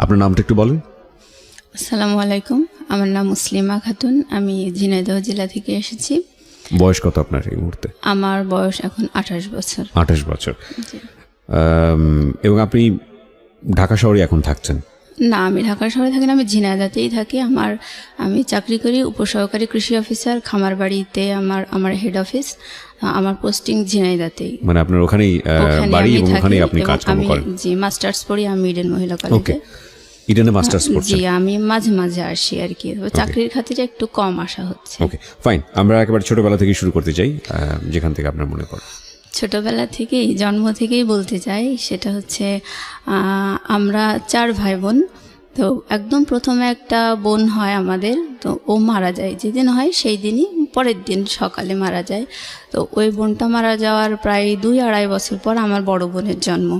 আপনার নামটা একটু বলেন। আসসালামু আলাইকুম, আমার নাম মুসলিমা খাতুন, আমি ঝিনাইদহ জেলা থেকে এসেছি। বয়স কত আপনার এই মুহূর্তে? আমার বয়স এখন 28 বছর। 28 বছর। এবং আপনি ঢাকা শহরে এখন থাকছেন? না, আমি ঢাকা শহরে থাকি না, আমি ঝিনাইদহতেই থাকি। আমি চাকরি করি উপসহকারী কৃষি অফিসার, খামারবাড়িতে আমার হেড অফিস। আমার পোস্টিং ঝিনাইদহতেই। মানে আপনার ওখানেই বাড়ি এবং ওখানেই আপনি কাজকর্ম করেন? জি, মাস্টার্স পড়ি আমি ইডেন মহিলা কলেজে। ইডেনে মাস্টার্স পড়ছেন? জি, আমি মাঝে মাঝে আসি আর কি, চাকরির খাতিরে একটু কম আসা হচ্ছে। ওকে, ফাইন। আমরা একেবারে ছোটবেলা থেকে শুরু করতে চাই, যেখান থেকে আপনার মনে পড়ে। ছোটবেলা থেকেই, জন্ম থেকেই বলতে চাই, সেটা হচ্ছে আমরা 4 ভাই বোন। তো একদম প্রথমে একটা বোন হয় আমাদের, তো ও মারা যায়। যেদিন হয় সেই দিনই পরের দিন সকালে মারা যায়। তো ওই বোনটা মারা যাওয়ার প্রায় 2-2.5 বছর পর আমার বড় বোনের জন্ম।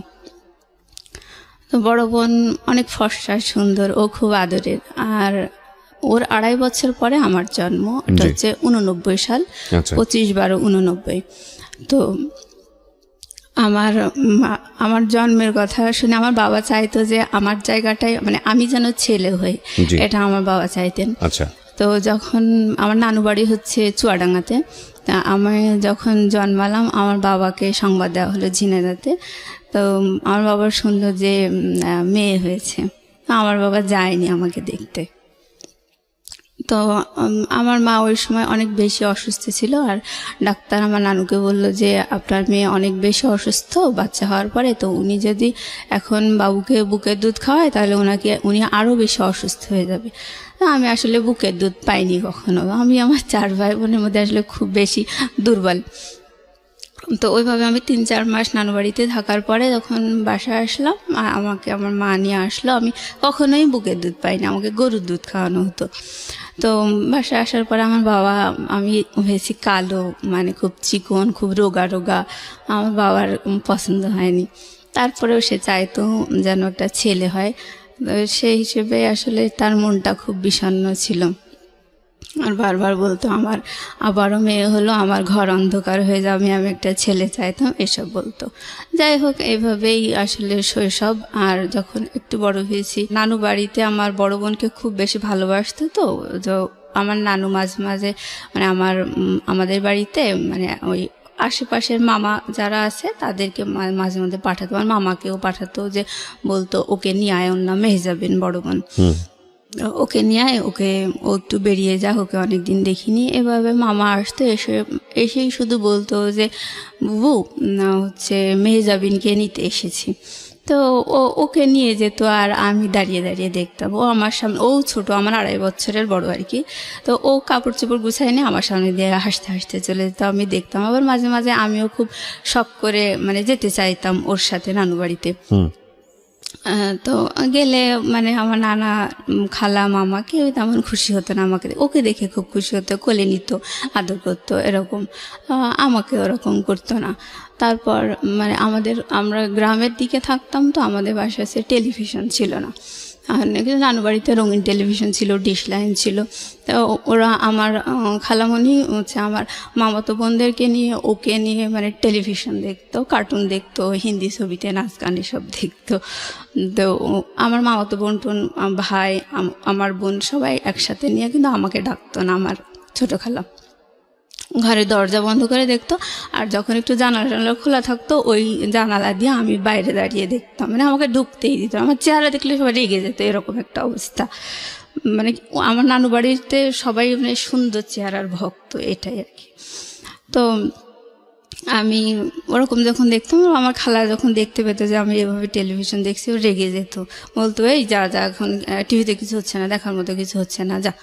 তো বড় বোন অনেক ফর্সা, সুন্দর, ও খুব আদরের। আর ওর 2.5 বছর পরে আমার জন্ম। এটা হচ্ছে 89 সাল, 25/12/89। তো আমার জন্মের কথা শুনে আমার বাবা চাইতো যে আমার জায়গাটায়, মানে আমি যেন ছেলে হই, এটা আমার বাবা চাইতেন। আচ্ছা। তো যখন আমার নানু বাড়ি হচ্ছে চুয়াডাঙ্গাতে, তা আমি যখন জন্মালাম আমার বাবাকে সংবাদ দেওয়া হলো ঝিনাইদহতে। তো আমার বাবা শুনলো যে মেয়ে হয়েছে। আমার বাবা যায়নি আমাকে দেখতে। তো আমার মা ওই সময় অনেক বেশি অসুস্থ ছিল, আর ডাক্তার আমার নানুকে বলল যে আপনার মেয়ে অনেক বেশি অসুস্থ বাচ্চা হওয়ার পরে, তো উনি যদি এখন বাবুকে বুকের দুধ খাওয়ায় তাহলে উনি আরও বেশি অসুস্থ হয়ে যাবে। আমি আসলে বুকের দুধ পাইনি কখনো। আমি আমার 4 ভাই বোনের মধ্যে আসলে খুব বেশি দুর্বল। তো ওইভাবে আমি 3-4 মাস নানু বাড়িতে থাকার পরে যখন বাসায় আসলাম, আমাকে আমার মা নিয়ে আসলো। আমি কখনোই বুকের দুধ পাইনি, আমাকে গরুর দুধ খাওয়ানো হতো। তো বাসায় আসার পরে আমার বাবা, আমি হয়েছি কালো, মানে খুব চিকন, খুব রোগা রোগা। আমার বাবার পছন্দ হয়নি। তারপরেও সে চাইতো যেন একটা ছেলে হয়। সেই হিসেবে আসলে তার মনটা খুব বিষণ্ণ ছিল। আর বারবার বলতো আমার আবারও মেয়ে হলো, আমার ঘর অন্ধকার হয়ে যাবে, আমি একটা ছেলে চাইতাম, এসব বলতো। যাই হোক, এইভাবেই আসলে শৈশব। আর যখন একটু বড় হয়েছি, নানু বাড়িতে আমার বড় বোনকে খুব বেশি ভালোবাসতো। তো আমার নানু মাঝে মাঝে, মানে আমাদের বাড়িতে, মানে ওই আশেপাশের মামা যারা আছে তাদেরকে মাঝে মধ্যে পাঠাতো। আমার মামাকেও পাঠাতো, যে বলতো ওকে নিয়ে আয়, ওর নাম মেহজাবিন, বড় বোন, ওকে নিয়ে আয়, ও একটু বেরিয়ে যা, ওকে অনেকদিন দেখিনি। এভাবে মামা আসতো, এসেই শুধু বলতো যে বুবু হচ্ছে মেহজাবিনকে নিতে এসেছি। তো ওকে নিয়ে যেত, আর আমি দাঁড়িয়ে দাঁড়িয়ে দেখতাম। ও আমার সামনে, ও ছোট, আমার 2.5 বছরের বড় আর কি। তো ও কাপড় চোপড় গুছাই নিয়ে আমার সামনে দিয়ে হাসতে হাসতে চলে যেত, আমি দেখতাম। আবার মাঝে মাঝে আমিও খুব শখ করে মানে যেতে চাইতাম ওর সাথে নানু বাড়িতে। তো গেলে মানে আমার নানা, খালা, মামা কেউ তেমন খুশি হতো না আমাকে, ওকে দেখে খুব খুশি হতো, কোলে নিত, আদর করতো, এরকম। আমাকে ওরকম করতো না। তারপর মানে আমরা গ্রামের দিকে থাকতাম, তো আমাদের বাসায় টেলিভিশন ছিল না। কিন্তু নানু বাড়িতে রঙিন টেলিভিশন ছিল, ডিশ লাইন ছিল। তো ওরা আমার খালামণি হচ্ছে আমার মামাতো বোনদেরকে নিয়ে, ওকে নিয়ে মানে টেলিভিশন দেখতো, কার্টুন দেখতো, হিন্দি ছবিতে নাচ গান এসব দেখতো। তো আমার মামাতো বোন টোন, ভাই, আমার বোন সবাই একসাথে নিয়ে, কিন্তু আমাকে ডাকতো না আমার ছোটো খালা। ঘরের দরজা বন্ধ করে দেখতো, আর যখন একটু জানালা খোলা থাকতো ওই জানালা দিয়ে আমি বাইরে দাঁড়িয়ে দেখতাম, মানে আমাকে ঢুকতেই দিত। আমার চেহারা দেখলে সবাই রেগে যেত, এরকম একটা অবস্থা। মানে আমার নানু বাড়িতে সবাই মানে সুন্দর চেহারার ভক্ত, এটাই আর কি। তো আমি ওরকম যখন দেখতাম, আমার খালা যখন দেখতে পেতো যে আমি এভাবে টেলিভিশন দেখছি, ও রেগে যেত, বলতো এই যা যা, এখন টিভিতে কিছু হচ্ছে না, দেখার মতো কিছু হচ্ছে না, যা।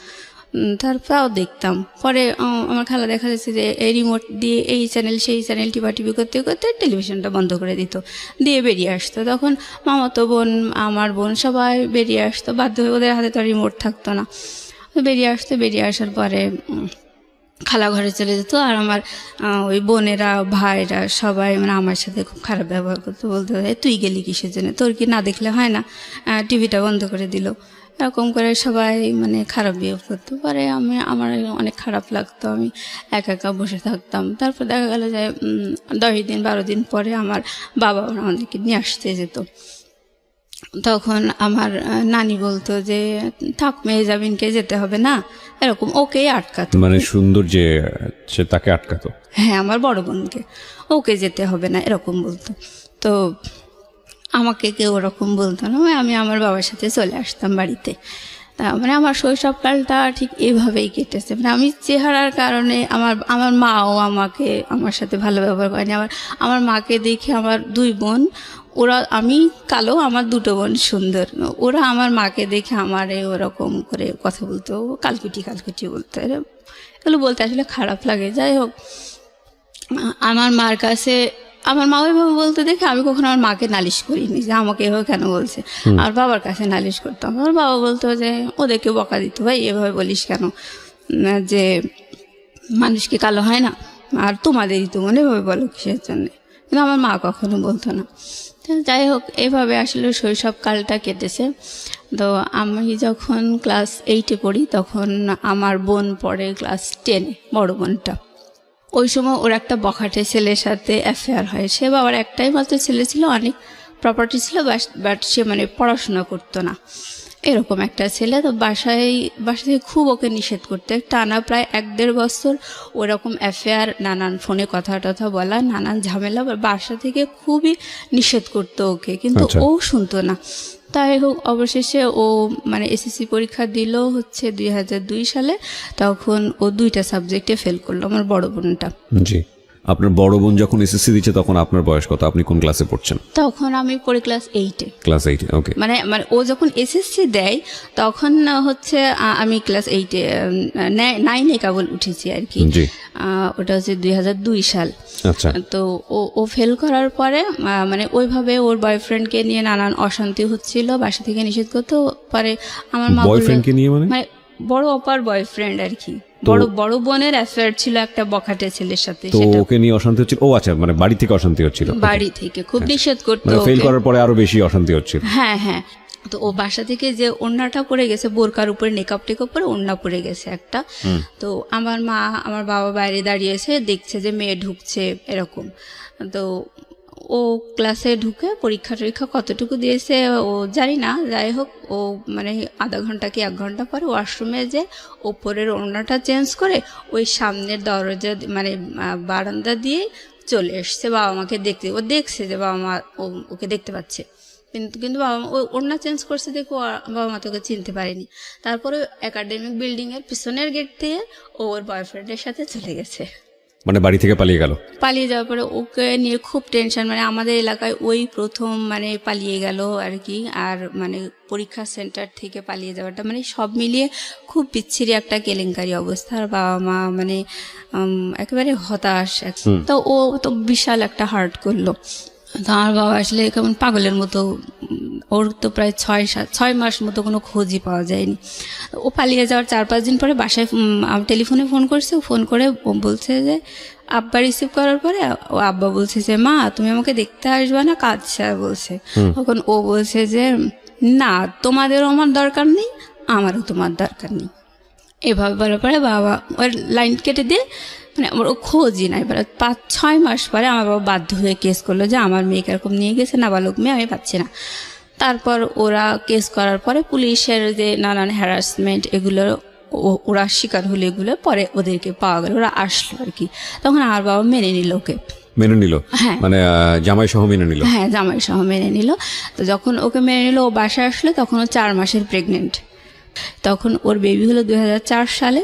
তারপরেও দেখতাম। পরে আমার খালা দেখা যাচ্ছে যে এই রিমোট দিয়ে এই চ্যানেল সেই চ্যানেল টিপি করতে করতে টেলিভিশনটা বন্ধ করে দিত, দিয়ে বেরিয়ে আসতো। তখন মামাতো বোন, আমার বোন সবাই বেরিয়ে আসতো, বাধ্য হয়ে, ওদের হাতে তো রিমোট থাকতো না। বেরিয়ে আসতো, বেরিয়ে আসার পরে খালা ঘরে চলে যেত। আর আমার ওই বোনেরা, ভাইরা সবাই মানে আমার সাথে খুব খারাপ ব্যবহার করতো, বলতে তুই গেলি কিসের জন্য, তোর কি না দেখলে হয় না, টিভিটা বন্ধ করে দিল, এরকম করে সবাই মানে খারাপ বিহেভ করতো। পরে আমার অনেক খারাপ লাগতো, আমি একা একা বসে থাকতাম। তারপর দেখা গেল যে 10 দিন 12 দিন পরে আমার বাবা আমাদেরকে নিয়ে আসতে যেত। তখন আমার নানি বলতো যে থাক মেহজাবিনকে যেতে হবে না, এরকম ওকেই আটকাতো। মানে সুন্দর যে সে তাকে আটকাতো? হ্যাঁ, আমার বড় বোনকে, ওকে যেতে হবে না এরকম বলতো। তো আমাকে কেউ ওরকম বলতো না, আমি আমার বাবার সাথে চলে আসতাম বাড়িতে। মানে আমার শৈশবকালটা ঠিক এভাবেই কেটেছে। মানে আমি চেহারার কারণে আমার মাও আমার সাথে ভালো ব্যবহার করেনি। আমার মাকে দেখে আমার দুই বোন, ওরা, আমি কালো, আমার দুটো বোন সুন্দর, ওরা আমার মাকে দেখে আমারে ওরকম করে কথা বলতো, কালকুটি কালকুটি বলতো। এগুলো বলতে আসলে খারাপ লাগে। যাই হোক, আমার মার কাছে আমার মা ওইভাবে বলতে দেখে আমি কখনো আমার মাকে নালিশ করিনি যে আমাকে এভাবে কেন বলছে। আর বাবার কাছে নালিশ করতাম, আমার বাবা বলতো যে ওদেরকে বকা দিত, ভাই এভাবে বলিস কেন, যে মানুষ কি কালো হয় না, আর তোমাদেরই তো মনে এভাবে বলো কিসের জন্যে। কিন্তু আমার মা কখনো বলতো না। যাই হোক, এভাবে আসলে শৈশবকালটা কেটেছে। তো আমি যখন ক্লাস 8-এ পড়ি তখন আমার বোন পড়ে ক্লাস 10-এ, বড় বোনটা। ওই সময় ওর একটা বখাটে ছেলের সাথে অ্যাফেয়ার হয়। সে বাবার একটাই মাত্র ছেলে ছিল, অনেক প্রপার্টি ছিল, বাট সে মানে পড়াশোনা করতো না, এরকম একটা ছেলে। তো বাসায় থেকে খুব ওকে নিষেধ করতে, টানা প্রায় 1-1.5 বছর ওরকম অ্যাফেয়ার, নানান ফোনে কথা টথা বলা, নানান ঝামেলা, বাসা থেকে খুবই নিষেধ করতো ওকে, কিন্তু ও শুনতো না। তাই হোক, অবশেষে ও মানে এসএসসি পরীক্ষা দিল হচ্ছে 2002 সালে। তখন ও 2টা সাবজেক্টে ফেল করলো, আমার বড় বোনটা। জি। আপনার বড় বোন যখন এসএসসি দিচ্ছে তখন আপনার বয়স কত? আপনি কোন ক্লাসে পড়ছেন? তখন আমি পড়ি ক্লাস 8-এ। ক্লাস 8, ওকে। মানে ও যখন এসএসসি দেয় তখন হচ্ছে আমি ক্লাস 8-এ, 9-এ কেবল উঠেছি আর কি। ওটা হচ্ছে 2002 সাল। আচ্ছা। তো ও ফেল করার পরে মানে ওইভাবে ওর বয়ফ্রেন্ডকে নিয়ে নানান অশান্তি হচ্ছিল, বাসা থেকে নিষেধ করতে পারে। আমার মা বয়ফ্রেন্ডকে নিয়ে মানে বড় অপার বয়ফ্রেন্ড আর কি, বড় বোনের অ্যাফেয়ার ছিল একটা বখাটে ছেলের সাথে। তো ওকে নিয়ে অশান্তি হচ্ছিল? ও আচ্ছা, মানে বাড়ি থেকে অশান্তি হচ্ছিল? বাড়ি থেকে খুব নিষেধ করতো, মানে ফেল করার পরে আরো বেশি অশান্তি হচ্ছিল? হ্যাঁ হ্যাঁ। তো ও বাসা থেকে যে ওড়নাটা পরে গেছে, বোরকার উপরে নেকাপ টেকআপ পরে ওড়না পরে গেছে একটা। তো আমার মা, আমার বাবা বাইরে দাঁড়িয়েছে, দেখছে যে মেয়ে ঢুকছে এরকম। তো ও ক্লাসে ঢুকে পরীক্ষা টরীক্ষা কতটুকু দিয়েছে ও জানি না। যাই হোক, ও মানে আধা ঘন্টা কি 1 ঘন্টা পরে ওয়াশরুমে যে ওপরের ওড়নাটা চেঞ্জ করে ওই সামনের দরজা মানে বারান্দা দিয়ে চলে এসছে বাবা মাকে দেখতে। ও দেখছে যে বাবা মা ওকে দেখতে পাচ্ছে, কিন্তু বাবা মা ওড়না চেঞ্জ করছে দেখো, বাবা মা তোকে চিনতে পারেনি। তারপরে একাডেমিক বিল্ডিংয়ের পিছনের গেট দিয়ে ওর বয়ফ্রেন্ডের সাথে চলে গেছে, মানে বাড়ি থেকে পালিয়ে গেল। পালিয়ে যাওয়ার পরে ওকে নিয়ে খুব টেনশন, মানে আমাদের এলাকায় ওই প্রথম মানে পালিয়ে গেল আর কি। আর মানে পরীক্ষা সেন্টার থেকে পালিয়ে যাওয়াটা মানে সব মিলিয়ে খুব বিচ্ছিরি একটা কেলেঙ্কারি অবস্থা। আর বাবা মা মানে একেবারে হতাশ। তো ও তো বিশাল একটা হার্ট করলো। তো আমার বাবা আসলে কেমন পাগলের মতো, ওর তো প্রায় 6 মাস মতো কোনো খোঁজই পাওয়া যায়নি। ও পালিয়ে যাওয়ার 4-5 দিন পরে বাসায় টেলিফোনে ফোন করছে। ফোন করে বলছে যে আব্বা রিসিভ করার পরে ও আব্বা বলছে যে মা তুমি আমাকে দেখতে আসবে না, কাঁদছে বলছে। তখন ও বলছে যে না, তোমাদেরও আমার দরকার নেই, আমারও তোমার দরকার নেই। এভাবে বলার পরে বাবা ওর লাইন কেটে দিয়ে মানে আমার ও খোঁজই নাই। এবার 5-6 মাস পরে আমার বাবা বাধ্য হয়ে কেস করলো যে আমার মেয়েকে এরকম নিয়ে গেছে, নাবালক মেয়ে, আমি পাচ্ছি না। তারপর ওরা কেস করার পরে পুলিশের যে নানান হ্যারাসমেন্ট এগুলো ওরা শিকার হলো, এগুলো পরে ওদেরকে পাওয়া গেল, ওরা আসলো আর কি। তখন আমার বাবা মেনে নিল, ওকে মেনে নিল। হ্যাঁ, মানে জামাই সহ মেনে নিল। হ্যাঁ, জামাই সহ মেনে নিল। তো যখন ওকে মেনে নিল, ও বাসায় আসলো, তখন ও 4 মাসের প্রেগনেন্ট। তখন ওর বেবি হলো 2004 সালে,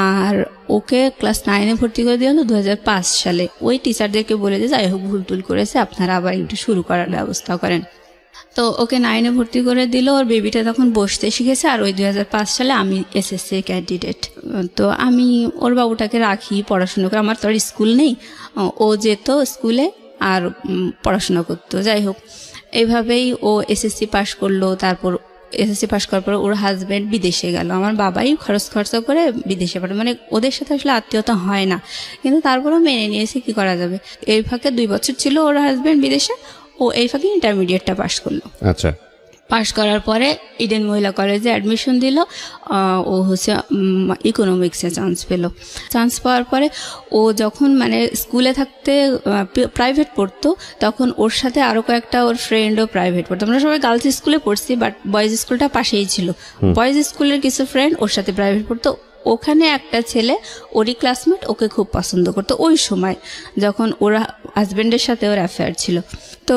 আর ওকে ক্লাস 9-এ ভর্তি করে দেওয়া হলো 2005 সালে। ওই টিচারদেরকে বলে যে যাই হোক ভুল টুল করেছে, আপনারা আবার একটু শুরু করার ব্যবস্থা করেন। তো ওকে 9-এ ভর্তি করে দিল। ওর বেবিটা তখন বসতে শিখেছে। আর ওই 2005 সালে আমি এসএসসি ক্যান্ডিডেট। তো আমি ওর বাবুটাকে রাখি, পড়াশুনো করে, আমার তো আর স্কুল নেই। ও যেত স্কুলে আর পড়াশোনা করতো। যাই হোক, এইভাবেই ও এসএসসি পাশ করলো। তারপর এসএসসি পাশ করার পর ওর হাজব্যান্ড বিদেশে গেল, আমার বাবাই খরচা করে বিদেশে পাঠায়। মানে ওদের সাথে আসলে আত্মীয়তা হয় না, কিন্তু তারপরেও মেনে নিয়েছে, কি করা যাবে। এই ফাঁকে 2 বছর ছিল ওর হাজব্যান্ড বিদেশে, ও এই ফাঁকে ইন্টারমিডিয়েটটা পাশ করলো। আচ্ছা। পাশ করার পরে ইডেন মহিলা কলেজে অ্যাডমিশন দিল। ও হচ্ছে ইকোনমিক্সে চান্স পেল। চান্স পাওয়ার পরে ও যখন মানে স্কুলে থাকতে প্রাইভেট পড়তো, তখন ওর সাথে আরও কয়েকটা ওর ফ্রেন্ডও প্রাইভেট পড়তো। আমরা সবাই গার্লস স্কুলে পড়ছি, বাট বয়েজ স্কুলটা পাশেই ছিল। বয়েজ স্কুলের কিছু ফ্রেন্ড ওর সাথে প্রাইভেট পড়তো। ওখানে একটা ছেলে, ওরই ক্লাসমেট, ওকে খুব পছন্দ করতো ওই সময়, যখন ওরা হাজব্যান্ডের সাথে ওর অ্যাফেয়ার ছিল। তো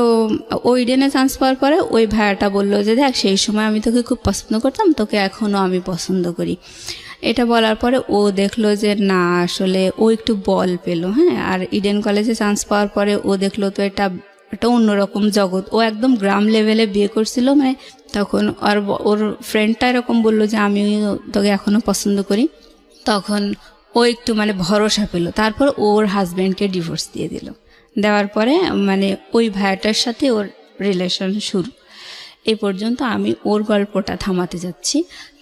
ও ইডেনে চান্স পাওয়ার পরে ওই ভাইয়াটা বললো যে দেখ, সেই সময় আমি তোকে খুব পছন্দ করতাম, তোকে এখনও আমি পছন্দ করি। এটা বলার পরে ও দেখলো যে না, আসলে ও একটু বল পেলো। হ্যাঁ, আর ইডেন কলেজে চান্স পাওয়ার পরে ও দেখলো তো এটা একটা অন্যরকম জগৎ। ও একদম গ্রাম লেভেলে বিয়ে করছিল, মানে তখন আর ওর ফ্রেন্ডটা এরকম বললো যে আমি তোকে এখনও পছন্দ করি। তখন ও একটু মানে ভরসা পেল। তারপর ওর হাজব্যান্ডকে ডিভোর্স দিয়ে দিল। দেওয়ার পরে মানে ওই ভাইয়াটার সাথে ওর রিলেশন শুরু। এই পর্যন্ত আমি ওর গল্পটা থামাতে যাচ্ছি,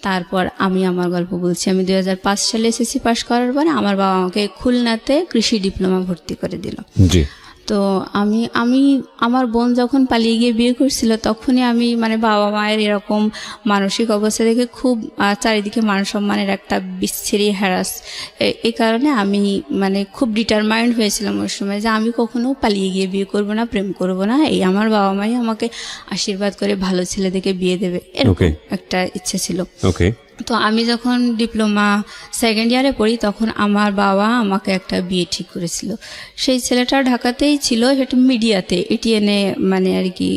তারপর আমি আমার গল্প বলছি। আমি 2005 সালে এসএসসি পাশ করার পরে আমার বাবা আমাকে খুলনাতে কৃষি ডিপ্লোমা ভর্তি করে দিল। জি। তো আমি আমার বোন যখন পালিয়ে গিয়ে বিয়ে করছিল, তখনই আমি মানে বাবা মায়ের এরকম মানসিক অবস্থা দেখে খুব চারিদিকে মান সম্মানের একটা বিচ্ছিরি হ্যারাস, এই কারণে আমি মানে খুব ডিটারমাইন্ড হয়েছিলাম ওই সময় যে আমি কখনো পালিয়ে গিয়ে বিয়ে করব না, প্রেম করব না। এই আমার বাবা মাই আমাকে আশীর্বাদ করে ভালো ছেলে দেখে বিয়ে দেবে, এরকম একটা ইচ্ছে ছিল। তো আমি যখন ডিপ্লোমা সেকেন্ড ইয়ারে পড়ি, তখন আমার বাবা আমাকে একটা বিয়ে ঠিক করেছিল। সেই ছেলেটা ঢাকাতেই ছিল, সেটা মিডিয়াতে এটিএনে মানে আর কি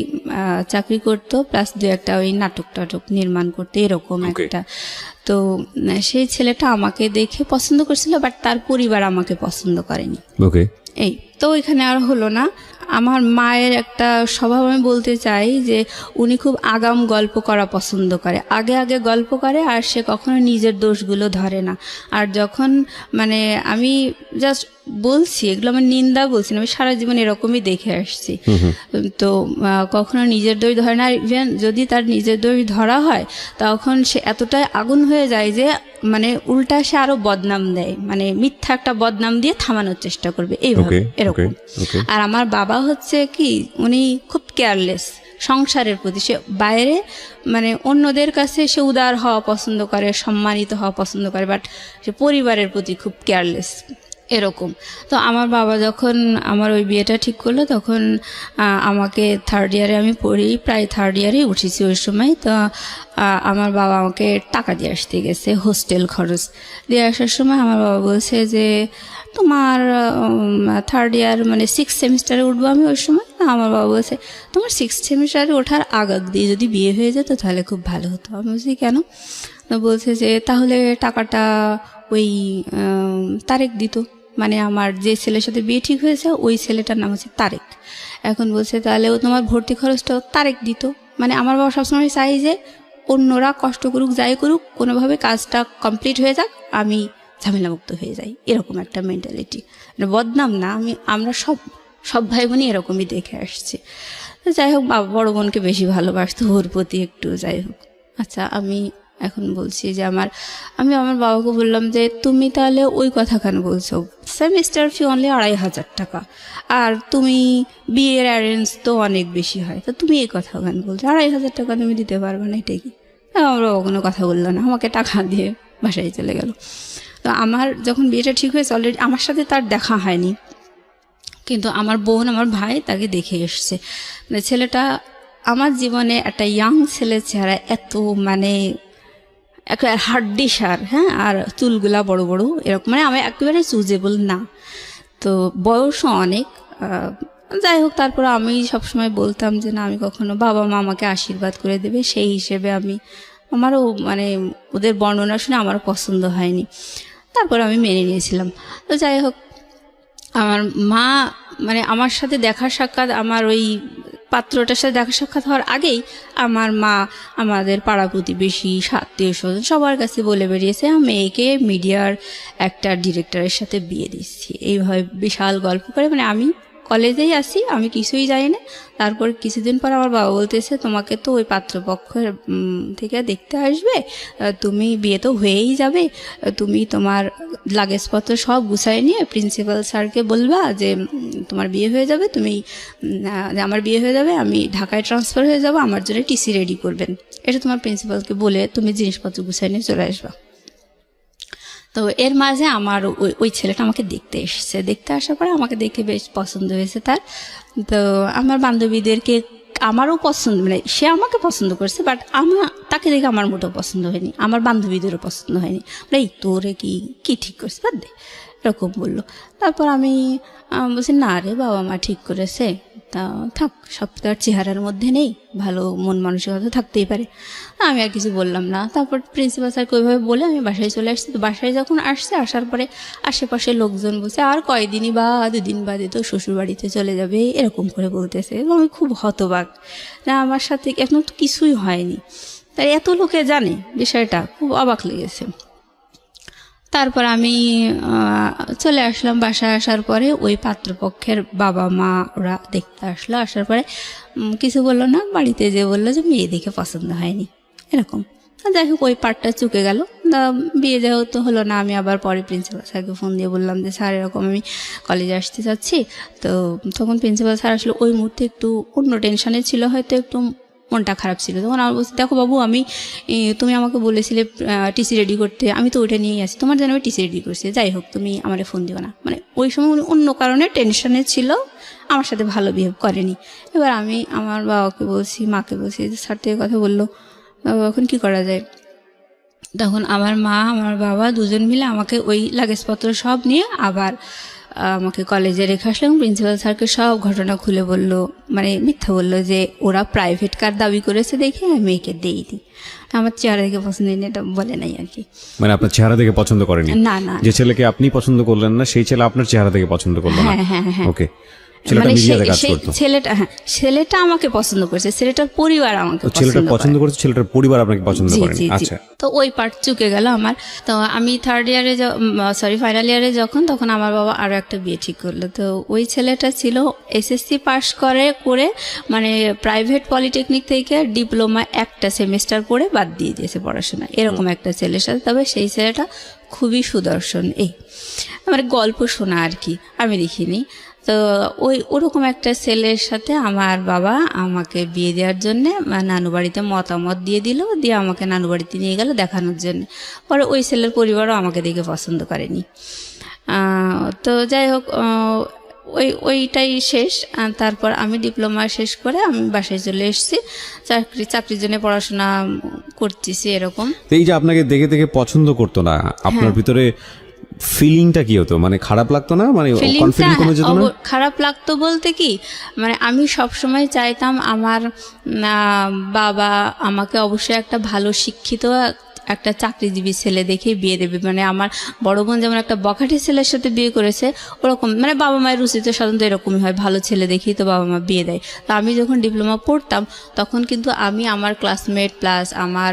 চাকরি করতো, প্লাস দু একটা ওই নাটক নির্মাণ করতে, এরকম একটা। তো সেই ছেলেটা আমাকে দেখে পছন্দ করছিল, বাট তার পরিবার আমাকে পছন্দ করেনি। এই তো এখানে আর হলো না। আমার মায়ের একটা স্বভাব আমি বলতে চাই যে উনি খুব আগাম গল্প করা পছন্দ করে, আগে আগে গল্প করে, আর সে কখনো নিজের দোষগুলো ধরে না। আর যখন মানে আমি জাস্ট বলছি, এগুলো আমার নিন্দা বলছি না, আমি সারা জীবন এরকমই দেখে আসছি। তো কখনো নিজের দোষ ধরে না। ইভেন যদি তার নিজের দোষ ধরা হয়, তখন সে এতটাই আগুন হয়ে যায় যে মানে উল্টা সে আরো বদনাম দেয়, মানে মিথ্যা একটা বদনাম দিয়ে থামানোর চেষ্টা করবে, এইভাবে এরকম। আর আমার বাবা হচ্ছে কি, উনি খুব কেয়ারলেস সংসারের প্রতি। সে বাইরে মানে অন্যদের কাছে সে উদার হওয়া পছন্দ করে, সম্মানিত হওয়া পছন্দ করে, বাট সে পরিবারের প্রতি খুব কেয়ারলেস, এরকম। তো আমার বাবা যখন আমার ওই বিয়েটা ঠিক করলো, তখন আমাকে থার্ড ইয়ারে আমি পড়ি, প্রায় থার্ড ইয়ারেই উঠেছি ওই সময়। তো আমার বাবা আমাকে টাকা দিয়ে আসতে গেছে, হোস্টেল খরচ দিয়ে আসার সময় আমার বাবা বলছে যে তোমার থার্ড ইয়ার মানে 6th সেমিস্টারে উঠবো আমি ওই সময়। আমার বাবা বলছে তোমার 6th সেমিস্টারে ওঠার আগ দিয়ে যদি বিয়ে হয়ে যেত তাহলে খুব ভালো হতো। আমি বলছি কেন? বলছে যে তাহলে টাকাটা ওই তারেক দিত, মানে আমার যে ছেলের সাথে বিয়ে ঠিক হয়েছে ওই ছেলেটার নাম হচ্ছে তারেক। এখন বলছে তাহলে ও তোমার ভর্তি খরচটাও তারেক দিত। মানে আমার বাবা সবসময় চাই যে অন্যরা কষ্ট করুক, যাই করুক, কোনোভাবে কাজটা কমপ্লিট হয়ে যাক, আমি ঝামেলামুক্ত হয়ে যাই, এরকম একটা মেন্টালিটি। মানে বদনাম না, আমরা সব ভাই বোনই এরকমই দেখে আসছি। তো যাই হোক, বড় বোনকে বেশি ভালোবাসতো, ওর প্রতি একটু যাই হোক। আচ্ছা, আমি এখন বলছি যে আমি আমার বাবাকে বললাম যে তুমি তাহলে ওই কথা কেন বলছো, সেমিস্টার ফি অনলি 2500 টাকা, আর তুমি বিয়ের অ্যারেঞ্জ তো অনেক বেশি হয়, তো তুমি এই কথা কেন বলছো? 2500 টাকা তুমি দিতে পারবে না, এটাই কি? আমার বাবা কোনো কথা বললো না, আমাকে টাকা দিয়ে বাসায় চলে গেল। তো আমার যখন বিয়েটা ঠিক হয়েছে, অলরেডি আমার সাথে তার দেখা হয়নি, কিন্তু আমার বোন, আমার ভাই তাকে দেখে এসছে। মানে ছেলেটা আমার জীবনে একটা ইয়াং ছেলে চেহারা, এত মানে একটা হাড্ডি সার, হ্যাঁ, আর চুলগুলা বড় বড় এরকম, মানে আমি একেবারে চুজেবল না। তো বয়সও অনেক, যাই হোক। তারপরে আমি সবসময় বলতাম যে না, আমি কখনো, বাবা মা আমাকে আশীর্বাদ করে দেবে, সেই হিসেবে আমারও মানে ওদের বর্ণনা শুনে আমার পছন্দ হয়নি, তারপরে আমি মেনে নিয়েছিলাম। তো যাই হোক, আমার মা মানে আমার সাথে দেখা সাক্ষাৎ, আমার ওই পাত্রটার সাথে দেখা সাক্ষাৎ হওয়ার আগেই আমার মা আমাদের পাড়া প্রতিবেশী, আত্মীয় স্বজন সবার কাছে বলে বেরিয়েছে মেয়েকে মিডিয়ার একটা ডিরেক্টরের সাথে বিয়ে দিচ্ছি। এইভাবে বিশাল গল্প করে, মানে আমি কলেজেই আসি, আমি কিছুই জানি না। তারপর কিছুদিন পর আমার বাবা বলতেছে, তোমাকে তো ওই পাত্রপক্ষের থেকে দেখতে আসবে, তুমি বিয়ে তো হয়েই যাবে, তুমি তোমার লাগেজপত্র সব গুছাই নিয়ে প্রিন্সিপাল স্যারকে বলবা যে তোমার বিয়ে হয়ে যাবে, তুমি যে আমার বিয়ে হয়ে যাবে, আমি ঢাকায় ট্রান্সফার হয়ে যাব, আমার জন্য টিসি রেডি করবেন, এটা তোমার প্রিন্সিপালকে বলে তুমি জিনিসপত্র গুছাই নিয়ে চলে আসবা। তো এর মাঝে আমার ওই ছেলেটা আমাকে দেখতে এসেছে। দেখতে আসার পরে আমাকে দেখে বেশ পছন্দ হয়েছে তার। তো আমার বান্ধবীদেরকে আমারও পছন্দ, মানে সে আমাকে পছন্দ করছে, বাট তাকে দেখে আমার মোটেও পছন্দ হয়নি, আমার বান্ধবীদেরও পছন্দ হয়নি। এই তোরে কি ঠিক করছে, বাদ দে, এরকম বললো। তারপর আমি বলছি, না রে, বাবা মা ঠিক করেছে, তা থাক, সব তো আর চেহারার মধ্যে নেই, ভালো মন মানসিকতা থাকতেই পারে। আমি আর কিছু বললাম না। তারপর প্রিন্সিপাল স্যারকে ওইভাবে বলে আমি বাসায় চলে আসছি। তো বাসায় যখন আসার পরে আশেপাশে লোকজন বলছে, আর কয়দিনই বা 2 দিন বাদে তো শ্বশুরবাড়িতে চলে যাবে, এরকম করে বলতেছে। এবং আমি খুব হতবাক, না আমার সাথে এখন তো কিছুই হয়নি, তাই এত লোকে জানে বিষয়টা, খুব অবাক লেগেছে। তারপর আমি চলে আসলাম। বাসায় আসার পরে ওই পাত্রপক্ষের বাবা মা ওরা দেখতে আসলো। আসার পরে কিছু বললো না, বাড়িতে যে বললো যে মেয়ে দেখে পছন্দ হয়নি, এরকম। যাই হোক, ওই পার্টটা চুকে গেল। বিয়ে যেহেতু হলো না, আমি আবার পরে প্রিন্সিপাল স্যারকে ফোন দিয়ে বললাম যে স্যার এরকম আমি কলেজে আসতে চাচ্ছি। তো তখন প্রিন্সিপাল স্যার আসলে ওই মুহূর্তে একটু অন্য টেনশনে ছিল, হয়তো একটু মনটা খারাপ ছিল। তখন আমার বলছি, দেখো বাবু, তুমি আমাকে বলেছিলে টিসি রেডি করতে, আমি তো ওইটা নিয়েই আসি, তোমার জন্য আমি টিসি রেডি করছি, যাই হোক তুমি আমারে ফোন দিও না। মানে ওই সময় উনি অন্য কারণে টেনশনে ছিল, আমার সাথে ভালো বিহেভ করেনি। এবার আমি আমার বাবাকে বলছি, মাকে বলছি যে স্যার তো এই কথা বললো, এখন কি করা যায়? তখন আমার মা আমার বাবা দুজন মিলে আমাকে ওই লাগেজপত্র সব নিয়ে আবার আমাকে কলেজে রেখে আসলো এবং প্রিন্সিপাল স্যারকে সব ঘটনা খুলে বললো, মানে মিথ্যা বললো যে ওরা প্রাইভেট কার দাবি করেছে দেখে আমি মেয়েকে দিইনি, আমার চেহারা দেখে পছন্দ হয়নি, এটা বলে নাই আর কি। মানে আপনার চেহারা দেখে পছন্দ করেনি? না না, যে ছেলেকে আপনি পছন্দ করলেন না সেই ছেলে আপনার চেহারা দেখে পছন্দ করলো না? হ্যাঁ হ্যাঁ। ওকে, ছেলেটা আমাকে পছন্দ করেছে, ছেলেটার পরিবার আমাকে পছন্দ করেছে, ছেলেটার পরিবার আপনাকে পছন্দ করেনি। আচ্ছা, তো ওই পার্ট চুকে গেল আমার। তো আমি ফাইনাল ইয়ারে যখন, তখন আমার বাবা আরো একটা বিয়ে ঠিক করলো। তো ওই ছেলেটা ছিল এসএসসি পাস করে মানে প্রাইভেট পলিটেকনিক থেকে ডিপ্লোমা একটা সেমিস্টার পড়ে বাদ দিয়ে দিয়েছে পড়াশোনা, এরকম একটা ছেলের সাথে। তবে সেই ছেলেটা খুবই সুদর্শন, মানে গল্প শোনা আর কি, আমি দেখিনি। তো ওরকম একটা ছেলের সাথে আমার বাবা আমাকে বিয়ে দেওয়ার জন্য নানু বাড়িতে মতামত দিয়ে আমাকে নানু বাড়িতে নিয়ে গেল দেখানোর জন্য। পরে ওই ছেলের পরিবারও আমাকে দেখে পছন্দ করেনি। তো যাই হোক, ওইটাই শেষ। তারপর আমি ডিপ্লোমা শেষ করে আমি বাসায় চলে এসেছি, চাকরির জন্য পড়াশোনা করতেছি এরকম। এই যে আপনাকে দেখে দেখে পছন্দ করতো না, আপনার ভিতরে ফিলিংটা কি হতো? মানে খারাপ লাগতো না? মানে কনফিডেন্স কমে যেত না? খারাপ লাগতো বলতে কি, মানে আমি সব সময় চাইতাম আমার বাবা আমাকে অবশ্যই একটা ভালো শিক্ষিত একটা চাকরিজীবী ছেলে দেখেই বিয়ে দেবে। মানে আমার বড় বোন যেমন একটা বখাটে ছেলের সাথে বিয়ে করেছে, ওরকম মানে বাবা মায়ের রুচিতে সাধারণত এরকমই হয়, ভালো ছেলে দেখেই তো বাবা মা বিয়ে দেয়। তো আমি যখন ডিপ্লোমা পড়তাম তখন কিন্তু আমি আমার ক্লাসমেট প্লাস আমার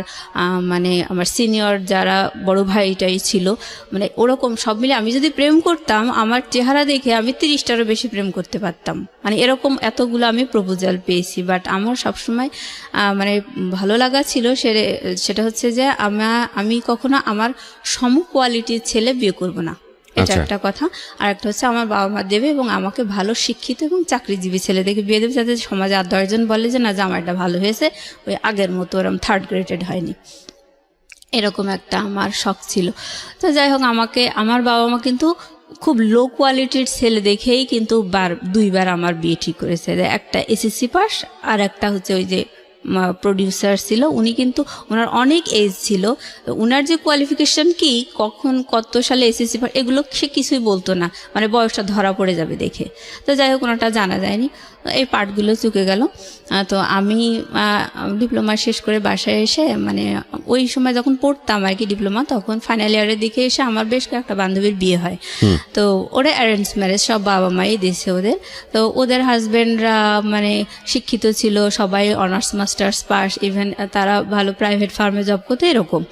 মানে আমার সিনিয়র যারা বড় ভাইটাই ছিল, মানে ওরকম সব মিলে আমি যদি প্রেম করতাম, আমার চেহারা দেখে আমি 30টারও বেশি প্রেম করতে পারতাম। মানে এরকম এতগুলো আমি প্রপোজাল পেয়েছি। বাট আমার সবসময় মানে ভালো লাগা ছিল সেটা হচ্ছে যে আমি কখনো আমার সম কোয়ালিটির ছেলে বিয়ে করব না, এটা একটা কথা। আর একটা হচ্ছে আমার বাবা মা দেবে এবং আমাকে ভালো শিক্ষিত এবং চাকরিজীবী ছেলে দেখে বিয়ে দেবে, যাতে সমাজে আর 10 জন বলে যে না জামাইটা ভালো হয়েছে, ওই আগের মতো ওরকম 3rd গ্রেডেড হয়নি, এরকম একটা আমার শখ ছিল। তো যাই হোক, আমার বাবা মা কিন্তু খুব লো কোয়ালিটির ছেলে দেখেই কিন্তু 2বার আমার বিয়ে ঠিক করেছে। একটা এসএসসি পাস আর একটা হচ্ছে ওই যে প্রডিউসার ছিল, উনি কিন্তু ওনার অনেক এজ ছিল, ওনার যে কোয়ালিফিকেশন কি, কখন কত সালে এসএসসি পাস, এগুলো সে কিছুই বলতো না, মানে বয়সটা ধরা পড়ে যাবে দেখে। তো যাই হোক, ওনারটা জানা যায়নি। এই পার্টগুলো চুকে গেল। তো আমি ডিপ্লোমা শেষ করে বাসায় এসে মানে ওই সময় যখন পড়তাম আর কি ডিপ্লোমা, তখন ফাইনাল ইয়ারের দিকে এসে আমার বেশ কয়েকটা বান্ধবীর বিয়ে হয়। তো ওরা অ্যারেঞ্জ ম্যারেজ, সব বাবা মাই দিয়েছে ওদের। তো ওদের হাজব্যান্ডরা মানে শিক্ষিত ছিল, সবাই অনার্স মাস্টার্স পাস, ইভেন তারা ভালো প্রাইভেট ফার্মে জব করতো এরকম।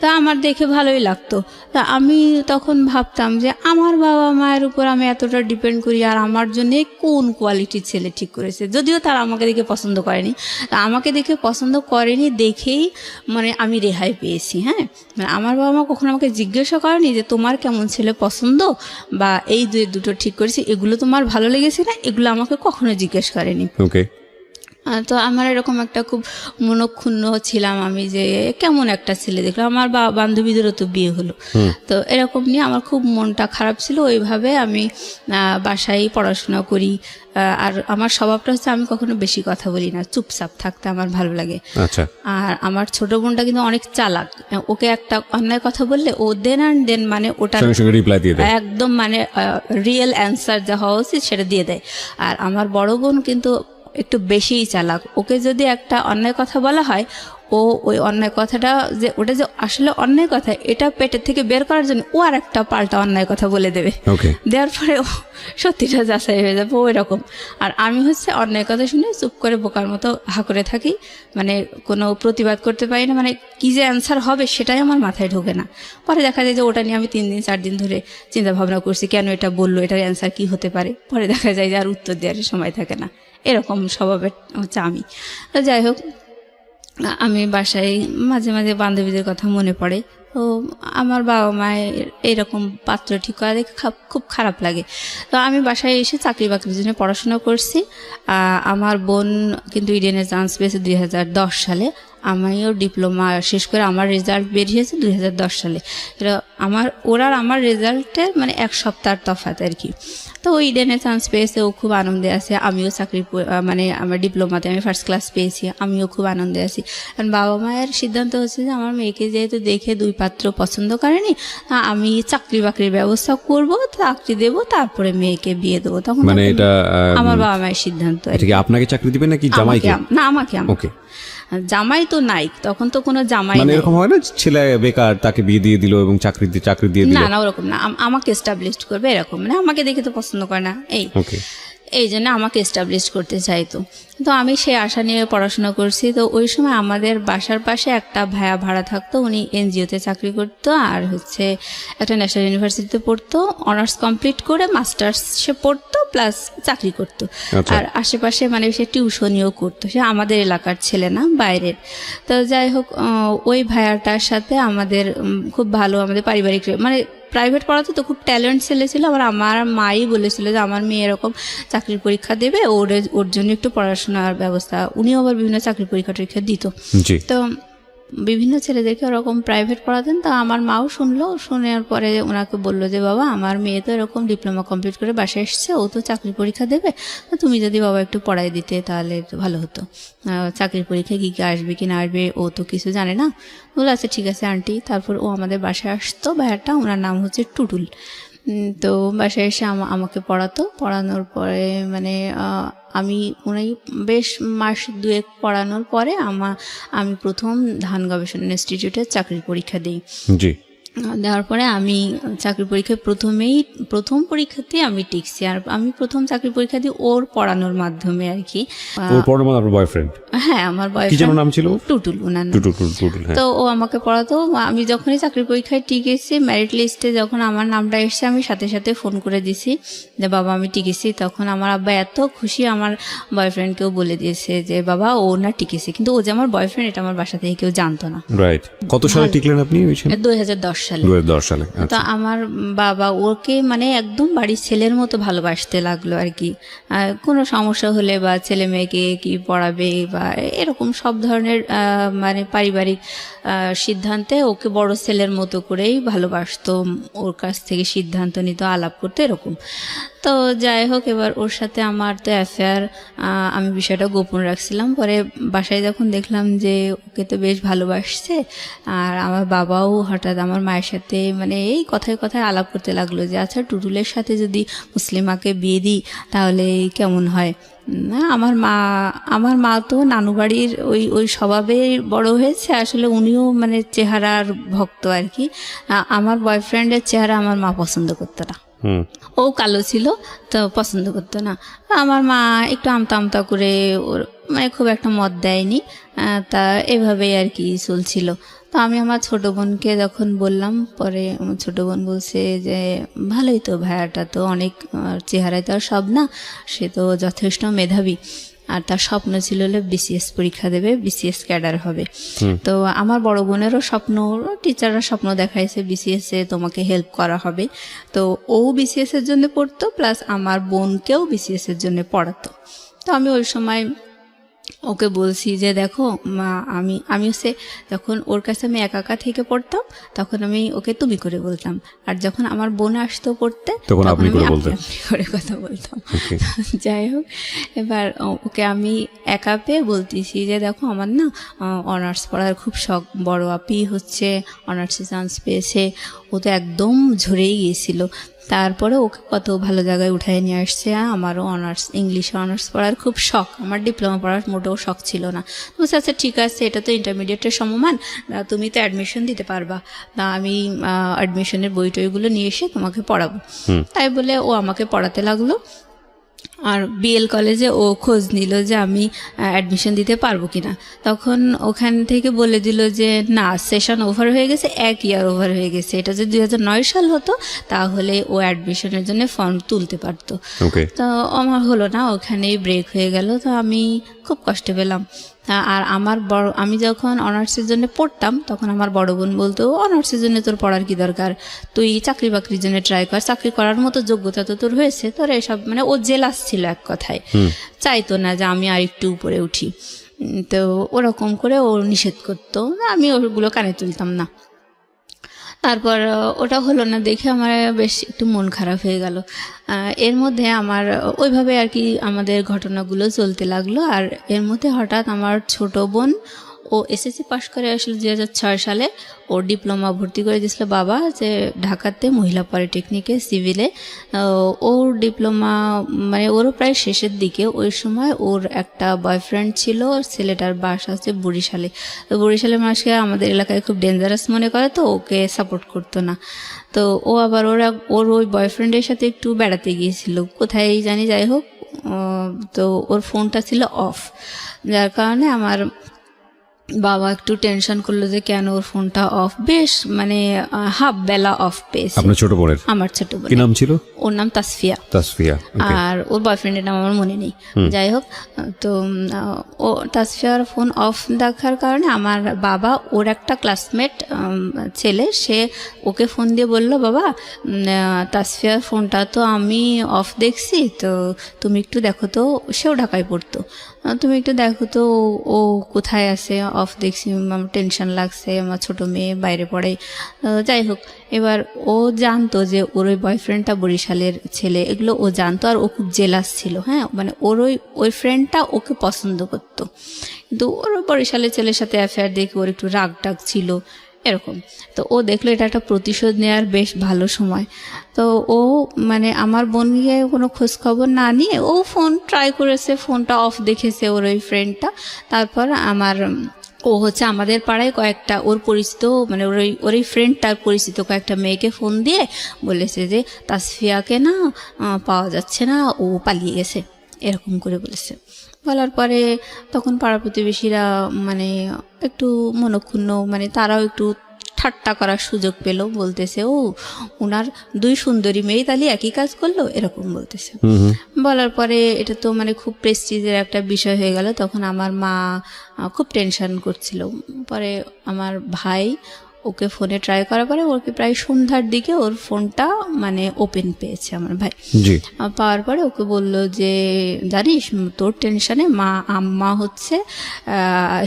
তা আমার দেখে ভালোই লাগতো। তা আমি তখন ভাবতাম যে আমার বাবা মায়ের উপর আমি এতটা ডিপেন্ড করি, আর আমার জন্য কোন কোয়ালিটির ছেলে ঠিক করেছে। যদিও তারা আমাকে দেখে পছন্দ করেনি, তা আমাকে দেখে পছন্দ করেনি দেখেই মানে আমি রেহাই পেয়েছি। হ্যাঁ, মানে আমার বাবা মা কখনো আমাকে জিজ্ঞাসা করেনি যে তোমার কেমন ছেলে পছন্দ বা এই দুটো ঠিক করেছি, এগুলো তোমার ভালো লেগেছে না, এগুলো আমাকে কখনো জিজ্ঞেস করেনি। তো আমার এরকম একটা খুব মনক্ষুণ্ণ ছিলাম আমি যে কেমন একটা ছেলে দেখলাম, আমার বান্ধবীদেরও তো বিয়ে হলো। তো এরকম নিয়ে আমার খুব মনটা খারাপ ছিল। ওইভাবে আমি বাসায় পড়াশোনা করি। আর আমার স্বভাবটা হচ্ছে আমি কখনো বেশি কথা বলি না, চুপচাপ থাকতে আমার ভালো লাগে। আর আমার ছোট বোনটা কিন্তু অনেক চালাক, ওকে একটা অন্যায় কথা বললে ও দেন মানে ওটা একদম মানে রিয়েল অ্যান্সার যা হওয়া উচিত সেটা দিয়ে দেয়। আর আমার বড় বোন কিন্তু একটু বেশিই চালাক, ওকে যদি একটা অন্যায় কথা বলা হয় ও ওই অন্যায় কথাটা যে ওটা যে আসলে অন্যায় কথা এটা পেটের থেকে বের করার জন্য ও আর একটা পাল্টা অন্যায় কথা বলে দেবে, দেওয়ার পরে ও সত্যিটা যাচাই হয়ে যাবে ও এরকম। আর আমি হচ্ছে অন্যায় কথা শুনে চুপ করে বোকার মতো হা করে থাকি, মানে কোনো প্রতিবাদ করতে পারি না, মানে কি যে অ্যান্সার হবে সেটাই আমার মাথায় ঢোকে না। পরে দেখা যায় যে ওটা নিয়ে আমি 3 দিন 4 দিন ধরে চিন্তা ভাবনা করছি কেন এটা বললো, এটার অ্যান্সার কি হতে পারে। পরে দেখা যায় যে আর উত্তর দেওয়ার সময় থাকে না, এরকম স্বভাবের হচ্ছে আমি। তো যাই হোক, আমি বাসায় মাঝে মাঝে বান্ধবীদের কথা মনে পড়ে। তো আমার বাবা মায়ের এরকম পাত্র ঠিক করা দেখে খুব খারাপ লাগে। তো আমি বাসায় এসে চাকরি বাকরির জন্য পড়াশোনা করছি। আমার বোন কিন্তু ইডেনে চান্স পেয়েছে 2010 সালে। আমিও ডিপ্লোমা শেষ করে আমার রেজাল্ট বেরিয়েছে 2010 সালে। এটা আমার রেজাল্টে মানে 1 সপ্তাহ তফাৎ আর কি। তো ওই ইডেনে চান্স পেয়েছে, ও খুব আনন্দে আছে। আমিও মানে আমার ডিপ্লোমাতে আমি ফার্স্ট ক্লাস পেয়েছি, আমিও খুব আনন্দে আছি। কারণ বাবা মায়ের সিদ্ধান্ত হচ্ছে যে আমার মেয়েকে যেহেতু দেখে 2 পাত্র পছন্দ করেনি, আমি চাকরি বাকরির ব্যবস্থা করব, চাকরি দেবো, তারপরে মেয়েকে বিয়ে দেবো। তখন মানে এটা আমার বাবা মায়ের সিদ্ধান্ত। আপনাকে চাকরি দিবেন নাকি জামাইকে? না, আমাকে। জামাই তো নাই তখন, তো কোনো জামাই মানে এরকম হয় না ছেলে বেকার তাকে বিয়ে দিয়ে দিল এবং চাকরি দিয়ে দিল? না ওরকম না, আমাকে এস্টাবলিশড করবে এরকম, মানে আমাকে দেখে তো পছন্দ করে না এই জন্য আমাকে এস্টাবলিশ করতে চাইতো। তো আমি সেই আশা নিয়ে পড়াশোনা করছি। তো ওই সময় আমাদের বাসার পাশে একটা ভাইয়া ভাড়া থাকতো, উনি এনজিওতে চাকরি করতো আর হচ্ছে একটা ন্যাশনাল ইউনিভার্সিটিতে পড়তো, অনার্স কমপ্লিট করে মাস্টার্স সে পড়তো প্লাস চাকরি করতো। আর আশেপাশে মানে সে টিউশনিও করতো, সে আমাদের এলাকার ছেলে না, বাইরের। তো যাই হোক, ওই ভাইয়াটার সাথে আমাদের খুব ভালো, আমাদের পারিবারিক মানে প্রাইভেট পড়াতে তো খুব ট্যালেন্ট ছেলে ছিল। আমার মাই বলেছিল যে আমার মেয়ে এরকম চাকরির পরীক্ষা দেবে, ওর জন্য একটু পড়াশোনার ব্যবস্থা। উনিও আবার বিভিন্ন চাকরির পরীক্ষা দিত। তো বিভিন্ন ছেলেদেরকে ওরকম প্রাইভেট পড়াতেন। তা আমার মাও শুনলো, শোনার পরে ওনাকে বললো যে বাবা আমার মেয়ে তো এরকম ডিপ্লোমা কমপ্লিট করে বাসায় এসছে, ও তো চাকরির পরীক্ষা দেবে, তুমি যদি বাবা একটু পড়াই দিতে তাহলে ভালো হতো। চাকরির পরীক্ষায় কী কী আসবে কি না আসবে ও তো কিছু জানে না। বলে আচ্ছা ঠিক আছে আন্টি। তারপর ও আমাদের বাসায় আসতো, ভাইয়াটা, ওনার নাম হচ্ছে টুটুল। তো বাসায় এসে আমাকে পড়ানোর পরে মানে আমি উনি বেশ মাস 2 পড়ানোর পরে আমি প্রথম ধান গবেষণা ইনস্টিটিউটে চাকরির পরীক্ষা দিই। দেওয়ার পরে আমি চাকরি পরীক্ষায় প্রথম পরীক্ষাতেই আমি টিকছি। আর আমি প্রথম চাকরি পরীক্ষা দিই ওর পড়ানোর মাধ্যমে আর কি। হ্যাঁ, আমার বয়ফ্রেন্ড নাম ছিল টুটুল, ওনার নাম। তো ও আমাকে পড়াতো। আমি যখনই চাকরি পরীক্ষায় টিকেছি, মেরিট লিস্টে যখন আমার নামটা এসেছে, আমি সাথে সাথে ফোন করে দিছি যে বাবা আমি টিকেছি। তখন আমার আব্বা এত খুশি, আমার বয়ফ্রেন্ডকেও বলে দিয়েছে যে বাবা ও না টিকেছে, কিন্তু ও যে আমার বয়ফ্রেন্ড এটা আমার বাসা থেকে কেউ জানতো না। কত সালে টিকলেন আপনি? 2010 সালে। তো আমার বাবা ওকে মানে একদম বাড়ির ছেলের মতো ভালোবাসতে লাগলো আর কি। কোনো সমস্যা হলে বা ছেলে মেয়েকে কি পড়াবে বা এরকম সব ধরনের মানে পারিবারিক সিদ্ধান্তে ওকে বড় ছেলের মতো করেই ভালোবাসতো, ওর কাছ থেকে সিদ্ধান্ত নিত, আলাপ করতো এরকম। তো যাই হোক, এবার ওর সাথে আমার তো অ্যাফেয়ার, আমি বিষয়টা গোপন রাখছিলাম। পরে বাসায় যখন দেখলাম যে ওকে তো বেশ ভালোবাসছে, আর আমার বাবাও হঠাৎ আমার মায়ের সাথে মানে এই কথায় কথায় আলাপ করতে লাগলো যে আচ্ছা টুটুলের সাথে যদি মুসলিমাকে বিয়ে দিই তাহলে কেমন হয়। না আমার মা তো নানু বাড়ির ওই স্বভাবে বড় হয়েছে, আসলে উনিও মানে চেহারার ভক্ত আর কি। আমার বয়ফ্রেন্ডের চেহারা আমার মা পছন্দ করতো না, ও কালো ছিল তো পছন্দ করতো না। আমার মা একটু আমতা আমতা করে ওর মানে খুব একটা মত দেয়নি, তা এভাবেই আর কি চলছিল। তো আমি আমার ছোটো বোনকে যখন বললাম, পরে আমার ছোটো বোন বলছে যে ভালোই তো, ভাইয়াটা তো অনেক চেহারায় তো আর সব না, সে তো যথেষ্ট মেধাবী, আর তার স্বপ্ন ছিল হলে বিসিএস পরীক্ষা দেবে, বিসিএস ক্যাডার হবে। তো আমার বড় বোনেরও স্বপ্ন, টিচাররা স্বপ্ন দেখাইছে বিসিএস এ তোমাকে হেল্প করা হবে। তো ও বিসিএস এর জন্য পড়তো, প্লাস আমার বোনকেও বিসিএস এর জন্য পড়াতো। তো আমি ওই সময় ওকে বলছি যে দেখো মা, আমি হচ্ছে যখন ওর কাছে আমি একা থেকে পড়তাম তখন আমি ওকে তুমি করে বলতাম, আর যখন আমার বোন আসতো পড়তে তখন আপনি আমি আপনি করে কথা বলতাম। যাই হোক, এবার ওকে আমি একা পেয়ে বলতেছি যে দেখো আমার না অনার্স পড়ার খুব শখ, বড় আপি হচ্ছে অনার্সে চান্স পেয়েছে, ও তো একদম ঝরেই গিয়েছিল, তারপরে ওকে কত ভালো জায়গায় উঠায় নিয়ে আসছে। আমারও ইংলিশে অনার্স পড়ার খুব শখ, আমার ডিপ্লোমা পড়ার মোটেও শখ ছিল না। বলছে আচ্ছা ঠিক আছে, এটা তো ইন্টারমিডিয়েটের সমমান, তুমি তো অ্যাডমিশন দিতে পারবা, তা আমি অ্যাডমিশনের বই টইগুলো নিয়ে এসে তোমাকে পড়াবো। তাই বলে ও আমাকে পড়াতে লাগলো। আর বিএল কলেজে ও খোঁজ নিল যে আমি অ্যাডমিশন দিতে পারবো কিনা। তখন ওখান থেকে বলে দিল যে না, সেশন ওভার হয়ে গেছে, 1 ইয়ার ওভার হয়ে গেছে। এটা যদি 2009 সাল হতো তাহলে ও অ্যাডমিশনের জন্য ফর্ম তুলতে পারতো। তো আমার হলো না, ওখানেই ব্রেক হয়ে গেল। তো আমি খুব কষ্ট পেলাম। আর আমি যখন অনার্সের জন্য পড়তাম তখন আমার বড় বোন বলতো অনার্সের জন্য তোর পড়ার কি দরকার, তুই চাকরি বাকরির জন্য ট্রাই কর, চাকরি করার মতো যোগ্যতা তো তোর হয়েছে, তোর এসব মানে ও জেলাস ছিল এক কথায়, চাইতো না যে আমি আর একটু উপরে উঠি। তো ওরকম করে ও নিষেধ করতো, আমি ওগুলো কানে তুলতাম না। তারপর ওটা হলো না দেখে আমার বেশ একটু মন খারাপ হয়ে গেল। এর মধ্যে আমার ওইভাবে আর কি আমাদের ঘটনাগুলো চলতে লাগলো। আর এর মধ্যে হঠাৎ আমার ছোট বোন, ও এসএসসি পাশ করে আসলে 2006 সালে, ওর ডিপ্লোমা ভর্তি করে দিয়েছিল বাবা যে ঢাকাতে মহিলা পলিটেকনিকে সিভিলে। ওর ডিপ্লোমা মানে ওরও প্রায় শেষের দিকে। ওই সময় ওর একটা বয়ফ্রেন্ড ছিল, ছেলেটার বাসা হচ্ছে বরিশালে। তো বরিশালের মানুষকে আমাদের এলাকায় খুব ডেঞ্জারাস মনে করে, তো ওকে সাপোর্ট করতো না। তো ও আবার ওর ওই বয়ফ্রেন্ডের সাথে একটু বেড়াতে গিয়েছিল কোথায় জানি, যাই হোক। তো ওর ফোনটা ছিল অফ, যার কারণে আমার বাবা একটু টেনশন করলো যে কেন ওর ফোনটা অফ, বেশ মানে হাফ বেলা অফ পেয়েছে। আপনার ছোট বোনের? আমার ছোট বোন। কি নাম ছিল? ওর নাম তাসফিয়া। আর ওর বয়ফ্রেন্ডের নাম আমার মনে নেই। যাই হোক, তো ও তাসফিয়ার ফোন অফ দেখার কারণে আমার বাবা, ওর একটা ক্লাসমেট ছেলে, সে ওকে ফোন দিয়ে বলল বাবা তাসফিয়ার ফোনটা তো আমি অফ দেখছি, তো তুমি একটু দেখো তো, সেও ঢাকায় পড়তো, তুমি একটু দেখো তো ও কোথায় আছে, অফ দেখছি, আমার টেনশন লাগছে, আমার ছোট মেয়ে বাইরে পড়ে। যাই হোক, এবার ও জানতো যে ওর ওই বয়ফ্রেন্ডটা বরিশালের ছেলে, এগুলো ও জানতো। আর ও খুব জেলাস ছিল, হ্যাঁ, মানে ওর ওই ফ্রেন্ডটা ওকে পছন্দ করতো, কিন্তু ওর বরিশালের ছেলের সাথে অ্যাফেয়ার দেখে ওর একটু রাগ ছিল এরকম। তো ও দেখলো এটা একটা প্রতিশোধ নেওয়ার বেশ ভালো সময়। তো ও মানে আমার বোনকে কোনো খোঁজ খবর না নিয়ে ও ফোন ট্রাই করেছে, ফোনটা অফ দেখেছে ওর ওই ফ্রেন্ডটা। তারপর ও হচ্ছে আমাদের পাড়ায় কয়েকটা ওর পরিচিত, মানে ওর এই ফ্রেন্ডটার পরিচিত কয়েকটা মেয়েকে ফোন দিয়ে বলেছে যে তাসফিয়াকে না পাওয়া যাচ্ছে না, ও পালিয়ে গেছে, এরকম করে বলেছে। বলার পরে তখন পাড়া প্রতিবেশীরা মানে একটু মনক্ষুণ্ণ, মানে তারাও একটু ঠাট্টা করার সুযোগ পেল, বলতেছে ও ওনার 2 সুন্দরী মেয়ে তাহলে একই কাজ করলো, এরকম বলতেছে। বলার পরে এটা তো মানে খুব প্রেস্টিজের একটা বিষয় হয়ে গেল। তখন আমার মা খুব টেনশন করছিল। পরে আমার ভাই ওকে ফোনে ট্রাই করার পরে ওকে প্রায় সন্ধ্যার দিকে ওর ফোনটা মানে ওপেন পেয়েছে আমার ভাই। পাওয়ার পরে ওকে বলল যে জানিস তোর টেনশনে আম্মা হচ্ছে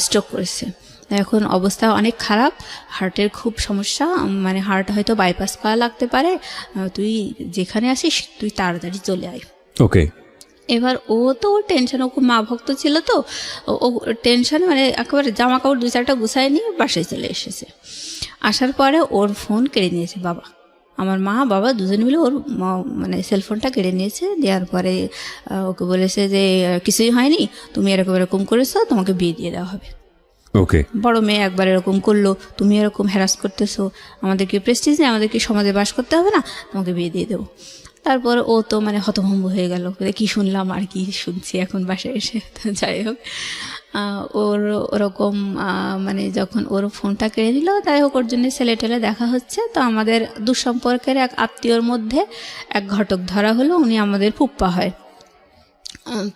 স্ট্রোক করেছে, এখন অবস্থা অনেক খারাপ, হার্টের খুব সমস্যা, মানে হার্ট হয়তো বাইপাস করা লাগতে পারে, তুই যেখানে আসিস তুই তাড়াতাড়ি চলে আয়। ওকে। এবার ও তো টেনশন, ও খুব মা ভক্ত ছিল তো, ও টেনশন মানে একেবারে জামা কাপড় 2-4টা গুছায় নিয়ে বাসায় চলে এসেছে। আসার পরে ওর ফোন কেড়ে নিয়েছে বাবা, আমার মা বাবা দুজন মিলে ওর মানে সেলফোনটা কেড়ে নিয়েছে। দেওয়ার পরে ওকে বলেছে যে কিছুই হয়নি, তুমি এরকম এরকম করেছো, তোমাকে বিয়ে দিয়ে দেওয়া হবে। ওকে, বড় মেয়ে একবার এরকম করলো, তুমি এরকম হ্যারাস করতেছো, আমাদেরকে প্রেস্টিজ নেই, আমাদেরকে সমাজে বাস করতে হবে না, তোমাকে বিয়ে দিয়ে দেবো। তারপর ও তো মানে হতভম্ব হয়ে গেল, কি শুনলাম আর কি শুনছি এখন বাসায় এসে। তো যাই হোক, ওর ওরকম মানে যখন ওর ফোনটা কেড়ে নিল, তাই হোক ওর জন্য ছেলে টেলে দেখা হচ্ছে। তো আমাদের দুঃসম্পর্কের এক আত্মীয়র মধ্যে এক ঘটক ধরা হলো, উনি আমাদের ফুপ্পা হয়।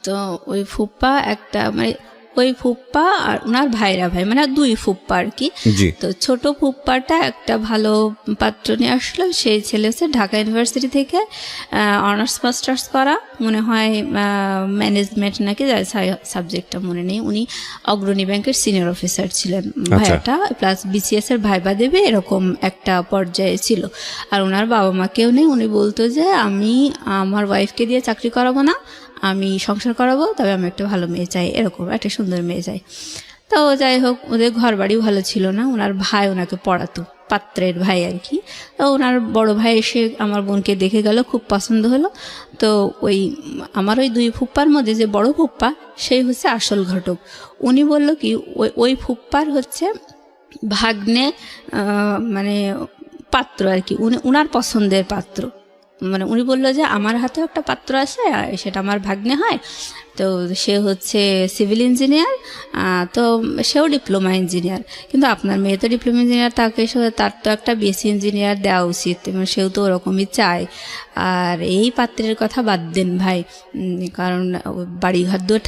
তো ওই ফুপ্পা একটা মানে ওই ফুপ্পা আর ওনার ভাইরা ভাই, মানে 2 ফুপ্পা আর কি। তো ছোট ফুপ্পাটা একটা ভালো পাত্র নিয়ে আসলো, সেই ছেলে হচ্ছে ঢাকা ইউনিভার্সিটি থেকে অনার্স মাস্টার্স করা, মনে হয় ম্যানেজমেন্ট নাকি, সাবজেক্টটা মনে নেই। উনি অগ্রণী ব্যাংকের সিনিয়র অফিসার ছিলেন ভাইয়াটা, প্লাস বিসিএস এর ভাইবা দেবে এরকম একটা পর্যায়ে ছিল। আর ওনার বাবা মা কেউ নেই। উনি বলতো যে আমি আমার ওয়াইফকে দিয়ে চাকরি করাবো না, আমি সংসার করাবো, তবে আমি একটা ভালো মেয়ে চাই, এরকম একটা সুন্দর মেয়ে চাই। তো যাই হোক, ওদের ঘর বাড়ি ভালো ছিল না। ওনার ভাই ওনাকে পড়াতো, পাত্রের ভাই আর কি। তো ওনার বড় ভাই এসে আমার বোনকে দেখে গেল, খুব পছন্দ হলো। তো ওই আমার ওই 2 ফুপ্পার মধ্যে যে বড় ফুপ্পা, সেই হচ্ছে আসল ঘটক। উনি বলল কি, ওই ফুপ্পার হচ্ছে ভাগ্নে মানে পাত্র আর কি, উনার পছন্দের পাত্র। মানে উনি বললো যে আমার হাতেও একটা পাত্র আছে, সেটা আমার ভাগ্নে হয়। তো সে হচ্ছে সিভিল ইঞ্জিনিয়ার, তো সেও ডিপ্লোমা ইঞ্জিনিয়ার, কিন্তু আপনার মেয়ে তো ডিপ্লোমা ইঞ্জিনিয়ার, তার তো একটা বিএসসি ইঞ্জিনিয়ার দেওয়া উচিত, এবং সেও তো ওরকমই চায়। আর এই পাত্রের কথা বাদ দেন ভাই, কারণ বাড়িঘর দুয়ার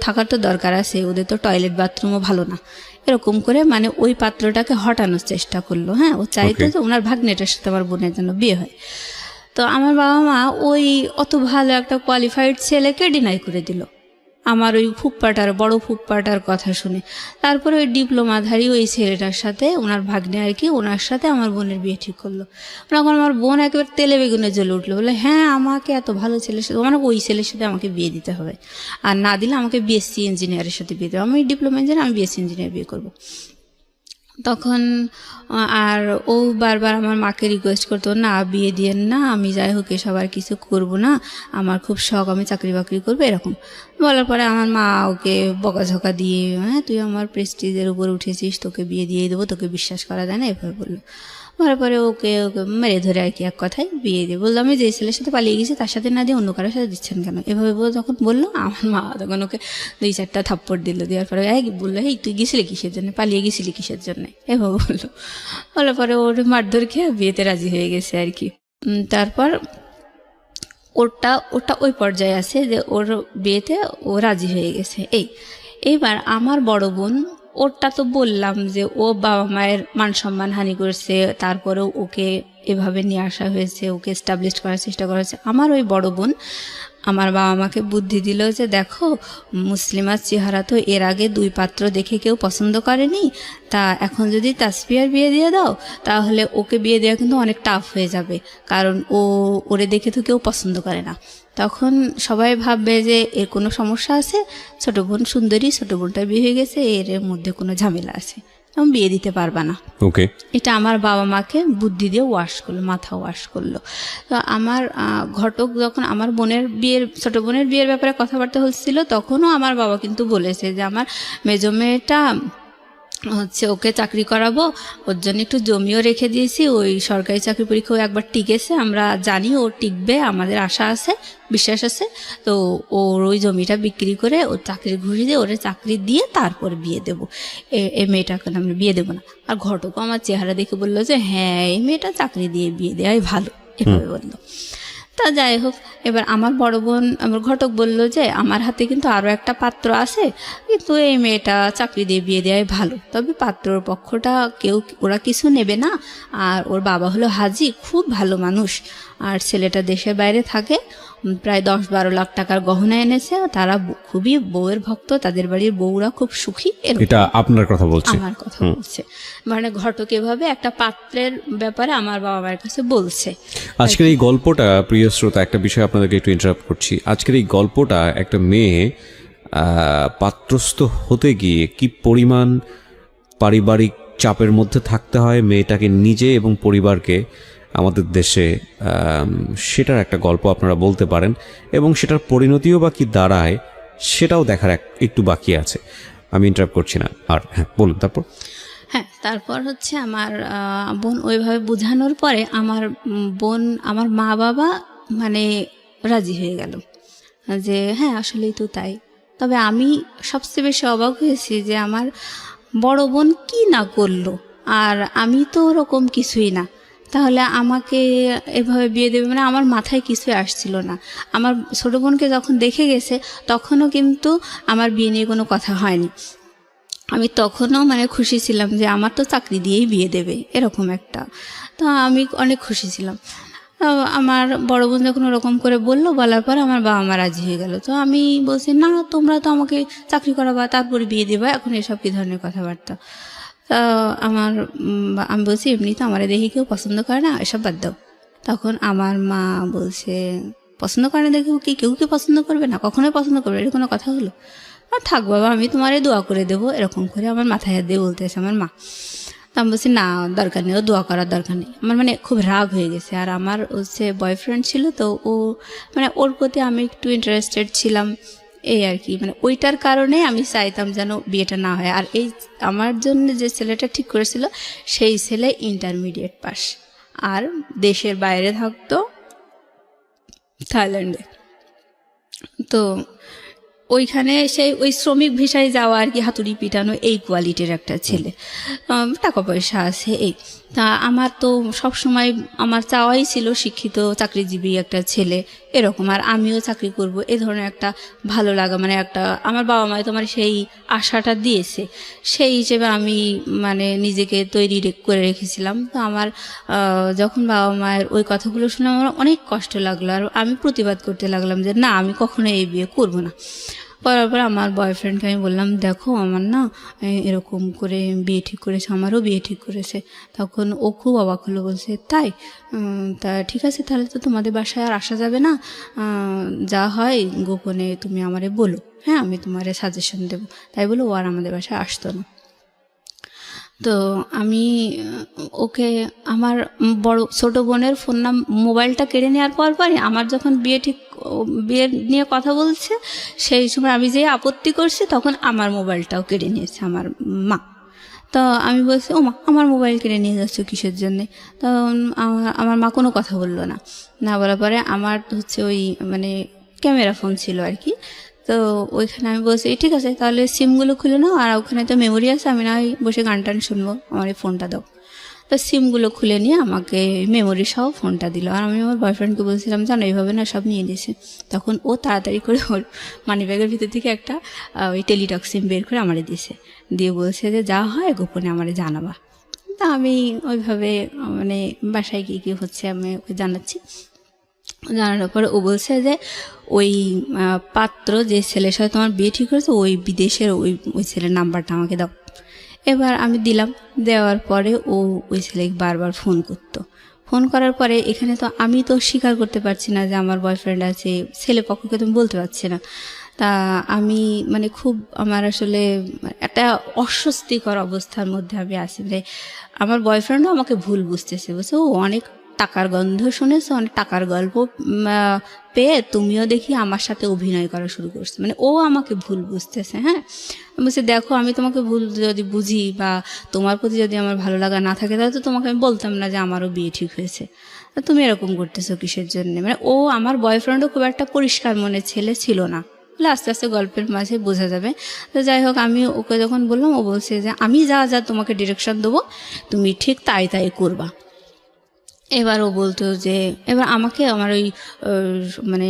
থাকার তো দরকার আছে, ওদের তো টয়লেট বাথরুমও ভালো না। এরকম করে মানে ওই পাত্রটাকে হটানোর চেষ্টা করলো। হ্যাঁ, ও চাইতো যে ওনার ভাগ্নেটার সাথে আমার বোনের জন্য বিয়ে হয়। তো আমার বাবা মা ওই অত ভালো একটা কোয়ালিফাইড ছেলেকে ডিনাই করে দিল আমার ওই ফুপ্পাটার, বড় ফুপ্পাটার কথা শুনে। তারপরে ওই ডিপ্লোমাধারী ওই ছেলেটার সাথে, ওনার ভাগ্নে আর কি, ওনার সাথে আমার বোনের বিয়ে ঠিক করলো। তখন আমার বোন একেবারে তেলে বেগুনে জ্বলে উঠলো, বলে হ্যাঁ আমাকে এত ভালো ছেলের সাথে, মানে ওই ছেলের সাথে আমাকে বিয়ে দিতে হবে, আর না দিলে আমাকে বিএসসি ইঞ্জিনিয়ারের সাথে বিয়ে দেবে, আমি ডিপ্লোমা ইঞ্জিনিয়ার, আমি বিএসসি ইঞ্জিনিয়ার বিয়ে করবো। তখন আর ও বারবার আমার মাকে রিকোয়েস্ট করতো, না বিয়ে দিয়েন না, আমি যাই হোক এসব আর কিছু করবো না, আমার খুব শখ, আমি চাকরি বাকরি করবো, এরকম বলার পরে আমার মা ওকে বকাঝকা দিয়ে, হ্যাঁ তুই আমার প্রেস্টিজের উপর উঠেছিস, তোকে বিয়ে দিয়ে দেবো, তোকে বিশ্বাস করা যায় না, এভাবে বললো। বলার পরে ওকে মেরে ধরে আর কি এক কথায় বিয়ে দিয়ে বললো, আমি যে ছেলের সাথে পালিয়ে গেছি তার সাথে না দিয়ে অন্য কারোর সাথে দিচ্ছেন কেন, এভাবে যখন বললো, আমার মা তখন ওকে 2-4টা থাপ্পড় দিল। দেওয়ার পরে বললো, এই তুই গেছিলি কিসের জন্য, পালিয়ে গেছিলি কিসের জন্য, এভাবে বললো। বলার পরে ওর মারধর খেয়ে বিয়েতে রাজি হয়ে গেছে আর কি। তারপর ওটা ওই পর্যায়ে আছে যে ওর বিয়েতে ও রাজি হয়ে গেছে। এইবার আমার বড় বোন, ওরটা তো বললাম যে ও বাবা মায়ের মান সম্মান হানি করছে, তারপরেও ওকে এভাবে নিয়ে আসা হয়েছে, ওকে এস্টাবলিশ করার চেষ্টা করা হয়েছে। আমার ওই বড় বোন আমার বাবা মাকে বুদ্ধি দিল যে দেখো, মুসলিমার চেহারা তো এর আগে 2 পাত্র দেখে কেউ পছন্দ করেনি, তা এখন যদি তাসফিয়ার বিয়ে দিয়ে দাও, তাহলে ওকে বিয়ে দেওয়া কিন্তু অনেক টাফ হয়ে যাবে, কারণ ওরে দেখে তো কেউ পছন্দ করে না। তখন সবাই ভাববে যে এর কোনো সমস্যা আছে, ছোট বোন সুন্দরী, ছোট বোনটার বিয়ে হয়ে গেছে, এর মধ্যে কোনো ঝামেলা আছে, এবং বিয়ে দিতে পারবা না। ওকে, এটা আমার বাবা মাকে বুদ্ধি দিয়ে ওয়াশ করলো, মাথা ওয়াশ করলো। তো আমার ঘটক যখন আমার ছোট বোনের বিয়ের ব্যাপারে কথাবার্তা হচ্ছিল, তখনও আমার বাবা কিন্তু বলেছে যে আমার মেজো মেয়েটা হচ্ছে ওকে চাকরি করাবো, ওর জন্য একটু জমিও রেখে দিয়েছি, ওই সরকারি চাকরি পরীক্ষাও একবার টিকেছে, আমরা জানি ও টিকবে, আমাদের আশা আছে, বিশ্বাস আছে। তো ওর ওই জমিটা বিক্রি করে ওর চাকরি ঘুষি দিয়ে ওরে চাকরি দিয়ে তারপর বিয়ে দেবো, এই মেয়েটাকে আমরা বিয়ে দেবো না। আর ঘটকও আমার চেহারা দেখে বললো যে হ্যাঁ এই মেয়েটা চাকরি দিয়ে বিয়ে দেওয়াই ভালো, এভাবে বললো। তা যাই হোক, এবার আমার বড় বোন, আমার ঘটক বলল যে আমার হাতে কিন্তু আরও একটা পাত্র আছে, কিন্তু এই মেয়েটা চাকরি দিয়ে বিয়ে দেওয়াই ভালো, তবে পাত্রর পক্ষটা ওরা কিছু নেবে না, আর ওর বাবা হলো হাজি, খুব ভালো মানুষ, আর ছেলেটা দেশের বাইরে থাকে, প্রায় 10-12 লাখ টাকার গহনা এনেছে, তারা খুবই বউয়ের ভক্ত, তাদের বাড়ির বউরা খুব সুখী। এটা আপনার কথা বলছে? আমার কথা বলছে, মানে ঘটক এভাবে একটা পাত্রের ব্যাপারে আমার বাবা মায়ের কাছে বলছে। আজকের এই গল্পটা, প্রিয় শ্রোতা, একটা বিষয় আপনাদেরকে একটু ইন্টারাপ্ট করছি। আজকের এই গল্পটা একটা মেয়ে পাত্রস্থ হতে গিয়ে কি পরিমাণ পারিবারিক চাপের মধ্যে থাকতে হয় মেয়েটাকে নিজে এবং পরিবারকে আমাদের দেশে, সেটার একটা গল্প আপনারা বলতে পারেন, এবং সেটার পরিণতিও বা কি দাঁড়ায় সেটাও দেখার একটু বাকি আছে। আমি ইন্টারাপ্ট করছি না, আর হ্যাঁ বলুন তারপর। হ্যাঁ, তারপর হচ্ছে আমার বোন ওইভাবে বোঝানোর পরে আমার বোন, আমার মা বাবা মানে রাজি হয়ে গেল যে হ্যাঁ আসলেই তো তাই। তবে আমি সবচেয়ে বেশি অবাক হয়েছি যে আমার বড় বোন কি না করলো, আর আমি তো ওরকম কিছুই না, তাহলে আমাকে এভাবে বিয়ে দেবে, মানে আমার মাথায় কিছুই আসছিল না। আমার ছোটো বোনকে যখন দেখে গেছে তখনও কিন্তু আমার বিয়ে নিয়ে কোনো কথা হয়নি। আমি তখনও মানে খুশি ছিলাম যে আমার তো চাকরি দিয়েই বিয়ে দেবে, এরকম একটা। তো আমি অনেক খুশি ছিলাম। তো আমার বড় বোন যখন ওরকম করে বললো, বলার পর আমার বাবা মা রাজি হয়ে গেল। তো আমি বলছি না, তোমরা তো আমাকে চাকরি করাবা তারপরে বিয়ে দেবা, এখন এসব কী ধরনের কথাবার্তা। তা আমি বলছি এমনি তো আমার দেখে কেউ পছন্দ করে না, এসব বাদ দাও। তখন আমার মা বলছে পছন্দ করে না দেখে কি কেউ কি পছন্দ করবে না, কখনোই পছন্দ করবে, এটা কোনো কথা হলো? আর থাক বাবা, আমি তোমারে দোয়া করে দেবো, এরকম করে আমার মাথায় হাত দিয়ে বলতেছে আমার মা। তা আমি বলছি না, দরকার নেই, ও দোয়া করার দরকার নেই। আমার মানে খুব রাগ হয়ে গেছে। আর আমার হচ্ছে বয়ফ্রেন্ড ছিল, তো ও মানে ওর প্রতি আমি একটু ইন্টারেস্টেড ছিলাম, এই আর কি। মানে ওইটার কারণে আমি চাইতাম যেন বিয়েটা না হয়। আর এই আমার জন্য যে ছেলেটা ঠিক করেছিল সেই ছেলে ইন্টারমিডিয়েট পাস, আর দেশের বাইরে থাকতো, থাইল্যান্ডে। তো ওইখানে সেই ওই শ্রমিক ভিসায় যাওয়া আর কি, হাতুড়ি পিটানো, এই কোয়ালিটির একটা ছেলে, টাকা পয়সা আছে এই। তা আমার তো সবসময় আমার চাওয়াই ছিল শিক্ষিত চাকরিজীবী একটা ছেলে এরকম, আর আমিও চাকরি করব, এ ধরনের একটা ভালো লাগা, মানে একটা আমার বাবা মা তোমার সেই আশাটা দিয়েছে, সেই হিসেবে আমি মানে নিজেকে তৈরি করে রেখেছিলাম। তো আমার যখন বাবা মায়ের ওই কথাগুলো শুনে আমার অনেক কষ্ট লাগলো, আর আমি প্রতিবাদ করতে লাগলাম যে না, আমি কখনো এই বিয়ে করব না। করার পর আমার বয়ফ্রেন্ডকে আমি বললাম দেখো আমার না এরকম করে বিয়ে ঠিক করেছে, আমারও বিয়ে ঠিক করেছে। তখন ও খুব অবাক হলো, বলছে তাই? তা ঠিক আছে, তাহলে তো তোমাদের বাসায় আর আসা যাবে না, যা হয় গোপনে তুমি আমারে বলো, হ্যাঁ আমি তোমারে সাজেশন দেবো। তাই বলে ও আর আমাদের বাসায় আসতো না। তো আমি ওকে আমার বড় ছোটো বোনের মোবাইলটা কেড়ে নেওয়ার পরই আমার যখন বিয়ে নিয়ে কথা বলছে সেই সময় আমি যে আপত্তি করছি, তখন আমার মোবাইলটাও কেড়ে নিয়েছে আমার মা। তো আমি বলছি ও মা, আমার মোবাইল কেড়ে নিয়ে যাচ্ছ কিসের জন্যে? তো আমার মা কোনো কথা বললো না। না বলার পরে আমার হচ্ছে ওই মানে ক্যামেরা ফোন ছিল আর কি, তো ওইখানে আমি বলছি ঠিক আছে তাহলে সিমগুলো খুলে নাও, আর ওখানে তো মেমোরি আছে, আমি না বসে গান টান শুনবো, আমার এই ফোনটা দাও। তো সিমগুলো খুলে নিয়ে আমাকে মেমোরি সহ ফোনটা দিল। আর আমি আমার বয়ফ্রেন্ডকে বলছিলাম জানো এইভাবে না সব নিয়ে নিয়েছে। তখন ও তাড়াতাড়ি করে ওর মানিব্যাগের ভিতর থেকে একটা ওই টেলিটক সিম বের করে আমারে দিয়েছে, দিয়ে বলছে যে যা হয় গোপনে আমারে জানাবা। তা আমি ওইভাবে মানে বাসায় গিয়ে কী হচ্ছে আমি ওকে জানাচ্ছি। জানানোর পরে ও বলছে যে ওই পাত্র যে ছেলের সাথে তোমার বিয়ে ঠিক করেছে ওই বিদেশের ওই ছেলের নাম্বারটা আমাকে দাও। এবার আমি দিলাম, দেওয়ার পরে ও ওই ছেলেকে বারবার ফোন করতো। ফোন করার পরে এখানে তো আমি তো স্বীকার করতে পারছি না যে আমার বয়ফ্রেন্ড আছে, ছেলে পক্ষকে তুমি বলতে পারছি না। তা আমি মানে খুব আমার আসলে একটা অস্বস্তিকর অবস্থার মধ্যে আমি আছি। মানে আমার বয়ফ্রেন্ডও আমাকে ভুল বুঝতেছে, বলছে ও অনেক টাকার গন্ধ শুনেছে, অনেক টাকার গল্প পেয়ে তুমিও দেখি আমার সাথে অভিনয় করা শুরু করছো, মানে ও আমাকে ভুল বুঝতেছে। হ্যাঁ, বলছে দেখো আমি তোমাকে ভুল যদি বুঝি বা তোমার প্রতি যদি আমার ভালো লাগা না থাকে তাহলে তো তোমাকে আমি বলতাম না যে আমারও বিয়ে ঠিক হয়েছে, তুমি এরকম করতেছো কিসের জন্য? মানে ও আমার বয়ফ্রেন্ডও খুব একটা পরিষ্কার মনের ছেলে ছিল না, বলে আস্তে আস্তে গল্পের মাঝে বোঝা যাবে। তো যাই হোক আমি ওকে যখন বললাম, ও বলছে যে আমি যা যা তোমাকে ডিরেকশন দেবো তুমি ঠিক তাই তাই করবা। এবার ও বলতো যে এবার আমাকে আমার ওই মানে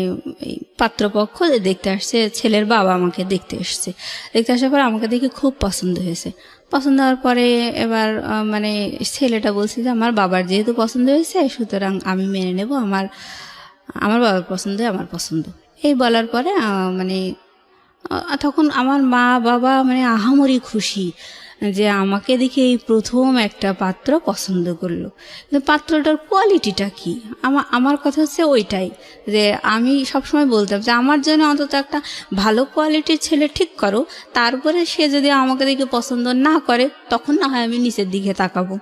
এই পাত্রপক্ষ দেখতে আসছে, ছেলের বাবা আমাকে দেখতে এসছে, দেখতে আসার পর আমাকে দেখে খুব পছন্দ হয়েছে। পছন্দ হওয়ার পরে এবার মানে ছেলেটা বলছে যে আমার বাবার যেহেতু পছন্দ হয়েছে সুতরাং আমি মেনে নেব, আমার বাবার পছন্দ আমার পছন্দ। এই বলার পরে মানে তখন আমার মা বাবা মানে আহামরি খুশি, যে আমাকে দেখে এই প্রথম একটা পাত্র পছন্দ করলো, কিন্তু পাত্রটার কোয়ালিটিটা কি, আমার কথা হচ্ছে ওইটাই, যে আমি সবসময় বলতাম যে আমার জন্য অন্তত একটা ভালো কোয়ালিটির ছেলে ঠিক করো, তারপরে সে যদি আমাকে দেখে পছন্দ না করে তখন না হয় আমি নিচের দিকে তাকাবো।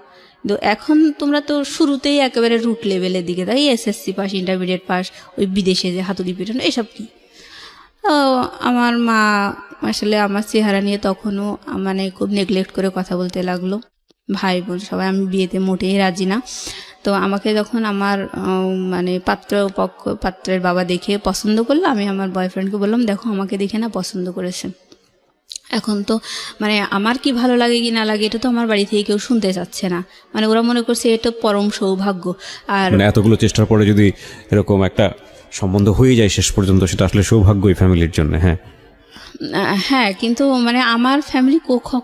তো এখন তোমরা তো শুরুতেই একেবারে রুট লেভেলের দিকে, তাই এসএসসি পাস, ইন্টারমিডিয়েট পাস, ওই বিদেশে যে হাতুড়ি পিটানো এসব কি। তো আমার মা আসলে আমার চেহারা নিয়ে তখনও মানে খুব নেগলেক্ট করে কথা বলতে লাগলো, ভাই বোন সবাই, আমি বিয়েতে মোটেই রাজি না। তো আমাকে যখন আমার মানে পাত্রের বাবা দেখে পছন্দ করলো, আমি আমার বয়ফ্রেন্ডকে বললাম দেখো আমাকে দেখে না পছন্দ করেছে। এখন তো মানে আমার কি ভালো লাগে কি না লাগে এটা তো আমার বাড়ি থেকে কেউ শুনতে চাচ্ছে না, মানে ওরা মনে করছে এটা পরম সৌভাগ্য। আর মানে এতগুলো চেষ্টার পরে যদি এরকম একটা সম্বন্ধ হয়ে যায় শেষ পর্যন্ত, সেটা আসলে সৌভাগ্যই ফ্যামিলির জন্য। হ্যাঁ হ্যাঁ, কিন্তু মানে আমার ফ্যামিলি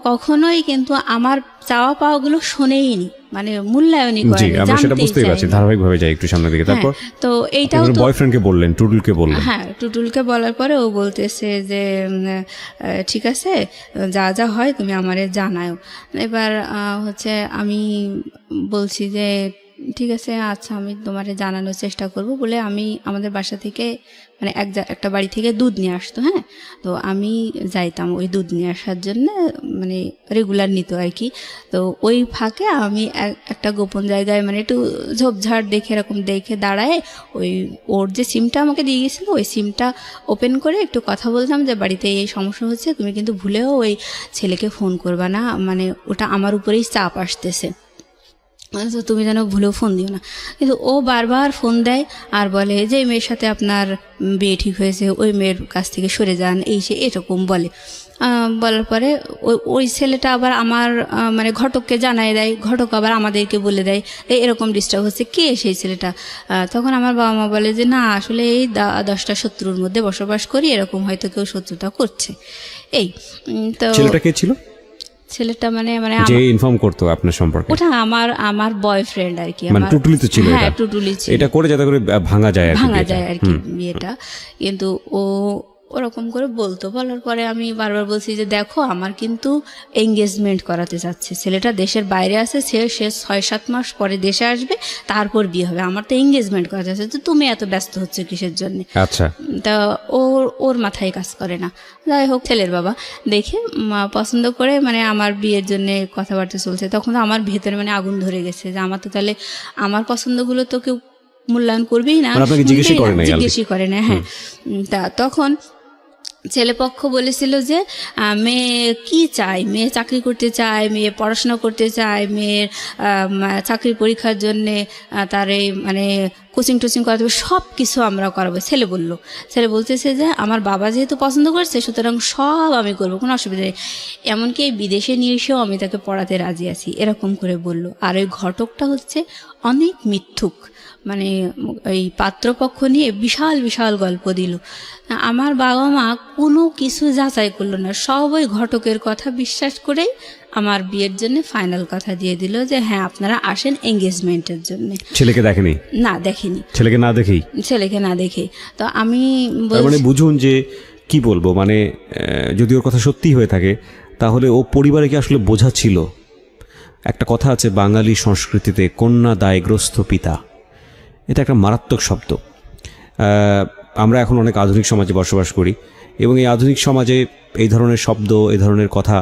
কখনোই কিন্তু আমার চাওয়া পাওয়াগুলো শোনেইনি, মানে মূল্যায়নই করে। জি, আমরা সেটা বুঝতেই পারছি, ধারাবাহিকভাবে যাই একটু সামনের দিকে। তারপর তো এইটাও তো বয়ফ্রেন্ডকে বললেন, টুটুলকে বললেন। হ্যাঁ, টুটুলকে বলার পরে ও বলতেছে যে ঠিক আছে, যা যা হয় তুমি আমারে জানাও। এবার হচ্ছে আমি বলছি যে ঠিক আছে, আচ্ছা আমি তোমারে জানানোর চেষ্টা করব বলে আমি আমাদের বাসা থেকে মানে একটা বাড়ি থেকে দুধ নিয়ে আসতো। হ্যাঁ, তো আমি যাইতাম ওই দুধ নিয়ে আসার জন্য, মানে রেগুলার নিত আর কি। তো ওই ফাঁকে আমি একটা গোপন জায়গায় মানে একটু ঝোপঝাড় দেখে এরকম দেখে দাঁড়ায় ওই ওর যে সিমটা আমাকে দিয়ে গেছিলো ওই সিমটা ওপেন করে একটু কথা বলতাম যে বাড়িতে এই সমস্যা হচ্ছে, তুমি কিন্তু ভুলেও ওই ছেলেকে ফোন করবা না, মানে ওটা আমার উপরেই চাপ আসতেছে, তো তুমি যেন ভুলেও ফোন দিও না। কিন্তু ও বারবার ফোন দেয় আর বলে যে মেয়ের সাথে আপনার বিয়ে ঠিক হয়েছে, ওই মেয়ের কাছ থেকে সরে যান, এই সে এরকম বলে। বলার পরে ওই ছেলেটা আবার আমার মানে ঘটককে জানাই দেয়, ঘটক আবার আমাদেরকে বলে দেয় এরকম ডিস্টার্ব হচ্ছে, কে সেই ছেলেটা? তখন আমার বাবা মা বলে যে না, আসলে এই 10টা শত্রুর মধ্যে বসবাস করি, এরকম হয়তো কেউ শত্রুতা করছে। এই তো ছেলেটা কে ছিল? ছেলেটা মানে মানে যে ইনফর্ম করতো আপনার সম্পর্কে? ওটা আমার বয়ফ্রেন্ড আর কি, মানে টুটুলি তো ছিল। হ্যাঁ, টুটুলি ছিল। এটা করে যাতে করে ভাঙা যায় আর কি বিয়েটা। কিন্তু ও ওরকম করে বলার পরে আমি বারবার বলছি যে দেখো আমার কিন্তু এঙ্গেজমেন্ট করাতে চাচ্ছে, ছেলেটা দেশের বাইরে আছে, সে 6-7 মাস পরে দেশে আসবে, তারপর বিয়ে হবে, আমার তো এঙ্গেজমেন্ট করাতে চাচ্ছে, তো তুমি এত ব্যস্ত হচ্ছে কিসের জন্য? আচ্ছা, তা ওর মাথায় কাজ করে না। যাই হোক, ছেলের বাবা দেখে পছন্দ করে মানে আমার বিয়ের জন্য কথাবার্তা চলছে, তখন তো আমার ভেতরে মানে আগুন ধরে গেছে যে আমার তো তাহলে আমার পছন্দগুলো তো কেউ মূল্যায়ন করবেই না, জিজ্ঞেসই করে না। হ্যাঁ, তা তখন ছেলেপক্ষ বলেছিল যে মেয়ে কি চায়, মেয়ে চাকরি করতে চায়, মেয়ে পড়াশোনা করতে চায়, মেয়ের চাকরির পরীক্ষার জন্যে তার এই মানে কোচিং টোচিং করাতে হবে, সব কিছু আমরা করাবো। ছেলে বলতেছে যে আমার বাবা যেহেতু পছন্দ করছে সুতরাং সব আমি করবো, কোনো অসুবিধা নেই, এমনকি বিদেশে নিয়ে এসেও আমি তাকে পড়াতে রাজি আছি, এরকম করে বলল। আর ওই ঘটকটা হচ্ছে অনেক মিথ্যুক, মানে ওই পাত্রপক্ষ নিয়ে বিশাল বিশাল গল্প দিল। আমার বাবা মা কোনো কিছু যাচাই করলো না, সব ওই ঘটকের কথা বিশ্বাস করেই আমার বিয়ের জন্য ফাইনাল কথা দিয়ে দিল যে হ্যাঁ আপনারা আসেন এঙ্গেজমেন্টের জন্য। ছেলেকে দেখেনি? না, দেখেনি। ছেলেকে না দেখেই তো আমি মানে বুঝুন যে কি বলবো, মানে যদি ওর কথা সত্যি হয়ে থাকে তাহলে ও পরিবারে কি আসলে বোঝা ছিল? একটা কথা আছে বাঙালি সংস্কৃতিতে, কন্যা দায়গ্রস্ত পিতা, এটা একটা মারাত্মক শব্দ। আমরা এখন অনেক আধুনিক সমাজে বসবাস করি এবং এই আধুনিক সমাজে এই ধরনের শব্দ, এই ধরনের কথা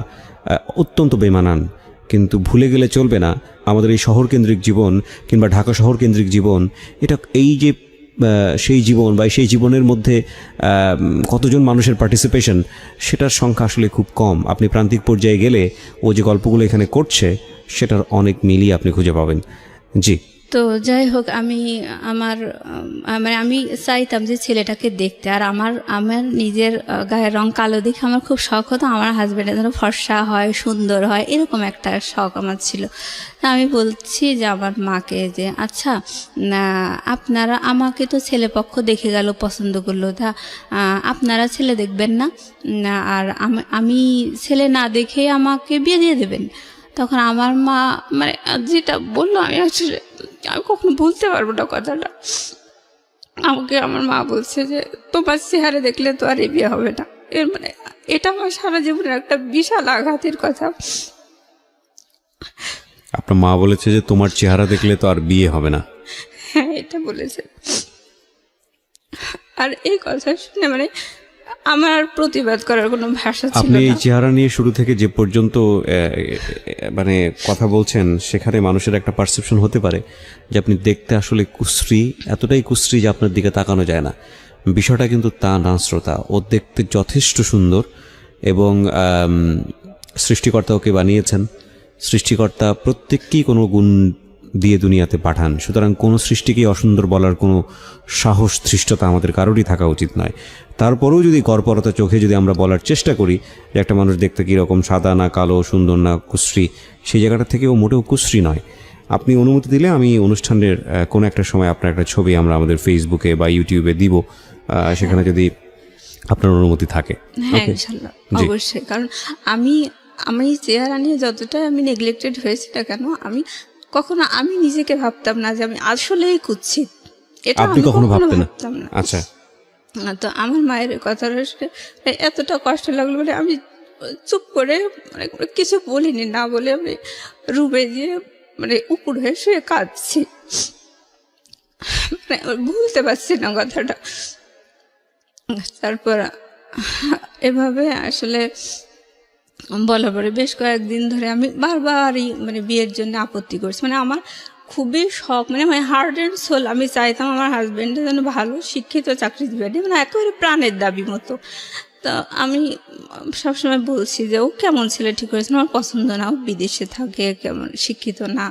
অত্যন্ত বেমানান, কিন্তু ভুলে গেলে চলবে না আমাদের এই শহরকেন্দ্রিক জীবন কিংবা ঢাকা শহরকেন্দ্রিক জীবন, এটা এই যে সেই জীবন বা সেই জীবনের মধ্যে কতজন মানুষের পার্টিসিপেশন, সেটার সংখ্যা আসলে খুব কম। আপনি প্রান্তিক পর্যায়ে গেলে ও যে গল্পগুলো এখানে করছে সেটার অনেক মিলিয়ে আপনি খুঁজে পাবেন। জি, তো যাই হোক, আমি মানে আমি চাইতাম যে ছেলেটাকে দেখতে, আর আমার নিজের গায়ের রং কালো দেখে আমার খুব শখ হতো আমার হাজব্যান্ডের যেন ফর্সা হয়, সুন্দর হয়, এরকম একটা শখ আমার ছিল। আমি বলছি যে আমার মাকে যে আচ্ছা আপনারা, আমাকে তো ছেলেপক্ষ দেখে গেল, পছন্দ করলো, তা আপনারা ছেলে দেখবেন না, আর আমি ছেলে না দেখে আমাকে বিয়ে দিয়ে দেবেন? তখন আমার মা মানে যেটা বললো আমি কখনো বলতে পারবো না কথাটা। আমাকে আমার মা বলছে যে তোমার চেহারা দেখলে তো আর বিয়ে হবে না। এর মানে এটা আমার সারা জীবনের একটা বিশাল আঘাতের কথা। আপনার মা বলেছে যে তোমার চেহারা দেখলে তো আর বিয়ে হবে না। হ্যাঁ, এটা বলেছে। আর এই কথা শুনে মানে আমার আর প্রতিবাদ করার কোনো ভাষা ছিল আপনি এই না। চেহারা নিয়ে শুরু থেকে যে পর্যন্ত মানে কথা বলছেন, সেখানে মানুষের একটা পারসেপশন হতে পারে যে আপনি দেখতে আসলে কুশ্রী, এতটাই কুশ্রী যে আপনার দিকে তাকানো যায় না। বিষয়টা কিন্তু তা না শ্রোতা, ও দেখতে যথেষ্ট সুন্দর এবং সৃষ্টিকর্তা ওকে বানিয়েছেন। সৃষ্টিকর্তা প্রত্যেককেই কোনো গুণ দিয়ে দুনিয়াতে পাঠান, সুতরাং কোনো সৃষ্টিকেই অসুন্দর বলার কোনো সাহস ধৃষ্টতা আমাদের কারোরই থাকা উচিত নয়। তারপরেও যদি গড়পরতা চোখে যদি আমরা বলার চেষ্টা করি যে একটা মানুষ দেখতে কীরকম, সাদা না কালো, সুন্দর না কুশ্রী, সেই জায়গাটা থেকে ও মোটেও কুশ্রী নয়। আপনি অনুমতি দিলে আমি অনুষ্ঠানের কোনো একটা সময় আপনার একটা ছবি আমরা আমাদের ফেসবুকে বা ইউটিউবে দিব, সেখানে যদি আপনার অনুমতি থাকে। হ্যাঁ, ইনশাল্লাহ, অবশ্যই। কারণ আমি চেহারা নিয়ে যতটা আমি নেগলেক্টেড হয়েছি না কেন, আমি কখনো আমি নিজেকে ভাবতাম না যে আমি আসলেই কুৎসিত। এটা আপনি আমি কখনো কখনো ভাবতেন না? ভাবতাম না। আচ্ছা, তো আমার মায়ের কথাটা শুনে এতটা কষ্ট লাগলো, মানে আমি চুপ করে মানে কোনো কিছু বলিনি, না বলে আমি রুমে গিয়ে মানে উপর হয়ে শুয়ে কাঁদছি। মানে ভুলতে পারছি না কথাটা। তারপর এভাবে আসলে বলার পরে বেশ কয়েকদিন ধরে আমি বারবারই মানে বিয়ের জন্য আপত্তি করছি। মানে আমার খুবই শখ, মানে মাই হার্ট অ্যান্ড সোল, আমি চাইতাম আমার হাজব্যান্ডের যেন ভালো শিক্ষিত চাকরিজীবী, মানে একেবারে প্রাণের দাবি মতো। তো আমি সবসময় বলছি যে ও কেমন ছেলে ঠিক করেছে, আমার পছন্দ না, ও বিদেশে থাকে, কেমন শিক্ষিত না।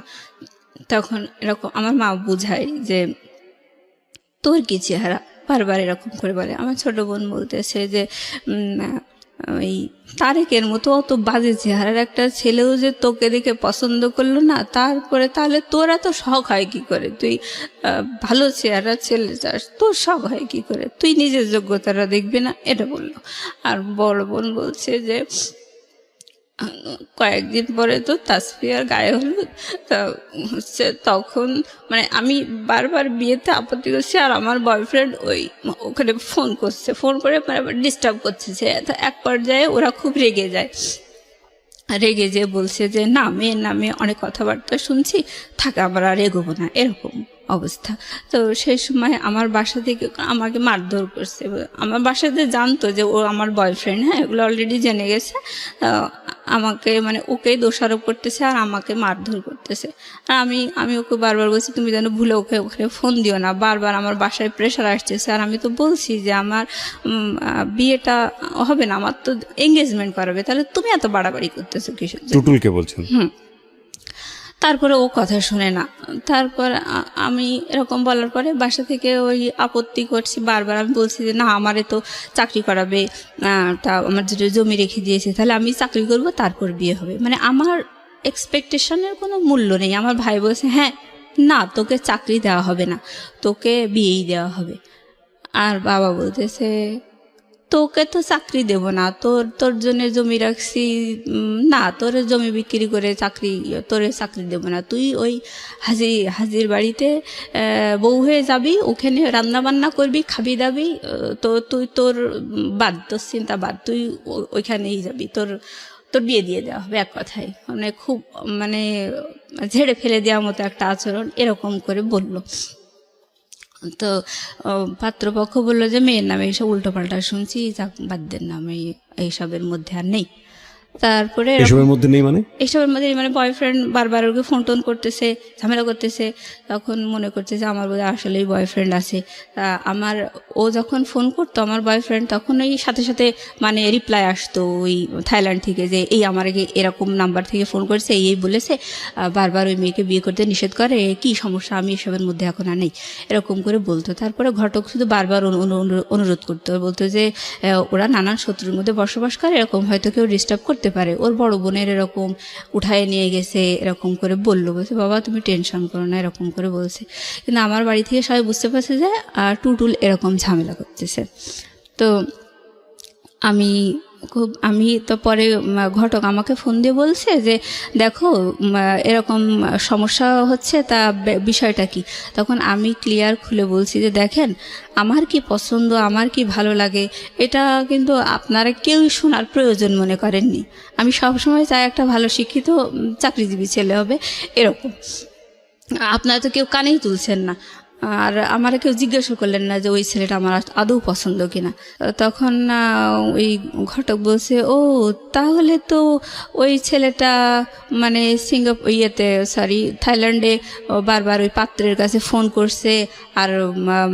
তখন এরকম আমার মা বুঝায় যে তোর কি চেহারা, বারবার এরকম করে বলে। আমার ছোট বোন বলতেছে যে ওই তারেকের মতো অত বাজে চেহারার একটা ছেলেও যে তোকে দেখে পছন্দ করলো না, তারপরে তাহলে তোরা তো শখ হয় কি করে, তুই ভালো চেহারা ছেলে চাস, তোর শখ হয় কি করে, তুই নিজের যোগ্যতাটা দেখবি না, এটা বললো। আর বড় বোন বলছে যে কয়েকদিন পরে তো তাসফিয়ার গায়ে হলুদ, তা হচ্ছে তখন মানে আমি বারবার বিয়েতে আপত্তি করছি, আর আমার বয়ফ্রেন্ড ওখানে ফোন করছে, ফোন করে ডিস্টার্ব করছে। এক পর্যায়ে ওরা খুব রেগে যায়, রেগে যেয়ে বলছে যে না, মেয়ের নামে অনেক কথাবার্তা শুনছি, থাকে আমরা আর এগোবো না, এরকম অবস্থা। তো সেই সময় আমার বাসা থেকে আমাকে মারধর করছে। আমার বাসাতে জানতো যে ও আমার বয়ফ্রেন্ড, হ্যাঁ, এগুলো অলরেডি জেনে গেছে। আমাকে মানে ওকেই দোষারোপ করতেছে আর আমাকে মারধর করতেছে। আর আমি ওকে বারবার বলছি তুমি যেন ভুলে ওখানে ফোন দিও না, বারবার আমার বাসায় প্রেশার আসতেছে। আর আমি তো বলছি যে আমার বিয়েটা হবে না, আমার তো এঙ্গেজমেন্ট করাবে, তাহলে তুমি এত বাড়াবাড়ি করতেছো কিসের জন্য? টুটুলকে বলছেন? তারপরে ও কথা শুনে না। তারপর আমি এরকম বলার পরে বাসা থেকে ওই আপত্তি করছি বারবার। আমি বলছি যে না, আমারে তো চাকরি করাবে, তা আমার যেটা জমি রেখে দিয়েছে, তাহলে আমি চাকরি করব, তারপর বিয়ে হবে। মানে আমার এক্সপেকটেশনের কোনো মূল্য নেই। আমার ভাই বলছে হ্যাঁ না, তোকে চাকরি দেওয়া হবে না, তোকে বিয়েই দেওয়া হবে। আর বাবা বলতেছে তোকে তো চাকরি দেব না, তোর জন্য জমি রাখছি, না তোর জমি বিক্রি করে তোরে চাকরি দেব না, তুই ওই হাজির বাড়িতে বউ হয়ে যাবি, ওখানে রান্না বান্না করবি, খাবি দাবি, তো তুই তোর চিন্তা বাদ, তুই ওইখানেই যাবি, তোর বিয়ে দিয়ে দেওয়া হবে। এক কথায় মানে খুব মানে ঝেড়ে ফেলে দেওয়ার মতো একটা আচরণ এরকম করে বলল। তো পাত্রপক্ষ বললো যে মেয়ের নামে এইসব উল্টোপাল্টা শুনছি, বাদ দেন না, আমি এইসবের মধ্যে আর নেই। তারপরে এসবের মধ্যে নেই মানে এইসবের মধ্যে মানে বয়ফ্রেন্ড বারবার ওকে ফোন টোন করতেছে, ঝামেলা করতেছে। তখন মনে করছে যে আমার বোধহয় আসলেই বয়ফ্রেন্ড আছে। ও যখন ফোন করতো আমার বয়ফ্রেন্ড, তখন ওই সাথে সাথে মানে রিপ্লাই আসতো ওই থাইল্যান্ড থেকে যে এই আমার এরকম নাম্বার থেকে ফোন করছে, এই বলেছে, বারবার ওই মেয়েকে বিয়ে করতে নিষেধ করে, কি সমস্যা, আমি এসবের মধ্যে এখন আর নেই, এরকম করে বলতো। তারপরে ঘটক শুধু বারবার অনুরোধ করতো, বলতো যে ওরা নানান শত্রুর মধ্যে বসবাস করে, এরকম হয়তো কেউ ডিস্টার্ব করতে পারে, ওর বড় বোনের এরকম উঠায় নিয়ে গেছে, এরকম করে বললো। বলছে বাবা তুমি টেনশন করো না, এরকম করে বলছে। কিন্তু আমার বাড়ি থেকে সবাই বুঝতে পারছে যে টুটুল এরকম ঝামেলা করতেছে। তো আমি খুব আমি তো পরে ঘটক আমাকে ফোন দিয়ে বলছে যে দেখো এরকম সমস্যা হচ্ছে, তা বিষয়টা কি। তখন আমি ক্লিয়ার খুলে বলছি যে দেখেন, আমার কি পছন্দ, আমার কি ভালো লাগে, এটা কিন্তু আপনারা কেউই শোনার প্রয়োজন মনে করেননি। আমি সবসময় চাই একটা ভালো শিক্ষিত চাকরিজীবী ছেলে হবে, এরকম। আপনারা তো কেউ কানেই তুলছেন না, আর আমারা কেউ জিজ্ঞাসা করলেন না যে ওই ছেলেটা আমার আদৌ পছন্দ কিনা। তখন ওই ঘটক বলছে, ও তাহলে তো ওই ছেলেটা মানে থাইল্যান্ডে বারবার ওই পাত্রের কাছে ফোন করছে আর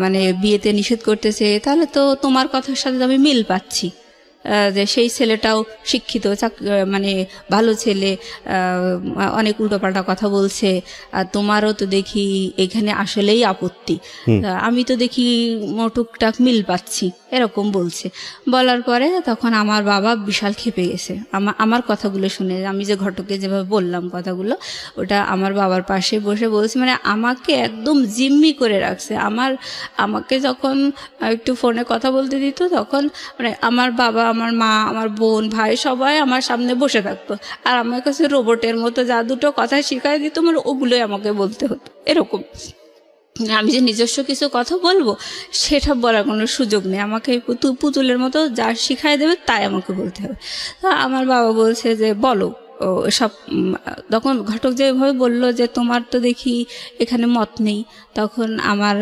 মানে বিয়েতে নিষেধ করতেছে, তাহলে তো তোমার কথার সাথে আমি মিল পাচ্ছি যে সেই ছেলেটাও শিক্ষিত, মানে ভালো ছেলে, অনেক উল্টোপাল্টা কথা বলছে, আর তোমারও তো দেখি এখানে আসলেই আপত্তি, আমি তো দেখি টুকটাক মিল পাচ্ছি, এরকম বলছে। বলার পরে তখন আমার বাবা বিশাল ক্ষেপে গেছে আমার কথাগুলো শুনে। আমি যে ঘটকে যেভাবে বললাম কথাগুলো, ওটা আমার বাবার পাশে বসে বলছে, মানে আমাকে একদম জিম্মি করে রাখছে। আমাকে যখন একটু ফোনে কথা বলতে দিত, তখন মানে আমার বাবা, আমার মা, আমার বোন, ভাই সবাই আমার সামনে বসে থাকতো, আর আমার কাছে রোবটের মতো যা দুটো কথা শিখাই দিত, মানে ওগুলোই আমাকে বলতে হতো। এরকম আমি যে নিজস্ব কিছু কথা বলবো সেটা বলার কোনো সুযোগ নেই, আমাকে পুতুলের মতো যা শিখাই দেবে তাই আমাকে বলতে হবে। আমার বাবা বলছে যে বলো সব। তখন ঘটক যেভাবে বলল যে তোমার তো দেখি এখানে মত নেই, তখন আমার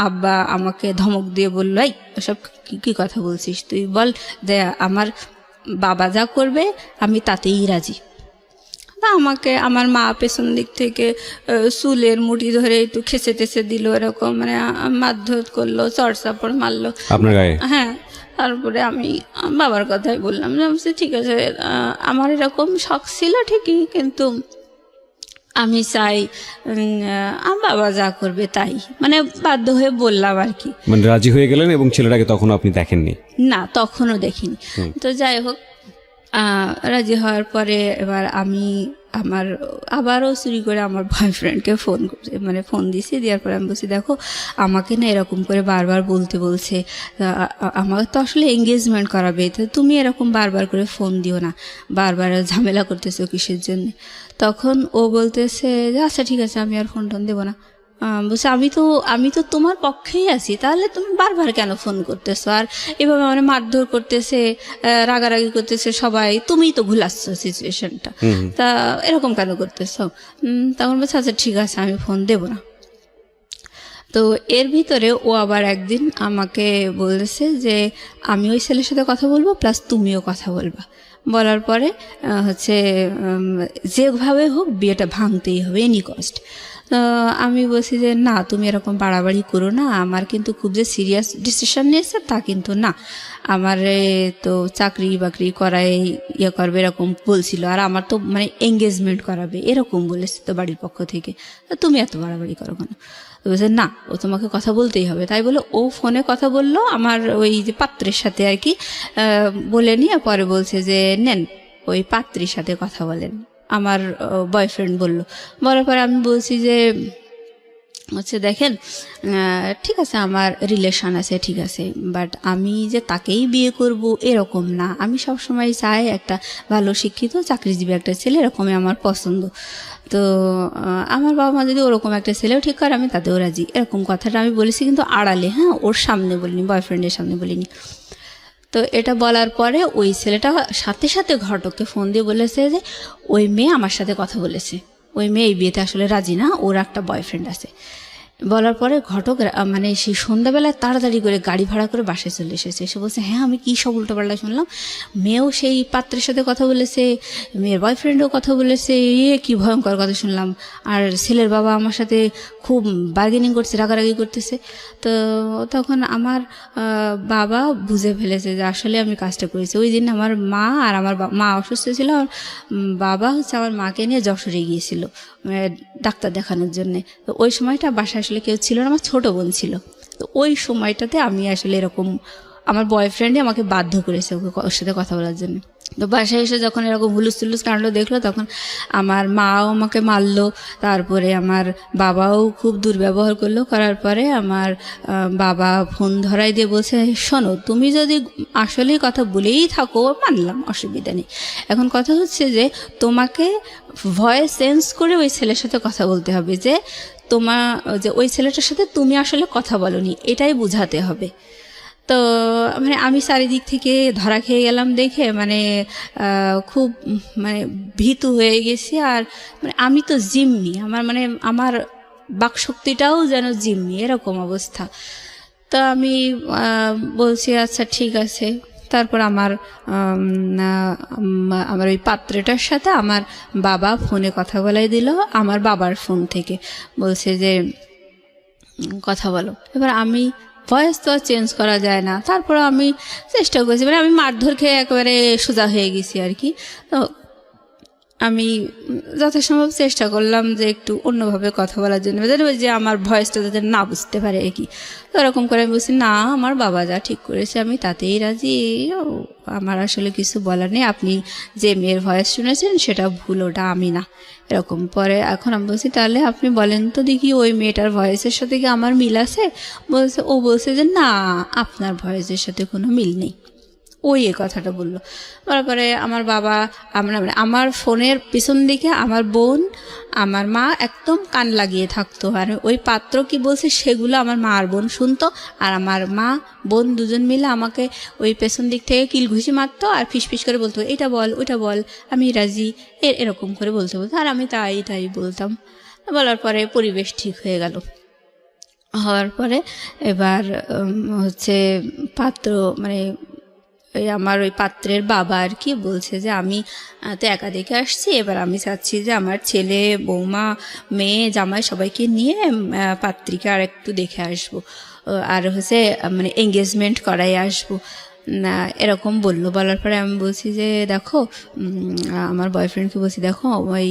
আব্বা আমাকে ধমক দিয়ে বলল, এই ওসব কী কথা বলছিস, তুই বল যে আমার বাবা যা করবে আমি তাতেই রাজি। আমাকে আমার মা পেছন দিক থেকে চুলের মুঠি ধরে একটু খেসে টেসে দিল, এরকম মানে মারধর করলো, চড়চাপড় মারলো আপনার গায়ে। হ্যাঁ, তারপরে আমি বাবার কথাই বললাম যে ঠিক আছে, আমার এরকম শখ ছিল ঠিকই, কিন্তু আমি চাই আমার বাবা যা করবে তাই, মানে বাধ্য হয়ে বললাম আর কি। মানে রাজি হয়ে গেলেন, এবং ছেলেটাকে তখন আপনি দেখেননি? না, তখনও দেখিনি। তো যাই হোক, রাজি হওয়ার পরে এবার আমি আবারও চুরি করে আমার বয়ফ্রেন্ডকে ফোন দিয়েছি। দেওয়ার পরে আমি বলছি, দেখো আমাকে না এরকম করে বারবার বলছে, আমাকে তো আসলে এঙ্গেজমেন্ট করাবে, তো তুমি এরকম বারবার করে ফোন দিও না, বারবার ঝামেলা করতেছো কিসের জন্য। তখন ও বলতেছে যে আচ্ছা ঠিক আছে, আমি আর ফোন দেবো না। বলছে আমি তো তোমার পক্ষেই আছি, তাহলে তুমি বারবার কেন ফোন করতেছো, আর এভাবে মানে মারধর করতেছে, রাগারাগি করতেছে সবাই, তুমিই তো ভুলাচ্ছ সিচুয়েশনটা, তা এরকম কেন করতেছো। তখন বলছে আচ্ছা ঠিক আছে, আমি ফোন দেবো না। তো এর ভিতরে ও আবার একদিন আমাকে বলেছে যে আমি ওই ছেলের সাথে কথা বলবো, প্লাস তুমিও কথা বলবা। বলার পরে যেভাবে হোক বিয়েটা ভাঙতেই হবে, এনি কস্ট। আমি বলছি যে না, তুমি এরকম বাড়াবাড়ি করো না, আমার কিন্তু খুব যে সিরিয়াস ডিসিশন নিয়েছে তা কিন্তু না, আমার তো চাকরি বাকরি করায় করবে এরকম বলছিল, আর আমার তো মানে এঙ্গেজমেন্ট করাবে এরকম বলেছে তো বাড়ির পক্ষ থেকে, তুমি এত বাড়াবাড়ি করো কেন। বলছে না, ও তোমাকে কথা বলতেই হবে। তাই বলে ও ফোনে কথা বললো আমার ওই যে পাত্রের সাথে আর কি, বলে নিয়ে পরে বলছে যে নেন ওই পাত্রীর সাথে কথা বলেন, আমার বয়ফ্রেন্ড বলার পরে আমি বলছি যে দেখেন ঠিক আছে, আমার রিলেশন আছে ঠিক আছে, বাট আমি যে তাকেই বিয়ে করব এরকম না, আমি সবসময় চাই একটা ভালো শিক্ষিত চাকরিজীবী একটা ছেলে, এরকমই আমার পছন্দ। তো আমার বাবা মা যদি ওরকম একটা ছেলেও ঠিক করে আমি তাতেও রাজি, এরকম কথাটা আমি বলেছি, কিন্তু আড়ালে, হ্যাঁ, ওর সামনে বলিনি, বয়ফ্রেন্ডের সামনে বলিনি। তো এটা বলার পরে ওই ছেলেটা সাথে সাথে ঘটককে ফোন দিয়ে বলেছে যে ওই মেয়ে আমার সাথে কথা বলেছে, ওই মেয়ে এই বিয়েতে আসলে রাজি না, ওর একটা বয়ফ্রেন্ড আছে। বলার পরে ঘটক মানে সেই সন্ধ্যাবেলায় তাড়াতাড়ি করে গাড়ি ভাড়া করে বাসায় চলে এসেছে। এসে বলছে হ্যাঁ আমি কী সব উল্টোপাল্টা শুনলাম, মেয়েও সেই পাত্রের সাথে কথা বলেছে, মেয়ের বয়ফ্রেন্ডও কথা বলেছে, কি ভয়ঙ্কর কথা শুনলাম, আর ছেলের বাবা আমার সাথে খুব বার্গেনিং করছে, রাগারাগি করতেছে। তো তখন আমার বাবা বুঝে ফেলেছে যে আসলে আমি কাজটা করেছি। ওই দিন আমার মা আর আমার মা অসুস্থ ছিল, আর বাবা আমার মাকে নিয়ে যশোরে গিয়েছিল ডাক্তার দেখানোর জন্যে। তো ওই সময়টা বাসায় আসলে কেউ ছিল না, আমার ছোটো বোন ছিল। তো ওই সময়টাতে আমি আসলে এরকম আমার বয়ফ্রেন্ডে আমাকে বাধ্য করেছে ওর সাথে কথা বলার জন্য। তো বাসায় এসে যখন এরকম হুলুস তুলুস কাণ্ড দেখলো, তখন আমার মাও আমাকে মারলো, তারপরে আমার বাবাও খুব দুর্ব্যবহার করলো। করার পরে আমার বাবা ফোন ধরাই দিয়ে বলছে, শোনো তুমি যদি আসলেই কথা বলেই থাকো মানলাম, অসুবিধা নেই, এখন কথা হচ্ছে যে তোমাকে ভয়েস চেঞ্জ করে ওই ছেলের সাথে কথা বলতে হবে, যে যে ওই ছেলেটার সাথে তুমি আসলে কথা বলোনি, এটাই বোঝাতে হবে। তো মানে আমি চারিদিক থেকে ধরা খেয়ে গেলাম দেখে মানে খুব মানে ভীতু হয়ে গেছি। আর মানে আমি তো জিম্মি, আমার বাকশক্তিটাও যেন জিম্মি, এরকম অবস্থা। তো আমি বলছি আচ্ছা ঠিক আছে। তারপর আমার ওই পাত্রটার সাথে আমার বাবা ফোনে কথা বলাই দিল, আমার বাবার ফোন থেকে বলছে যে কথা বলো। এবার আমি ভয়েস তো আর চেঞ্জ করা যায় না, তারপরে আমি চেষ্টা করেছি, মানে আমি মারধর খেয়ে একেবারে সোজা হয়ে গেছি আর কি। তো আমি যথাসম্ভব চেষ্টা করলাম যে একটু অন্যভাবে কথা বলার জন্য, যে আমার ভয়েসটা যাতে না বুঝতে পারে আর কি। তো এরকম করে আমি বলছি, না আমার বাবা যা ঠিক করেছে আমি তাতেই রাজি, আমার আসলে কিছু বলার নেই, আপনি যে মেয়ের ভয়েস শুনেছেন সেটা ভুল, ওটা আমি না, এরকম। পরে এখন আমি বলছি তাহলে আপনি বলেন তো দেখি ওই মেয়েটার ভয়েসের সাথে কি আমার মিল আছে? বলছে যে না, আপনার ভয়েসের সাথে কোনো মিল নেই। ওই কথাটা বললো। তারপরে আমার বাবা, আমার ফোনের পিছন দিকে আমার বোন, আমার মা একদম কান লাগিয়ে থাকতো, আর ওই পাত্র কি বলছে সেগুলো আমার মা আর বোন শুনতো, আর আমার মা বোন দুজন মিলে আমাকে ওই পেছন দিক থেকে কিল ঘুষি মারতো আর ফিসফিস করে বলতো, এটা বল ওইটা বল, আমি রাজি, এরকম করে বলতে আর আমি তাই বলতাম। বলার পরে পরিবেশ ঠিক হয়ে গেল। হওয়ার পরে এবার হচ্ছে পাত্র মানে আমার ওই পাত্রের বাবা আর কি বলছে যে আমি তো একা দেখে আসছি, এবার আমি চাচ্ছি যে আমার ছেলে বৌমা মেয়ে জামাই সবাইকে নিয়ে পাত্রিকা আর একটু দেখে আসবো, আর হচ্ছে মানে এঙ্গেজমেন্ট করাই আসবো, এরকম বললো। বলার পরে আমি বলছি যে দেখো, আমার বয়ফ্রেন্ডকে বলছি দেখো ওই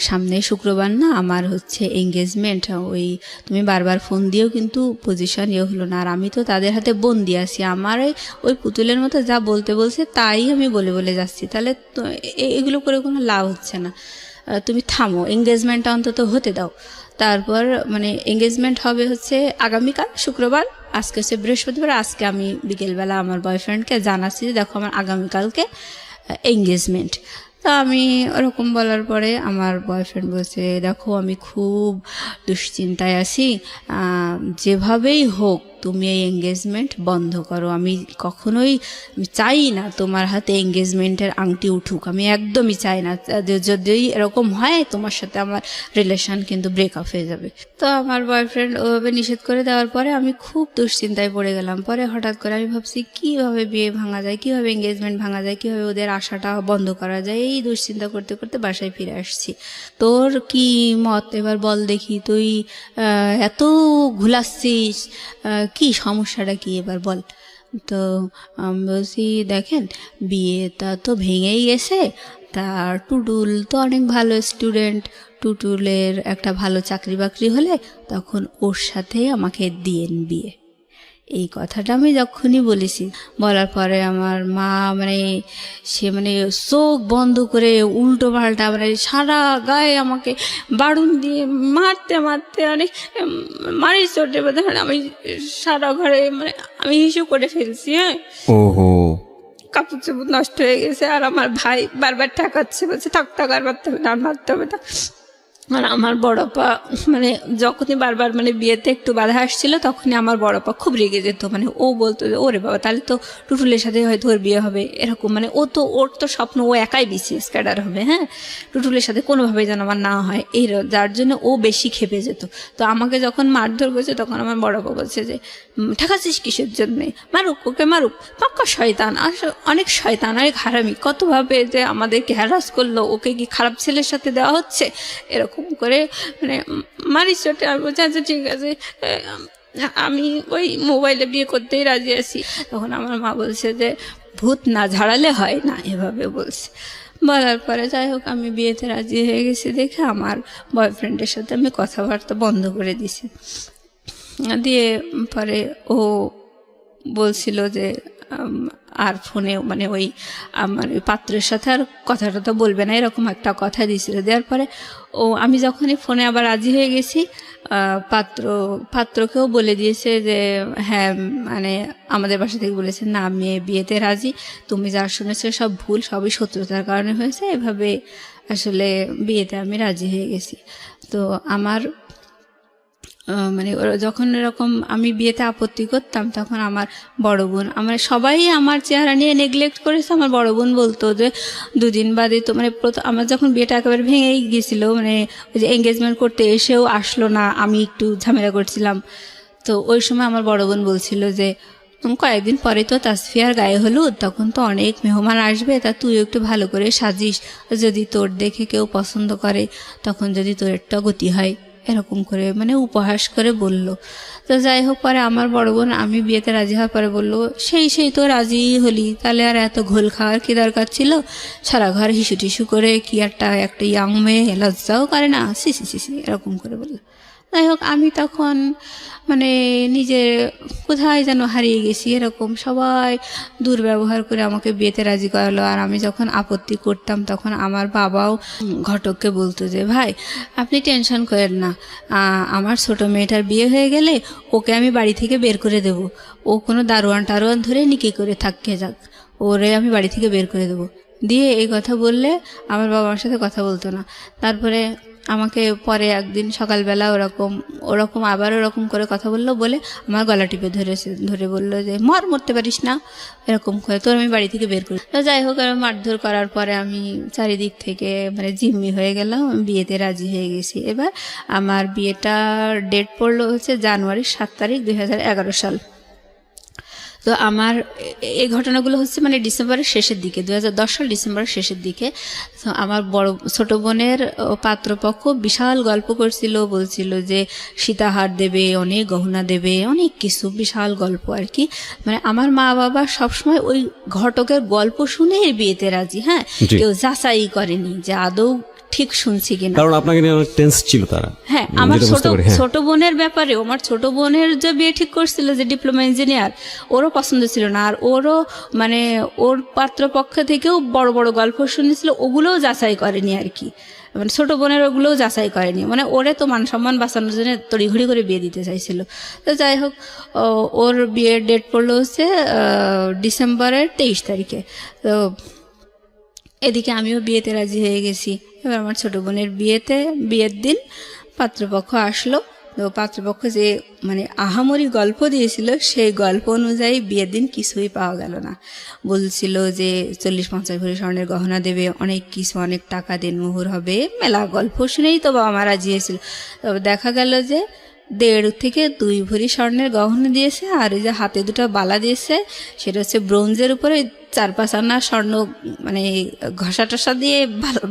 সামনে শুক্রবার না আমার হচ্ছে এঙ্গেজমেন্ট, ওই তুমি বারবার ফোন দিয়েও কিন্তু পজিশন হলো না, আর আমি তো তাদের হাতে বন্দি আছি, আমার ওই পুতুলের মতো যা বলতে বলছে তাই আমি বলে যাচ্ছি, তাহলে এগুলো করে কোনো লাভ হচ্ছে না, তুমি থামো, এঙ্গেজমেন্টটা অন্তত হতে দাও। তারপর মানে এঙ্গেজমেন্ট হবে হচ্ছে আগামীকাল শুক্রবার, আজকে হচ্ছে বৃহস্পতিবার, আজকে আমি বিকেলবেলা আমার বয়ফ্রেন্ডকে জানাচ্ছি যে দেখো আমার আগামীকালকে এঙ্গেজমেন্ট। তো আমি ওরকম বলার পরে আমার বয়ফ্রেন্ড বলছে দেখো আমি খুব দুশ্চিন্তায় আছি, যেভাবেই হোক তুমি এই এঙ্গেজমেন্ট বন্ধ করো, আমি কখনোই চাই না তোমার হাতে এঙ্গেজমেন্টের আংটি উঠুক, আমি একদমই চাই না, যদি এরকম হয় তোমার সাথে আমার রিলেশন কিন্তু ব্রেকআপ হয়ে যাবে। তো আমার বয়ফ্রেন্ড ওভাবে নিষেধ করে দেওয়ার পরে আমি খুব দুশ্চিন্তায় পড়ে গেলাম। পরে হঠাৎ করে আমি ভাবছি কীভাবে বিয়ে ভাঙা যায়, কীভাবে এঙ্গেজমেন্ট ভাঙা যায়, কীভাবে ওদের আশাটা বন্ধ করা যায়, এই দুশ্চিন্তা করতে করতে বাসায় ফিরে আসছি। তোর কি মত এবার বল দেখি, তুই এত ঘুলাচ্ছিস, কি সমস্যাটা কি এবার বল। তো বলছি দেখেন বিয়েটা তো ভেঙেই গেছে, তার টুটুল তো অনেক ভালো স্টুডেন্ট, টুটুলের একটা ভালো চাকরি বাকরি হলে তখন ওর সাথে আমাকে দিয়েন বিয়ে। এই কথাটা আমি যখনই বলেছি, বলার পরে আমার মা সে চোখ বন্ধ করে উল্টো পাল্টা সারা গায়ে আমাকে বাড়ুন দিয়ে মারতে মারি চোটে আমি সারা ঘরে আমি হিসু করে ফেলছি। হ্যাঁ, ওহো, কাপড় চোপড় নষ্ট হয়ে গেছে। আর আমার ভাই বারবার ঠেকাচ্ছে, বলছে থাক আর মারতে হবে না, মারতে হবে না। আর আমার বড়পা যখনই বারবার বিয়েতে একটু বাধা আসছিল তখনই আমার বড়পা খুব রেগে যেত, ও বলতো যে ওরে বাবা তাহলে তো টুটুলের সাথে হয়তো ওর বিয়ে হবে, এরকম ওর তো স্বপ্ন ও একাই বিসিএস ক্যাডার হবে, হ্যাঁ, টুটুলের সাথে কোনোভাবে যেন আমার না হয়, যার জন্য ও বেশি খেপে যেত। তো আমাকে যখন মারধর করেছে তখন আমার বড়পা বলছে যে ঠেকাচ্ছিস কিসের জন্যে, মারুক ওকে মারুক, পাক্কা শয়তান, অনেক শয়তান, অনেক হারামি, কতভাবে যে আমাদেরকে হ্যারাস করলো, ওকে কি খারাপ ছেলের সাথে দেওয়া হচ্ছে, এরকম করে মারিস চোটে। আর বলছে আচ্ছা ঠিক আছে আমি ওই মোবাইলে বিয়ে করতেই রাজি আছি। তখন আমার মা বলছে যে ভূত না ঝাড়ালে হয় না, এভাবে বলছে। বলার পরে যাই হোক আমি বিয়েতে রাজি হয়ে গেছি দেখে আমার বয়ফ্রেন্ডের সাথে আমি কথাবার্তা বন্ধ করে দিছি। দিয়ে পরে ও বলছিল যে আর ফোনে মানে ওই আমার ওই পাত্রের সাথে আর কথাটা তো বলবে না, এরকম একটা কথা দিয়েছিল। দেওয়ার পরে আমি যখনই ফোনে আবার রাজি হয়ে গেছি, পাত্রকেও বলে দিয়েছে যে হ্যাঁ মানে আমাদের বাসা থেকে বলেছে না মেয়ে বিয়েতে রাজি, তুমি যা শুনেছো সব ভুল, সবই শত্রুতার কারণে হয়েছে, এভাবে আসলে বিয়েতে আমি রাজি হয়ে গেছি। তো আমার মানে ওরা যখন এরকম আমি বিয়েতে আপত্তি করতাম তখন আমার বড় বোন, আমার সবাই আমার চেহারা নিয়ে নেগলেক্ট করেছে। আমার বড় বোন বলতো যে দুদিন বাদে তো মানে আমার যখন বিয়েটা একেবারে ভেঙেই গিয়েছিল, মানে ওই যে এঙ্গেজমেন্ট করতে এসেও আসলো না, আমি একটু ঝামেলা করছিলাম। তো ওই সময় আমার বড় বোন বলছিল যে কয়েকদিন পরে তো তাসফিয়ার গায়ে হলুদ, তখন তো অনেক মেহমান আসবে, তা তুই একটু ভালো করে সাজিস, যদি তোর দেখে কেউ পছন্দ করে তখন যদি তোর একটা গতি হয়, এরকম করে মানে উপহাস করে বলল। তো যাই হোক, পরে আমার বড় বোন আমি বিয়েতে রাজি হওয়ার পরে বললো সেই তো রাজি হলি, তাহলে আর এত ঘোল খাওয়ার কি দরকার ছিল, সারা ঘর হিসু টিসু করে কি একটা ইয়াং মেয়ে লজ্জাও করে না, সি এরকম করে বললো। যাই হোক, আমি তখন মানে নিজে কোথায় যেন হারিয়ে গেছি, এরকম সবাই দুর্ব্যবহার করে আমাকে বিয়েতে রাজি করালো। আর আমি যখন আপত্তি করতাম তখন আমার বাবাও ঘটককে বলতো যে ভাই আপনি টেনশন করেন না, আমার ছোট মেয়েটার বিয়ে হয়ে গেলে ওকে আমি বাড়ি থেকে বের করে দেব, ও কোনো দারোয়ান টারোয়ান ধরে নিকি করে থাকতে যাক, ওরে আমি বাড়ি থেকে বের করে দেব। দিয়ে এই কথা বললে আমার বাবার সাথে কথা বলতো না। তারপরে আমাকে পরে একদিন সকালবেলা ওরকম আবার ওরকম করে কথা বললো, বলে আমার গলা টিপে ধরে বললো যে মরতে পারিস না, এরকম করে তোর আমি বাড়ি থেকে বের করি। তো যাই হোক, মারধর করার পরে আমি চারিদিক থেকে মানে জিম্মি হয়ে গেলাম, বিয়েতে রাজি হয়ে গেছি। এবার আমার বিয়েটার ডেট পড়লো হচ্ছে জানুয়ারি 7 তারিখ 2011 সাল। তো আমার এই ঘটনাগুলো হচ্ছে মানে ডিসেম্বরের শেষের দিকে, 2010 সাল ডিসেম্বরের শেষের দিকে। তো আমার ছোট বোনের পাত্রপক্ষ বিশাল গল্প করছিল, বলছিল যে সীতাহার দেবে, অনেক গহনা দেবে, অনেক কিছু, বিশাল গল্প আর কি। মানে আমার মা বাবা সবসময় ওই ঘটকের গল্প শুনে বিয়েতে রাজি, হ্যাঁ, কেউ যাচাই করেনি যে আদৌ ঠিক শুনছি কিনা, কারণ আপনাকে নিয়ে অনেক টেন্স ছিল তারা। হ্যাঁ, আমার ছোট বোনের ব্যাপারে, আমার ছোট বোনের যে বিয়ে ঠিক করছিল যে ডিপ্লোমা ইঞ্জিনিয়ার, ওরও পছন্দ ছিল না। আর ওরও মানে ওর পাত্রপক্ষ থেকেও বড় বড় গল্প শুনেছিল, ওগুলোও যাচাই করেনি আর কি, মানে ছোট বোনের ওগুলোও যাচাই করেনি, মানে ওরে তো মান সম্মান বাঁচানোর জন্য তড়িঘড়ি করে বিয়ে দিতে চাইছিল। তো যাই হোক, ওর বিয়ের ডেট পড়লো হচ্ছে ডিসেম্বরের 23 তারিখে। তো এদিকে আমিও বিয়েতে রাজি হয়ে গেছি। এবার আমার ছোট বোনের বিয়ের দিন পাত্রপক্ষ আসলো। তো পাত্রপক্ষ যে মানে আহামরি গল্প দিয়েছিল, সেই গল্প অনুযায়ী বিয়ের দিন কিছুই পাওয়া গেল না। বলছিল যে 40-50 ভরি স্বর্ণের গহনা দেবে, অনেক কিছু, অনেক টাকা দিনমোহর হবে, মেলা গল্প শুনেই তো বাবা মা রাজি হয়েছিল। তবে দেখা গেল যে 1.5 থেকে 2 ভরি স্বর্ণের গহনা দিয়েছে, আর এই যে হাতে 2টা বালা দিয়েছে সেটা হচ্ছে ব্রোঞ্জের উপরে 4-5 আনা স্বর্ণ মানে ঘষা টসা দিয়ে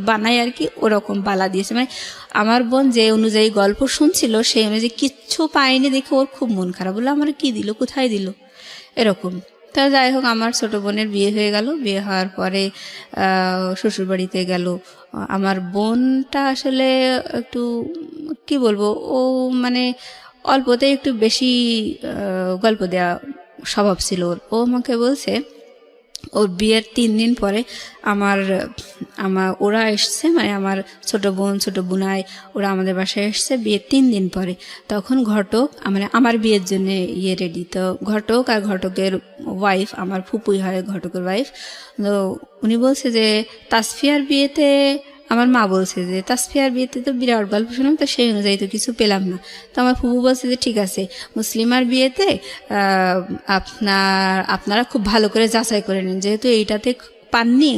বানায় আর কি, ওরকম বালা দিয়েছে। মানে আমার বোন যে অনুযায়ী গল্প শুনছিল সেই অনুযায়ী কিচ্ছু পায়নি দেখে ওর খুব মন খারাপ, বললো আমার কি দিল, কোথায় দিল, এরকম। তা যাই হোক, আমার ছোট বোনের বিয়ে হয়ে গেল। বিয়ে হওয়ার পরে শ্বশুরবাড়িতে গেল। আমার বোনটা আসলে একটু কি বলবো, ও মানে অল্পতে একটু বেশি গল্প দেওয়া স্বভাব ছিল ওর। ও আমাকে বলছে ওর বিয়ের 3 দিন পরে ওরা এসছে, মানে আমার ছোট বোন ছোট বোনাই ওরা আমাদের বাসায় এসছে বিয়ের 3 দিন পরে। তখন ঘটক মানে আমার বিয়ের জন্য রেডি। তো ঘটক আর ঘটকের ওয়াইফ, আমার ফুপুই হয় ঘটকের ওয়াইফ, তো উনি বলছে যে তাসফিয়ার বিয়েতে, আমার মা বলছে যে তাসফিয়ার বিয়েতে তো বিরাট গল্প শুনলাম, তো সেই অনুযায়ী তো কিছু পেলাম না। তো আমার ফুপু বলছে যে ঠিক আছে, মুসলিমার বিয়েতে আপনারা খুব ভালো করে যাচাই করে নিন, যেহেতু এইটাতে পাননি,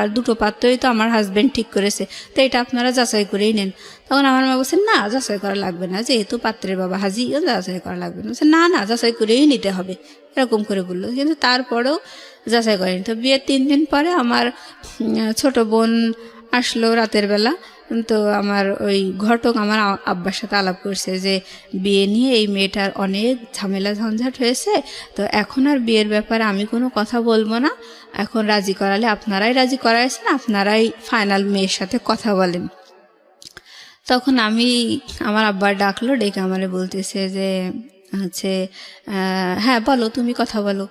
আর 2টো পাত্রই তো আমার হাজব্যান্ড ঠিক করেছে, তো এটা আপনারা যাচাই করেই নেন। তখন আমার মা বলছে না, যাচাই করা লাগবে না, যেহেতু পাত্রের বাবা হাজি, যাচাই করা লাগবে না। বলছে না যাচাই করেই নিতে হবে, এরকম করে বললো। কিন্তু তারপরেও যাচাই করেনি। তো বিয়ের 3 দিন পরে আমার ছোট বোন আসলো রাতের বেলা। তো আমার ওই ঘটক আমার আব্বার সাথে আলাপ করছে যে বিয়ে নিয়ে এই মেয়েটার অনেক ঝামেলা ঝঞ্ঝাট হয়েছে, তো এখন আর বিয়ের ব্যাপারে আমি কোনো কথা বলবো না, এখন রাজি করালে আপনারাই রাজি করাইছেন, আপনারাই ফাইনাল মেয়ের সাথে কথা বলেন। তখন আমার আব্বার ডাকলো, ডেকে আমারে বলতেছে যে হচ্ছে হ্যাঁ বলো, তুমি কথা বলো,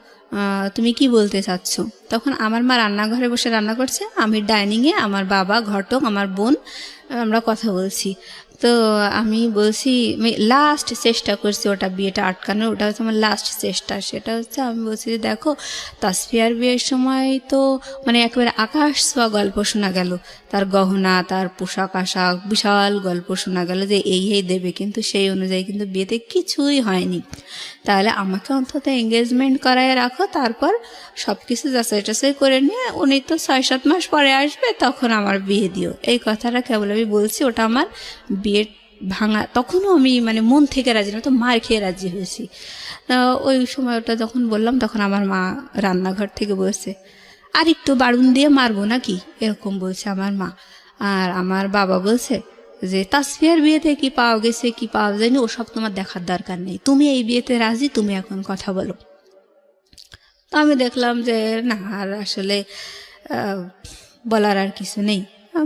তুমি কি বলতে চাচ্ছ। তখন আমার মা রান্নাঘরে বসে রান্না করছে, আমি ডাইনিংয়ে, আমার বাবা, ঘটক, আমার বোন, আমরা কথা বলছি। তো আমি বলছি, আমি লাস্ট চেষ্টা করছি ওটা বিয়েটা আটকানোর, ওটা হচ্ছে আমার লাস্ট চেষ্টা। সেটা হচ্ছে আমি বলছি যে দেখো, তাসফিয়ার বিয়ের সময় তো মানে একেবারে আকাশ ছোঁয়া গল্প শোনা গেল, তার গহনা, তার পোশাক আশাক, বিশাল গল্প শোনা গেল যে এই দেবে, কিন্তু সেই অনুযায়ী কিন্তু বিয়েতে কিছুই হয়নি। তাহলে আমাকে অন্তত এঙ্গেজমেন্ট করায় রাখো, তারপর সব কিছু যাচাই টাচাই করে নিয়ে উনি তো 6-7 মাস পরে আসবে, তখন আমার বিয়ে দিও। এই কথাটা কেবল আমি বলছি, ওটা আমার বিয়ে ভাঙা। তখনও আমি মানে মন থেকে রাজি না, তো মার খেয়ে রাজি হয়েছি। ওই সময় ওটা যখন বললাম, তখন আমার মা রান্নাঘর থেকে বলছে, আর একটু বাড়ুন দিয়ে মারবো নাকি, এরকম বলছে আমার মা। আর আমার বাবা বলছে যে তাসফিয়ার বিয়েতে কি পাওয়া গেছে কি পাওয়া যায়নি ওসব তোমার দেখার দরকার নেই, তুমি এই বিয়েতে রাজি, তুমি এখন কথা বলো। তো আমি দেখলাম যে না, আর আসলে বলার আর কিছু নেই।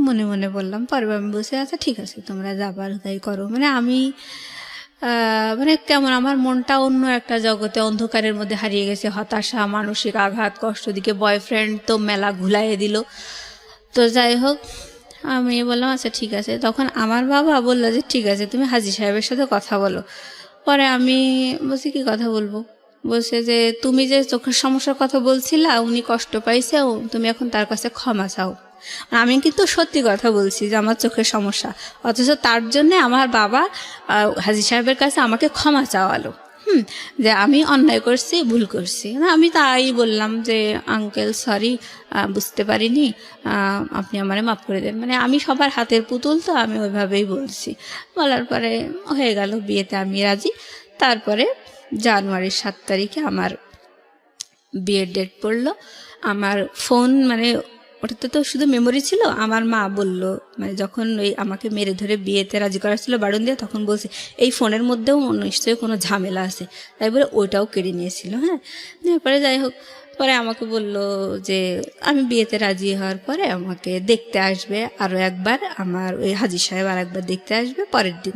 মনে মনে বললাম, পরে আমি বসে আচ্ছা ঠিক আছে, তোমরা যাবার তাই করো। মানে আমি মানে কেমন আমার মনটা অন্য একটা জগতে, অন্ধকারের মধ্যে হারিয়ে গেছে, হতাশা, মানসিক আঘাত, কষ্ট, দিকে বয়ফ্রেন্ড তো মেলা ঘুলাইয়ে দিল। তো যাই হোক, আমি বললাম আচ্ছা ঠিক আছে। তখন আমার বাবা বললো যে ঠিক আছে, তুমি হাজী সাহেবের সাথে কথা বলো। পরে আমি বলছি কি কথা বলবো, বলছে যে তুমি যে চোখের সমস্যার কথা বলছিলা, উনি কষ্ট পাইছে, তুমি এখন তার কাছে ক্ষমা চাও। আমি কিন্তু সত্যি কথা বলছি যে আমার চোখের সমস্যা, অথচ তার জন্য আমার বাবা হাজী সাহেবের কাছে আমাকে ক্ষমা চাওয়ালো। যে আমি অন্যায় করছি, ভুল করছি। আমি তাই বললাম যে আঙ্কেল সরি, বুঝতে পারিনি, আপনি আমারে মাফ করে দেন। মানে আমি সবার হাতের পুতুল, তো আমি ওইভাবেই বলছি। বলার পরে হয়ে গেল, বিয়েতে আমি রাজি। তারপরে জানুয়ারির 7 তারিখে আমার বিয়ের ডেট পড়লো। আমার ফোন মানে ওটাতে তো শুধু মেমোরি ছিল। আমার মা বলল, মানে যখন ওই আমাকে মেরে ধরে বিয়েতে রাজি করা ছিল বাড়ুন দিয়ে, তখন বলছে এই ফোনের মধ্যেও নিশ্চয়ই কোনো ঝামেলা আছে, তাই বলে ওইটাও কেড়ে নিয়েছিল। হ্যাঁ, তারপরে যাই হোক, পরে আমাকে বলল যে আমি বিয়েতে রাজি হওয়ার পরে আমাকে দেখতে আসবে আরও একবার, আমার ওই হাজী সাহেব আর একবার দেখতে আসবে পরের দিন।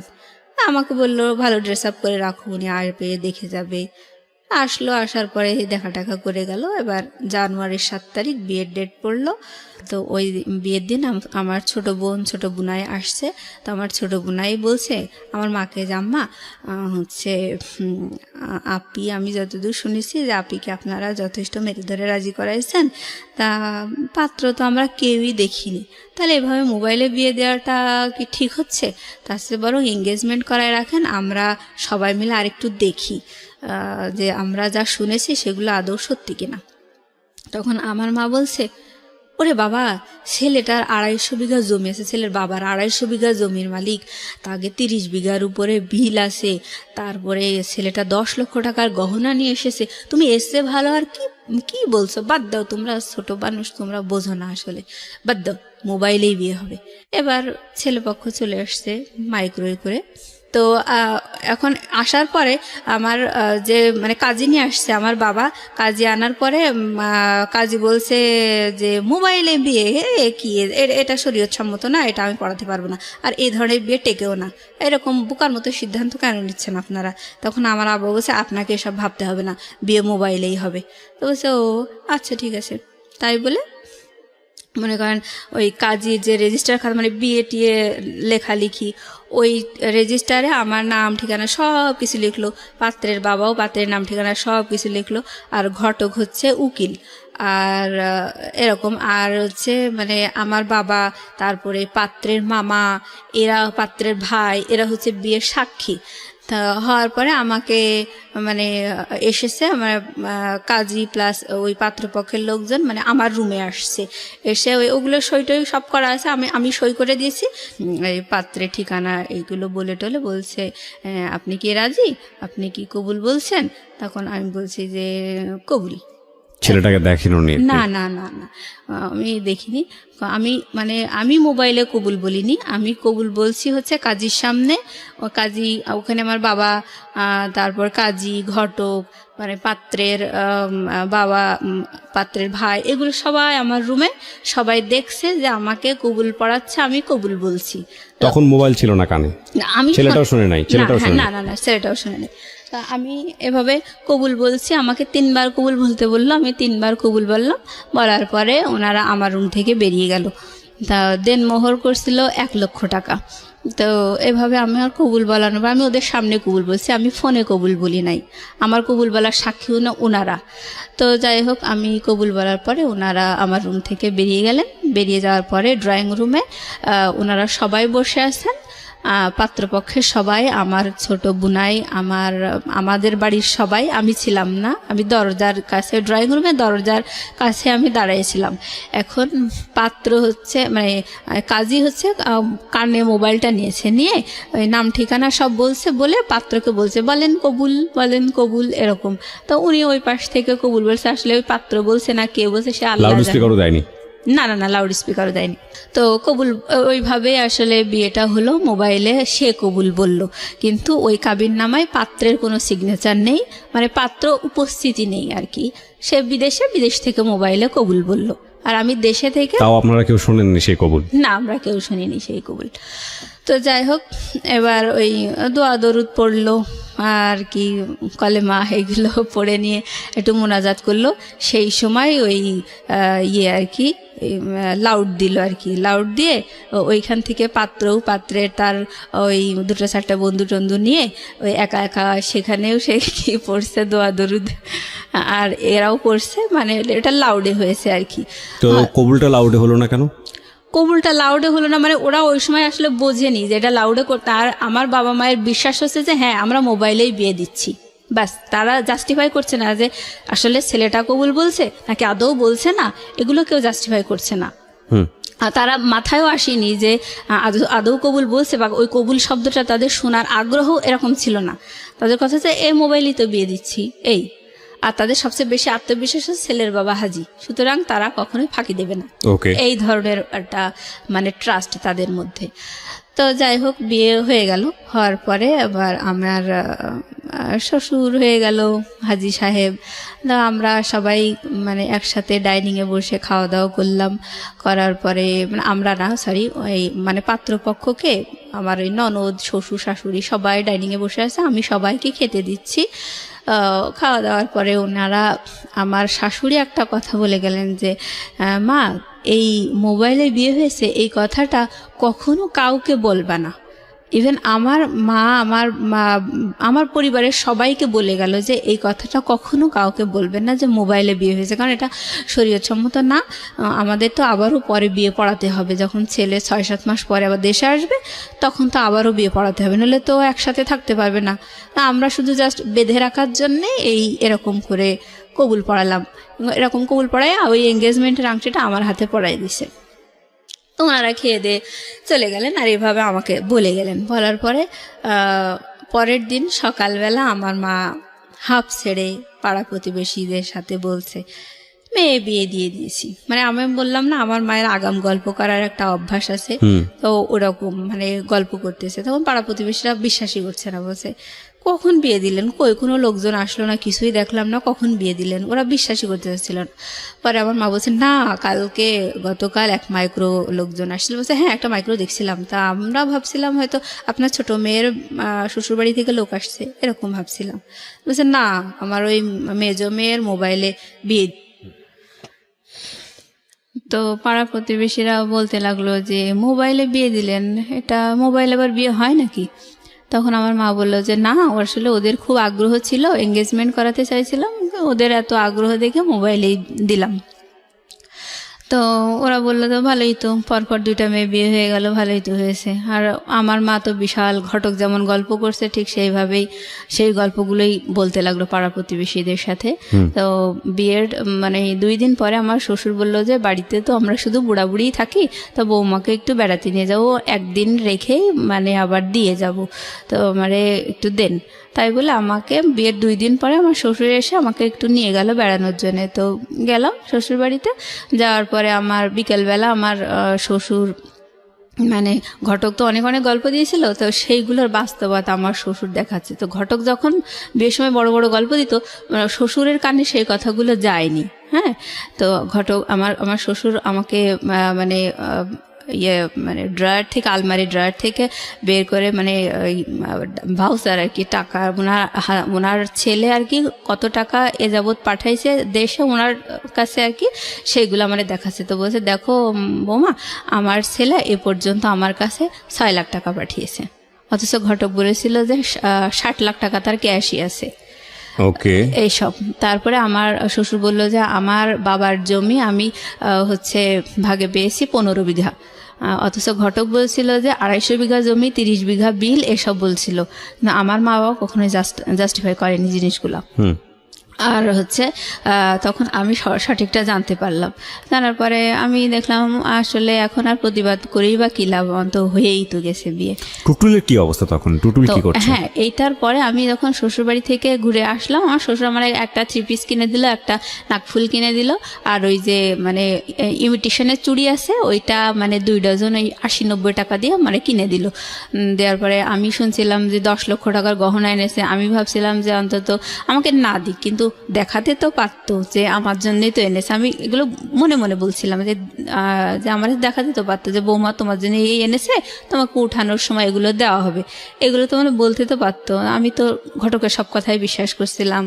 আমাকে বললো ভালো ড্রেস আপ করে রাখো, উনি আসবে, দেখে যাবে। আসলো, আসার পরে দেখা টাকা করে গেল। এবার জানুয়ারির 7 তারিখ বিয়ের ডেট পড়লো। তো ওই বিয়ের দিন আমার ছোট বোন, ছোট বোনাই আসছে। তো আমার ছোট বোনাই বলছে আমার মাকে যে আম্মা হচ্ছে আপি, আমি যতদূর শুনেছি যে আপিকে আপনারা যথেষ্ট মেরে ধরে রাজি করাইছেন, তা পাত্র তো আমরা কেউই দেখিনি, তাহলে এভাবে মোবাইলে বিয়ে দেওয়াটা কি ঠিক হচ্ছে? তার চেয়ে বরং এঙ্গেজমেন্ট করায় রাখেন, আমরা সবাই মিলে আরেকটু দেখি যে আমরা যা শুনেছি সেগুলো আদৌ সত্যি কিনা। তখন আমার মা বলছে, ওরে বাবা, ছেলেটার 250 বিঘা জমি আছে, ছেলের বাবার 250 বিঘা জমির মালিক, তাকে 30 বিঘার উপরে বিল আছে, তারপরে ছেলেটা 10 লক্ষ টাকার গহনা নিয়ে এসেছে, তুমি এসে ভালো আর কি বলছো? বাদ দাও, তোমরা ছোট মানুষ, তোমরা বোঝো না, আসলে বাদ দাও, মোবাইলেই বিয়ে হবে। এবার ছেলেপক্ষ চলে আসছে মাইক্রোওয়েভ করে। তো এখন আসার পরে আমার যে মানে কাজী নিয়ে আসছে আমার বাবা, কাজী আনার পরে কাজী বলছে যে মোবাইলে বিয়ে কি, এটা শরীয়তসম্মত না, এটা আমি পড়াতে পারবো না, আর এই ধরনের বিয়ে টেকেও না, এরকম বোকার মতো সিদ্ধান্ত কেন নিচ্ছেন আপনারা? তখন আমার আব্বা বলছে আপনাকে এসব ভাবতে হবে না, বিয়ে মোবাইলেই হবে। তো বলছে ও আচ্ছা ঠিক আছে। তাই বলে মনে করেন ওই কাজী যে রেজিস্টার খাতা, মানে বিয়ে টিয়ে লেখালেখি, ওই রেজিস্টারে আমার নাম ঠিকানা সব কিছু লিখলো, পাত্রের বাবাও পাত্রের নাম ঠিকানা সব কিছু লিখলো, আর ঘটক হচ্ছে উকিল, আর এরকম, আর হচ্ছে মানে আমার বাবা, তারপরে পাত্রের মামা, এরা পাত্রের ভাই, এরা হচ্ছে বিয়ের সাক্ষী। তা হওয়ার পরে আমাকে মানে এসেছে আমার কাজী প্লাস ওই পাত্রপক্ষের লোকজন, মানে আমার রুমে আসছে, এসে ওগুলো সই টই সব করা আছে, আমি সই করে দিয়েছি, এই পাত্রের ঠিকানা এইগুলো বলে টলে বলছে আপনি কি রাজি, আপনি কি কবুল বলছেন? তখন আমি বলছি যে কবুল। ছেলেটাকে দেখিনো? না না না না, আমি দেখিনি। আমি মোবাইলে কবুল বলিনি, আমি কবুল বলছি হচ্ছে কাজীর সামনে। ও কাজী, ওখানে আমার বাবা, তারপর কাজী, ঘটক, মানে পাত্রের বাবা, পাত্রের ভাই, এগুলো সবাই আমার রুমে, সবাই দেখছে যে আমাকে কবুল পড়াচ্ছে, আমি কবুল বলছি। তখন মোবাইল ছিল না কানে? আমি ছেলেটাও শুনে নাই? না না, ছেলেটাও শুনে নাই। তা আমি এভাবে কবুল বলছি, আমাকে 3বার কবুল বলতে বললো, আমি 3বার কবুল বললাম। বলার পরে ওনারা আমার রুম থেকে বেরিয়ে গেল। তা দেনমোহর করছিল 1 লক্ষ টাকা। তো এভাবে আমি আর কবুল বলানো, আমি ওদের সামনে কবুল বলছি, আমি ফোনে কবুল বলি নাই, আমার কবুল বলার সাক্ষীও না ওনারা। তো যাই হোক, আমি কবুল বলার পরে ওনারা আমার রুম থেকে বেরিয়ে গেলেন। বেরিয়ে যাওয়ার পরে ড্রয়িং রুমে ওনারা সবাই বসে আছেন, পাত্রপক্ষের সবাই, আমার ছোট বুনাই, আমাদের বাড়ির সবাই। আমি ছিলাম না, আমি দরজার কাছে, ড্রয়িং রুমে দরজার কাছে আমি দাঁড়িয়েছিলাম। এখন পাত্র হচ্ছে মানে কাজী হচ্ছে কানে মোবাইলটা নিয়েছে, নিয়ে ওই নাম ঠিকানা সব বলছে, বলে পাত্রকে বলছে বলেন কবুল, বলেন কবুল, এরকম। তো উনি ওই পাশ থেকে কবুল বলছে। আসলে ওই পাত্র বলছে না কে বলছে সে আল্লাহ জানে। না না না, লাউড স্পিকারও দেয়নি। তো কবুল ওইভাবে আসলে বিয়েটা হলো, মোবাইলে সে কবুল বলল, কিন্তু ওই কাবিন নামায় পাত্রের কোনো সিগনেচার নেই, মানে পাত্র উপস্থিতি নেই আর কি। সে বিদেশ থেকে মোবাইলে কবুল বলল, আর আমি দেশে থেকে। তাও আপনারা কেউ শোনেননি সেই কবুল? না, আমরা কেউ শুনিনি সেই কবুল। তো যাই হোক, এবার ওই দোয়া দরুদ পড়লো আর কি, কলেমা এগুলো পড়ে নিয়ে একটু মোনাজাত করলো। সেই সময় ওই আর কি লাউড দিল আর কি, লাউড দিয়ে ওইখান থেকে পাত্রের তার ওই 2-4টা বন্ধু টন্ধু নিয়ে ওই একা একা সেখানেও সে কি পড়ছে দোয়া দরুদ, আর এরাও পড়ছে, মানে এটা লাউডে হয়েছে আর কি। তো কবুলটা লাউডে হলো না কেন? কবুলটা লাউডে হলো না মানে ওরা ওই সময় আসলে বোঝেনি যে এটা লাউডে করতে। আর আমার বাবা মায়ের বিশ্বাস হচ্ছে যে হ্যাঁ আমরা মোবাইলেই বিয়ে দিচ্ছি, ব্যাস। তারা জাস্টিফাই করছে না যে আসলে ছেলেটা কবুল বলছে নাকি আদৌ বলছে না, এগুলো কেউ জাস্টিফাই করছে না। আর তারা মাথায়ও আসেনি যে আদৌ কবুল বলছে, বা ওই কবুল শব্দটা তাদের শোনার আগ্রহ এরকম ছিল না। তাদের কথা হচ্ছে এই মোবাইলেই তো বিয়ে দিচ্ছি এই। আর তাদের সবচেয়ে বেশি আত্মবিশ্বাস হচ্ছে ছেলের বাবা হাজি, সুতরাং তারা কখনোই ফাঁকি দেবে না, এই ধরনের একটা মানে ট্রাস্ট তাদের মধ্যে। তো যাই হোক, বিয়ে হয়ে গেল। হওয়ার পরে আবার আমার শ্বশুর হয়ে গেল হাজি সাহেব। আমরা সবাই মানে একসাথে ডাইনিংয়ে বসে খাওয়া দাওয়া করলাম। করার পরে মানে আমরা না, সরি, ওই মানে পাত্রপক্ষকে আমার ওই ননদ, শ্বশুর, শাশুড়ি সবাই ডাইনিংয়ে বসে আছে, আমি সবাইকে খেতে দিচ্ছি। খাওয়া দাওয়ার পরে ওনারা, আমার শাশুড়ি একটা কথা বলে গেলেন যে মা, এই মোবাইলে বিয়ে হয়েছে এই কথাটা কখনো কাউকে বলবা না। ইভেন আমার মা, আমার পরিবারের সবাইকে বলে গেল যে এই কথাটা কখনো কাউকে বলবেন না যে মোবাইলে বিয়ে হয়েছে, কারণ এটা শরীয়তসম্মত না। আমাদের তো আবারও পরে বিয়ে পড়াতে হবে, যখন ছেলে 6-7 মাস পরে আবার দেশে আসবে তখন তো আবারও বিয়ে পড়াতে হবে, নাহলে তো একসাথে থাকতে পারবে না। আমরা শুধু জাস্ট বেঁধে রাখার জন্যে এরকম করে কবুল পড়ালাম। এরকম কবুল পড়ায় ওই এঙ্গেজমেন্টের আংটিটা আমার হাতে পড়াই দিছে। তো ওনারা খেয়ে দিয়ে চলে গেলেন, আর এভাবে আমাকে বলে গেলেন। বলার পরে পরের দিন সকালবেলা আমার মা হাঁপ ছেড়ে পাড়া প্রতিবেশীদের সাথে বলছে মেয়ে বিয়ে দিয়ে দিয়েছি। মানে আমি বললাম না, আমার মায়ের আগাম গল্প করার একটা অভ্যাস আছে, তো ওরকম মানে গল্প করতেছে। তখন পাড়া প্রতিবেশীরা বিশ্বাসই করছে না, বলছে কখন বিয়ে দিলেন, কই কোনো লোকজন আসলো না, কিছুই দেখলাম না, কখন বিয়ে দিলেন, ওরা বিশ্বাসই করতে চাচ্ছিল না। পরে আমার মা বলছে না, গতকাল 1 মাইক্রো লোকজন আসছিল। বলছে হ্যাঁ, একটা মাইক্রো দেখছিলাম। তা আমরা ভাবছিলাম হয়তো আপনার ছোট মেয়ের শ্বশুরবাড়ি থেকে লোক আসছে, এরকম ভাবছিলাম। বলছে না, আমার ওই মেজো মেয়ের মোবাইলে বিয়ে। তো পাড়া প্রতিবেশীরা বলতে লাগলো যে মোবাইলে বিয়ে দিলেন, এটা মোবাইলে আবার বিয়ে হয় নাকি? তখন আমার মা বললো যে না, আসলে ওদের খুব আগ্রহ ছিল, এঙ্গেজমেন্ট করাতে চাইছিলাম, ওদের এত আগ্রহ দেখে মোবাইলেই দিলাম। তো ওরা বললো তো ভালোই তো, পরপর 2টা মেয়ে বিয়ে হয়ে গেল, ভালোই তো হয়েছে। আর আমার মা তো বিশাল ঘটক যেমন গল্প করছে ঠিক সেইভাবেই সেই গল্পগুলোই বলতে লাগলো পাড়া প্রতিবেশীদের সাথে। তো বিয়ের মানে 2 দিন পরে আমার শ্বশুর বলল যে বাড়িতে তো আমরা শুধু বুড়াবুড়িই থাকি, তো বৌমাকে একটু বেড়াতে নিয়ে যাবো, 1 দিন রেখেই মানে আবার দিয়ে যাব, তো মানে একটু দেন। তাই বলে আমাকে বিয়ের 2 দিন পরে আমার শ্বশুর এসে আমাকে একটু নিয়ে গেল বেড়ানোর জন্যে। তো গেলাম শ্বশুর বাড়িতে। যাওয়ার পরে আমার বিকেলবেলা আমার শ্বশুর মানে ঘটক তো অনেক অনেক গল্প দিয়েছিল, তো সেইগুলোর বাস্তবতা আমার শ্বশুর দেখাচ্ছে। তো ঘটক যখন বিয়ের সময় বড় বড় গল্প দিত, শ্বশুরের কানে সেই কথাগুলো যায়নি। হ্যাঁ, তো ঘটক আমার শ্বশুর আমাকে মানে ইয়ে মানে ড্রয়ার থেকে, আলমারি ড্রয়ার থেকে বের করে মানে ওই ভাউচার আর কি, টাকা ওনার ছেলে আর কি কত টাকা এ যাবৎ পাঠাইছে দেশে ওনার কাছে আর কি, সেইগুলো আমার দেখাচ্ছে। তো বলছে দেখো বৌমা, আমার ছেলে এ পর্যন্ত আমার কাছে 6 লাখ টাকা পাঠিয়েছে, অথচ ঘটক বলেছিল যে 60 লাখ টাকা তার ক্যাশই আছে। ওকে, এইসব। তারপরে আমার শ্বশুর বলল যে আমার বাবার জমি আমি হচ্ছে ভাগে পেয়েছি 15 বিঘা, অথচ ঘটক বলছিল যে 250 বিঘা জমি, 30 বিঘা বিল, এসব বলছিল। না, আমার মা বাবা কখনোই জাস্টিফাই করেনি জিনিসগুলো। আর হচ্ছে তখন আমি সঠিকটা জানতে পারলাম। জানার পরে আমি দেখলাম আসলে এখন আর প্রতিবাদ করেই বা কি লাভ, অন্ত হয়েই তো গেছে বিয়ে। টুটুলের কি অবস্থা তখন? টুটুল কি করছে? হ্যাঁ, এইটার পরে আমি যখন শ্বশুরবাড়ি থেকে ঘুরে আসলাম, আমার শ্বশুর আমার একটা 3 পিস কিনে দিল, একটা নাকফুল কিনে দিল, আর ওই যে মানে ইমিটেশনের চুড়ি আছে ওইটা মানে 2 ডজন ওই 80-90 টাকা দিয়ে মানে কিনে দিল। দেওয়ার পরে আমি শুনছিলাম যে 10 লক্ষ টাকার গহনা এনেছে। আমি ভাবছিলাম যে অন্তত আমাকে না দিক, কিন্তু দেখাতে তো পারতো যে আমার জন্যই তো এনেছে। আমি এগুলো মনে মনে বলছিলাম যে আমার দেখাতে তো পারতো যে বৌমা তোমার জন্য এই এনেছে, তোমাকে উঠানোর সময় এগুলো দেওয়া হবে, এগুলো তো মানে বলতে তো পারতো। আমি তো ঘটকের সব কথাই বিশ্বাস করছিলাম,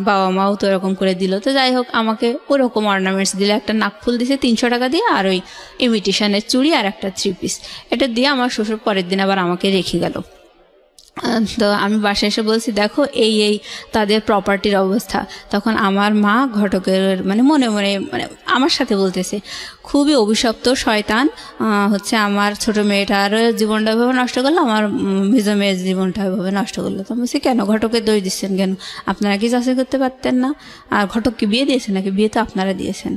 বাবা মাও তো এরকম করে দিল। তো যাই হোক, আমাকে ওরকম অর্নামেন্টস দিলে, একটা নাকফুল দিছে 300 টাকা দিয়ে, আর ওই ইমিটেশনের চুড়ি আর একটা 3 পিস, এটা দিয়ে আমার শ্বশুর পরের দিন আবার আমাকে রেখে গেল। তো আমি বাসায় এসে বলছি দেখো এই এই তাদের প্রপার্টির অবস্থা। তখন আমার মা ঘটকের মানে মনে মনে মানে আমার সাথে বলতেছে, খুবই অভিশপ্ত শয়তান হচ্ছে আমার ছোট মেয়েটার জীবনটা এভাবে নষ্ট করলো, আমার মেজ মেয়ের জীবনটা এভাবে নষ্ট করলো। তো বলছি কেন, ঘটকে দোষ দিচ্ছেন কেন? আপনারা কি যাচাই করতে পারতেন না? আর ঘটককে বিয়ে দিয়েছেন নাকি? বিয়ে তো আপনারা দিয়েছেন।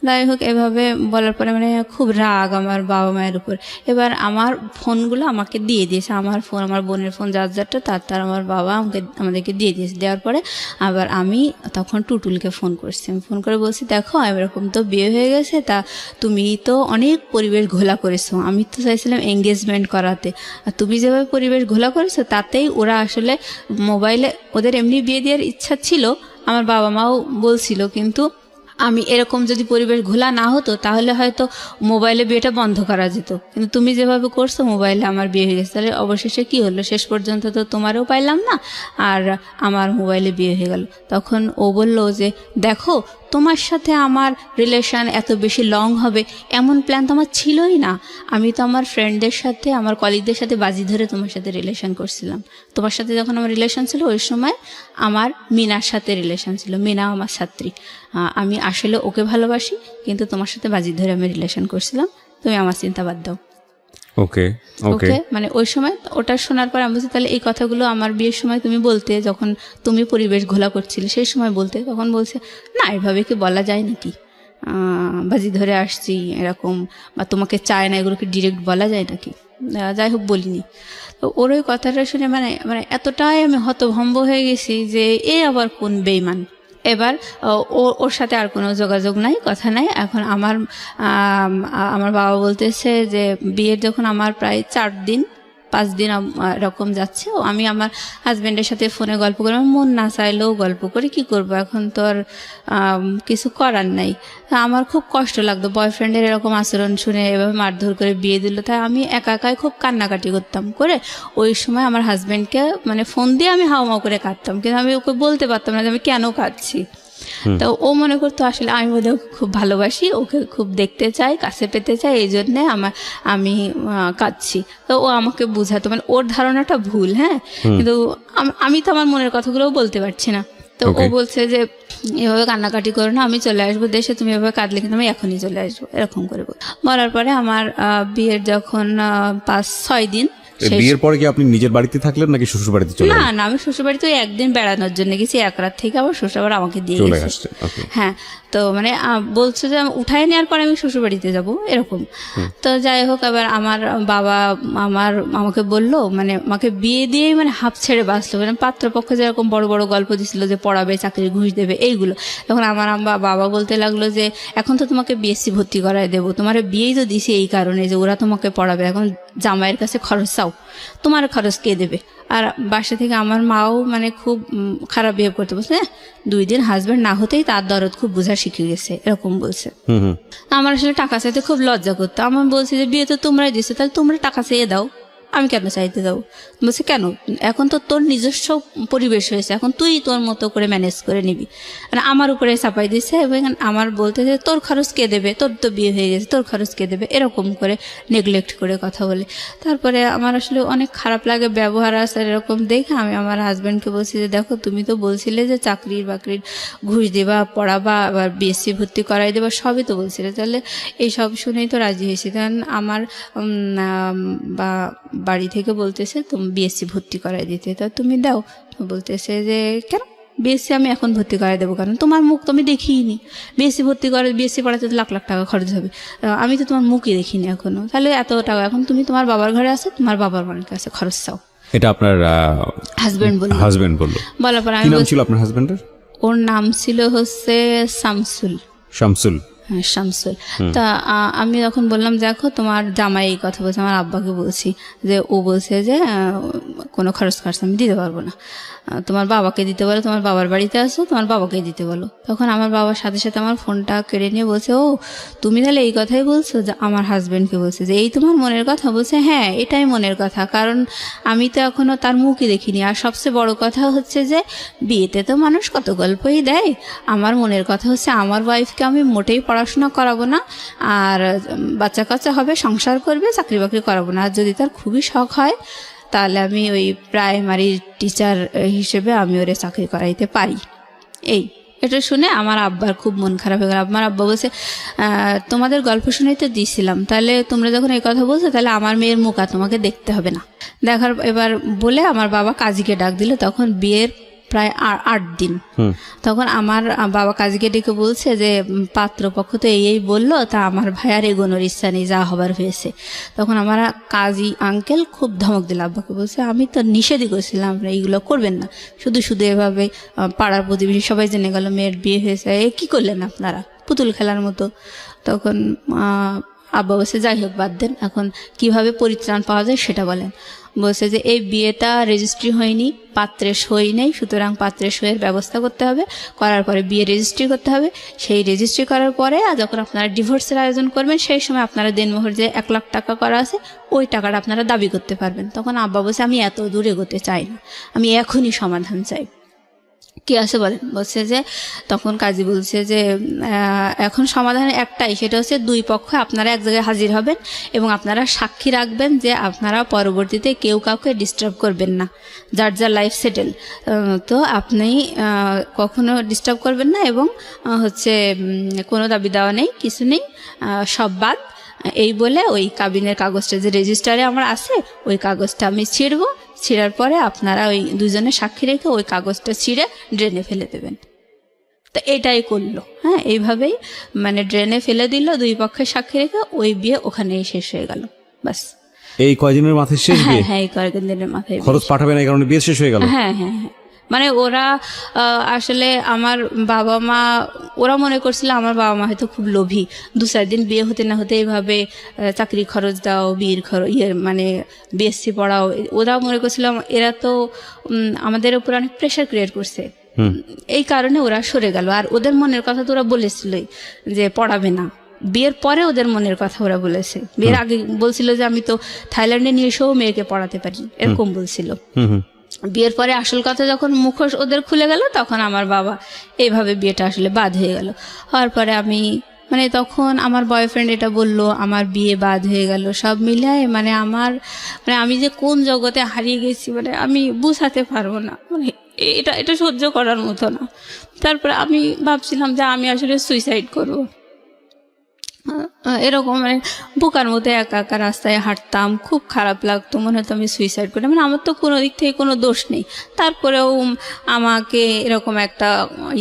যাই হোক, এভাবে বলার পরে মানে খুব রাগ আমার বাবা মায়ের উপর। এবার আমার ফোনগুলো আমাকে দিয়ে দিয়েছে, আমার ফোন, আমার বোনের ফোন, যারটা তার আমার বাবা আমাদেরকে দিয়ে দিয়েছে। দেওয়ার পরে আবার আমি তখন টুটুলকে ফোন করছি। আমি ফোন করে বলছি দেখো এরকম তো বিয়ে হয়ে গেছে, তা তুমি তো অনেক পরিবেশ ঘোলা করেছো, আমি তো চাইছিলাম এঙ্গেজমেন্ট করাতে, আর তুমি যেভাবে পরিবেশ ঘোলা করেছো তাতেই ওরা আসলে মোবাইলে, ওদের এমনি বিয়ে দেওয়ার ইচ্ছা ছিল, আমার বাবা মাও বলছিল, কিন্তু আমি এরকম যদি পরিবেশ ঘোলা না হতো তাহলে হয়তো মোবাইলে বিয়েটা বন্ধ করা যেত, কিন্তু তুমি যেভাবে করছো মোবাইলে আমার বিয়ে হয়ে গেছে। তাহলে অবশেষে কি হলো, শেষ পর্যন্ত তো তোমারও পাইলাম না আর আমার মোবাইলে বিয়ে হয়ে গেল। তখন ও বলল যে দেখো তোমার সাথে আমার রিলেশন এত বেশি লং হবে এমন প্ল্যান তো আমার ছিলই না। আমি তো আমার ফ্রেন্ডদের সাথে, আমার কলিগদের সাথে বাজি ধরে তোমার সাথে রিলেশন করছিলাম। তোমার সাথে যখন আমার রিলেশন ছিল ওই সময় আমার মিনার সাথে রিলেশন ছিল, মিনা আমার ছাত্রী। আমি আসলে ওকে ভালোবাসি, কিন্তু তোমার সাথে বাজি ধরে আমি রিলেশন করছিলাম, তুমি আমার চিন্তা বাদ দাও। ওকে ওকে, মানে ওই সময় ওটা শোনার পর আমি বলছি তাহলে এই কথাগুলো আমার বিয়ের সময় তুমি বলতে, যখন তুমি পরিবেশ ঘোলা করছিলে সেই সময় বলতে। তখন বলছে না, এভাবে কি বলা যায় নাকি, বাজি ধরে আসছি এরকম, বা তোমাকে চায় না, এগুলোকে ডিরেক্ট বলা যায় নাকি? যাই হোক, বলিনি। তো ওর ওই কথাটা শুনে মানে মানে এতটাই আমি হতভম্ব হয়ে গেছি যে এ আবার কোন বেইমান। এবার ওর সাথে আর কোনো যোগাযোগ নাই, কথা নাই। এখন আমার বাবা বলতেছে যে বিয়ের যখন আমার প্রায় 4-5 দিন এরকম যাচ্ছে, আমি আমার হাজব্যান্ডের সাথে ফোনে গল্প করি, আমার মন না চাইলেও গল্প করি, কি করবো, এখন তো আর কিছু করার নাই। আমার খুব কষ্ট লাগতো বয়ফ্রেন্ডের এরকম আচরণ শুনে, এভাবে মারধর করে বিয়ে দিল। তাই আমি একা একাই খুব কান্নাকাটি করতাম করে ওই সময় আমার হাজব্যান্ডকে মানে ফোন দিয়ে আমি হাওমাও করে কাঁদতাম, কিন্তু আমি ওকে বলতে পারতাম না যে আমি কেন কাঁদছি। তো ও মনে করতো আসলে আমি ওদের খুব ভালোবাসি, ওকে খুব দেখতে চাই, কাছে পেতে চাই, এই জন্যে আমি কাঁদছি। তো ও আমাকে বুঝাতো, মানে ওর ধারণাটা ভুল। হ্যাঁ, কিন্তু আমি তো আমার মনের কথাগুলোও বলতে পারছি না। তো ও বলছে যে এভাবে কান্নাকাটি করো না, আমি চলে আসবো দেশে, তুমি এভাবে কাঁদলে কিন্তু আমি এখনই চলে আসবো, এরকম করে বলার পরে আমার বিয়ের যখন 5-6 দিন, বিয়ের পরে কি আপনি নিজের বাড়িতে থাকলেন নাকি শ্বশুর বাড়িতে চলে গেলেন? না, আমি শ্বশুর বাড়িতে একদিন বেড়ানোর জন্য গেছি, 1 রাত থেকে আবার শ্বশুর আবার আমাকে দিয়ে গেছে। হ্যাঁ, তো মানে বলছে যে উঠায় নেওয়ার পরে আমি শ্বশুর বাড়িতে যাবো এরকম। তো যাই হোক, এবার আমার বাবা আমাকে বললো, মানে আমাকে বিয়ে দিয়েই মানে হাফ ছেড়ে বাঁচলো, মানে পাত্রপক্ষ যেরকম বড় বড় গল্প দিছিল যে পড়াবে, চাকরি ঘুষ দেবে, এইগুলো। তখন আমার বাবা বলতে লাগলো যে এখন তো তোমাকে বিএসসি ভর্তি করায় দেবো, তোমার বিয়েই তো দিছি এই কারণে যে ওরা তোমাকে পড়াবে, এখন জামাইয়ের কাছে খরচ চাও চাও, তোমার খরচ কে দেবে? আর বাসা থেকে আমার মাও মানে খুব খারাপ বিহেভ করতে বলছে, 2 দিন হাজব্যান্ড না হতেই তার দরদ খুব বোঝা শিখে গেছে, এরকম বলছে। আমার আসলে টাকা চাইতে খুব লজ্জা করতো। আমার বলছি যে বিয়ে তো তোমরাই দিছো, তাহলে তোমরা টাকা চেয়ে দাও, আমি কেন চাইতে যাবো? বলছে কেন, এখন তো তোর নিজস্ব পরিবেশ হয়েছে, এখন তুই তোর মতো করে ম্যানেজ করে নিবি। মানে আমার উপরে চাপাই দিচ্ছে এবং আমার বলতে যে তোর খরচ কে দেবে, তোর তো বিয়ে হয়ে গেছে, তোর খরচ কে দেবে, এরকম করে নেগলেক্ট করে কথা বলে। তারপরে আমার আসলে অনেক খারাপ লাগে ব্যবহার আসার এরকম দেখে আমি আমার হাজব্যান্ডকে বলছি যে দেখো তুমি তো বলছিলে যে চাকরির বাকরির ঘুষ দেবা, পড়াবা, আবার বিএসসি ভর্তি করাই দেবা, সবই তো বলছিলে, তাহলে এইসব শুনেই তো রাজি হয়েছি। কারণ আমার বাড়ি থেকে বলতেছে তুমি বিএসসি ভর্তি করাই দিতে, তা তুমি দাও। বলতেছে যে কেন বিএসসি আমি এখন ভর্তি করাই দেবো, কারণ তোমার মুখ তো আমি দেখিনি, বিএসসি ভর্তি করে বিএসসি পড়াতে তো লাখ লাখ টাকা খরচ হবে, আমি তো তোমার মুখই দেখিনি এখনো, তাহলে এত টাকা এখন তুমি তোমার বাবার ঘরে আসো, তোমার বাবার বাড়ির কাছে খরচ চাও। এটা আপনার হাজবেন্ড বললো? বলার পর আমি, ছিল আপনার হাজবেন্ডের? ওর নাম ছিল হচ্ছে শামসুল। হ্যাঁ শামসুল। তা আমি যখন বললাম দেখো তোমার জামাই এই কথা বলছে, আমার আব্বাকে বলছি যে ও বলছে যে কোনো খরচ আমি দিতে পারবো না, তোমার বাবাকে দিতে বলো, তোমার বাবার বাড়িতে আসো, তোমার বাবাকে দিতে বলো। তখন আমার বাবার সাথে সাথে আমার ফোনটা কেড়ে নিয়ে বলছে ও তুমি তাহলে এই কথাই বলছো? যে আমার হাজব্যান্ডকে বলছে যে এই তোমার মনের কথা? বলছে হ্যাঁ এটাই মনের কথা, কারণ আমি তো এখনও তার মুখই দেখিনি, আর সবচেয়ে বড় কথা হচ্ছে যে বিয়েতে তো মানুষ কত গল্পই দেয়, আমার মনের কথা হচ্ছে আমার ওয়াইফকে আমি মোটেই পড়াশোনা করাবো না, আর বাচ্চা কাচ্চা হবে, সংসার করবে, চাকরি বাকরি করাবো না, আর যদি তার খুবই শখ হয় তাহলে আমি ওই প্রাইমারি টিচার হিসেবে আমি ওরে চাকরি করাইতে পারি। এটা শুনে আমার আব্বার খুব মন খারাপ হয়ে গেল। আমার আব্বা বলছে তোমাদের গল্প শুনেই তো দিয়েছিলাম, তাহলে তোমরা যখন এই কথা বলছো তাহলে আমার মেয়ের মুখ আর তোমাকে দেখতে হবে না। দেখার এবার বলে আমার বাবা কাজীকে ডাক দিল, তখন বিয়ের প্রায় 8 দিন। তখন আমার বাবা কাজীকে ডেকে বলছে যে পাত্রপক্ষ তো এই বললো, তা আমার ভাইয়ার এগোনোর ইচ্ছা নেই, যা হবার হয়েছে। তখন আমার কাজী আঙ্কেল খুব ধমক দিল আব্বাকে, বলছে আমি তো নিষেধই করছিলাম আপনারা এইগুলো করবেন না, শুধু শুধু এভাবে পাড়ার প্রতিবেশী সবাই জেনে গেল মেয়ের বিয়ে হয়েছে, এ কী করলেন আপনারা, পুতুল খেলার মতো। তখন আব্বা বলছে যাই হোক বাদ দেন, এখন কিভাবে পরিত্রাণ পাওয়া যায় সেটা বলেন। বলছে যে এই বিয়েটা রেজিস্ট্রি হয়নি, পাত্রের সই নেই, সুতরাং পাত্রের সইয়ের ব্যবস্থা করতে হবে, করার পরে বিয়ে রেজিস্ট্রি করতে হবে, সেই রেজিস্ট্রি করার পরে যখন আপনারা ডিভোর্সের আয়োজন করবেন সেই সময় আপনারা দেনমোহর যে 1 লাখ টাকা করা আছে ওই টাকাটা আপনারা দাবি করতে পারবেন। তখন আব্বা বলছে আমি এত দূর এগোতে চাই না, আমি এখনই সমাধান চাই। কি আছে বলেন? বলছে যে তখন কাজী বলছে যে এখন সমাধান একটাই, সেটা হচ্ছে 2 পক্ষ আপনারা এক জায়গায় হাজির হবেন এবং আপনারা সাক্ষী রাখবেন যে আপনারা পরবর্তীতে কেউ কাউকে ডিস্টার্ব করবেন না, যার যা লাইফ সেটেল, তো আপনি কখনো ডিস্টার্ব করবেন না এবং হচ্ছে কোনো দাবি দেওয়া নেই, কিছু নেই, সব বাদ। এই বলে ওই কাবিনের কাগজটা যে রেজিস্টারে আমার আছে ওই কাগজটা আমি ছিঁড়ার পরে আপনারা ওই 2 জনে সাক্ষী রেখে ওই কাগজটা ছিঁড়ে ড্রেনে ফেলে দেবেন। তো এটাই করলো। হ্যাঁ, এইভাবেই মানে ড্রেনে ফেলে দিল 2 পক্ষের সাক্ষী রেখে, ওই বিয়ে ওখানেই শেষ হয়ে গেল। বাস এই কয়দিনের মাথায় শেষ বিয়ে? হ্যাঁ এই কয়েকদিনের মাথায় খরচ পাঠাবে না এই কারণে বিয়ে শেষ হয়ে গেল। হ্যাঁ হ্যাঁ হ্যাঁ, মানে ওরা আসলে আমার বাবা মা ওরা মনে করছিল আমার বাবা মা হয়তো খুব লোভী, 2-4 দিন বিয়ে হতে না হতে এইভাবে চাকরি খরচ দাও, বিয়ের খরচ মানে বিএসসি পড়াও, ওরা মনে করছিল এরা তো আমাদের উপর অনেক প্রেশার ক্রিয়েট করছে, এই কারণে ওরা সরে গেল। আর ওদের মনের কথা তো ওরা বলেছিলই যে পড়াবে না, বিয়ের পরে ওদের মনের কথা ওরা বলেছে। বিয়ের আগে বলছিল যে আমি তো থাইল্যান্ডে নিয়ে এসেও মেয়েকে পড়াতে পারি, এরকম বলছিল। বিয়ের পরে আসল কথা যখন মুখোশ ওদের খুলে গেল তখন আমার বাবা এইভাবে বিয়েটা আসলে বাদ হয়ে গেল। হওয়ার পরে আমি মানে তখন আমার বয়ফ্রেন্ড এটা বলল, আমার বিয়ে বাদ হয়ে গেল, সব মিলায় মানে আমার মানে আমি যে কোন জগতে হারিয়ে গেছি মানে আমি বুঝাতে পারবো না, মানে এটা সহ্য করার মতো না। তারপরে আমি ভাবছিলাম যে আমি আসলে সুইসাইড করবো, এরকম মানে বোকার মতো একা একা রাস্তায় হাঁটতাম, খুব খারাপ লাগতো, মনে হতো আমি সুইসাইড করি, মানে আমার তো কোনো দিক থেকে কোনো দোষ নেই, তারপরেও আমাকে এরকম একটা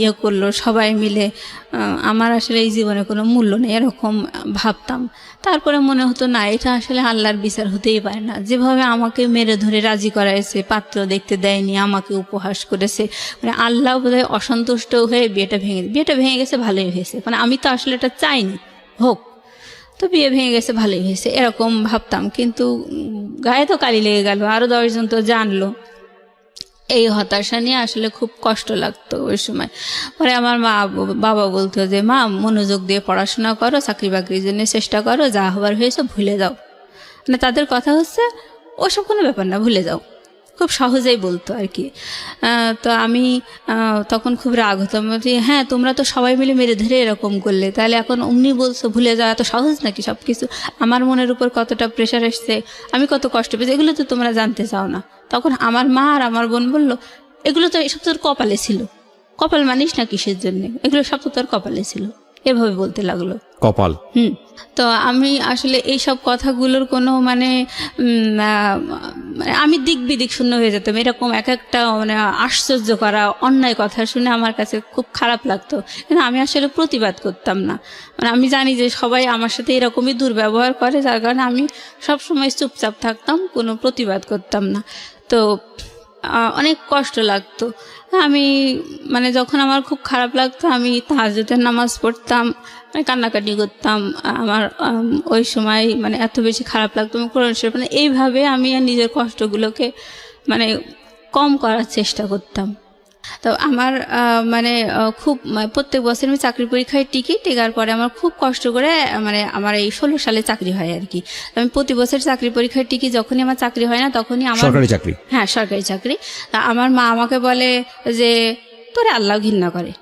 ইয়ে করলো সবাই মিলে, আমার আসলে এই জীবনে কোনো মূল্য নেই এরকম ভাবতাম। তারপরে মনে হতো না এটা আসলে আল্লাহর বিচার হতেই পারে না, যেভাবে আমাকে মেরে ধরে রাজি করাইছে, পাত্র দেখতে দেয়নি, আমাকে উপহাস করেছে, মানে আল্লাহ বোধহয় অসন্তুষ্ট হয়ে বিয়েটা ভেঙে গেছে, ভালোই হয়েছে, মানে আমি তো আসলে এটা চাইনি হোক। তো বিয়ে ভেঙে গেছে, ভালোই হয়েছে এরকম ভাবতাম। কিন্তু গায়ে তো কালি লেগে গেল, আরও 10 জন তো জানলো। এই হতাশা নিয়ে আসলে খুব কষ্ট লাগতো ওই সময়। পরে আমার বাবা বলতো যে মা মনোযোগ দিয়ে পড়াশোনা করো, চাকরি বাকরির জন্য চেষ্টা করো, যা হবার হয়েছে ভুলে যাও। মানে তাদের কথা হচ্ছে ওসব কোনো ব্যাপার না, ভুলে যাও, খুব সহজেই বলতো আর কি। তো আমি তখন খুব রাগ হতাম যে হ্যাঁ তোমরা তো সবাই মিলে মেরে ধরে এরকম করলে, তাহলে এখন অমনি বলছো ভুলে যাওয়া এত সহজ নাকি সব কিছু? আমার মনের উপর কতটা প্রেশার এসছে, আমি কত কষ্ট পেয়েছি, এগুলো তো তোমরা জানতে চাও না। তখন আমার মা আর আমার বোন বলল এগুলো তো এসব তোর কপালে ছিল, কপাল মানিস না কিসের জন্য, এগুলো সব তো তোর কপালে ছিল, এভাবে বলতে লাগলো। কপাল। তো আমি আসলে এইসব কথাগুলোর কোনো মানে আমি দিক বিদিক শূন্য হয়ে যেতাম। এরকম এক একটা মানে আশ্চর্য করা অন্যায় কথা শুনে আমার কাছে খুব খারাপ লাগতো, কিন্তু আমি আসলে প্রতিবাদ করতাম না। মানে আমি জানি যে সবাই আমার সাথে এরকমই দুর্ব্যবহার করে, যার কারণে আমি সবসময় চুপচাপ থাকতাম, কোনো প্রতিবাদ করতাম না। তো অনেক কষ্ট লাগতো। আমি মানে যখন আমার খুব খারাপ লাগতো আমি তাহাজ্জুদের নামাজ পড়তাম, মানে কান্নাকাটি করতাম। আমার ওই সময় মানে এত বেশি খারাপ লাগতো, আমি কোরআন শরীফ মানে এইভাবে আমি নিজের কষ্টগুলোকে মানে কম করার চেষ্টা করতাম। তো আমার মানে খুব প্রত্যেক বছর আমি চাকরি পরীক্ষায় টিকার পরে আমার খুব কষ্ট করে মানে আমার এই 16 সালে চাকরি হয় আর কি। আমি প্রতি বছর চাকরি পরীক্ষায় যখনই আমার চাকরি হয় না তখনই আমার সরকারি চাকরি, হ্যাঁ সরকারি চাকরি। তা আমার মা আমাকে বলে যে তোরে আল্লাহ ঘৃণা করে,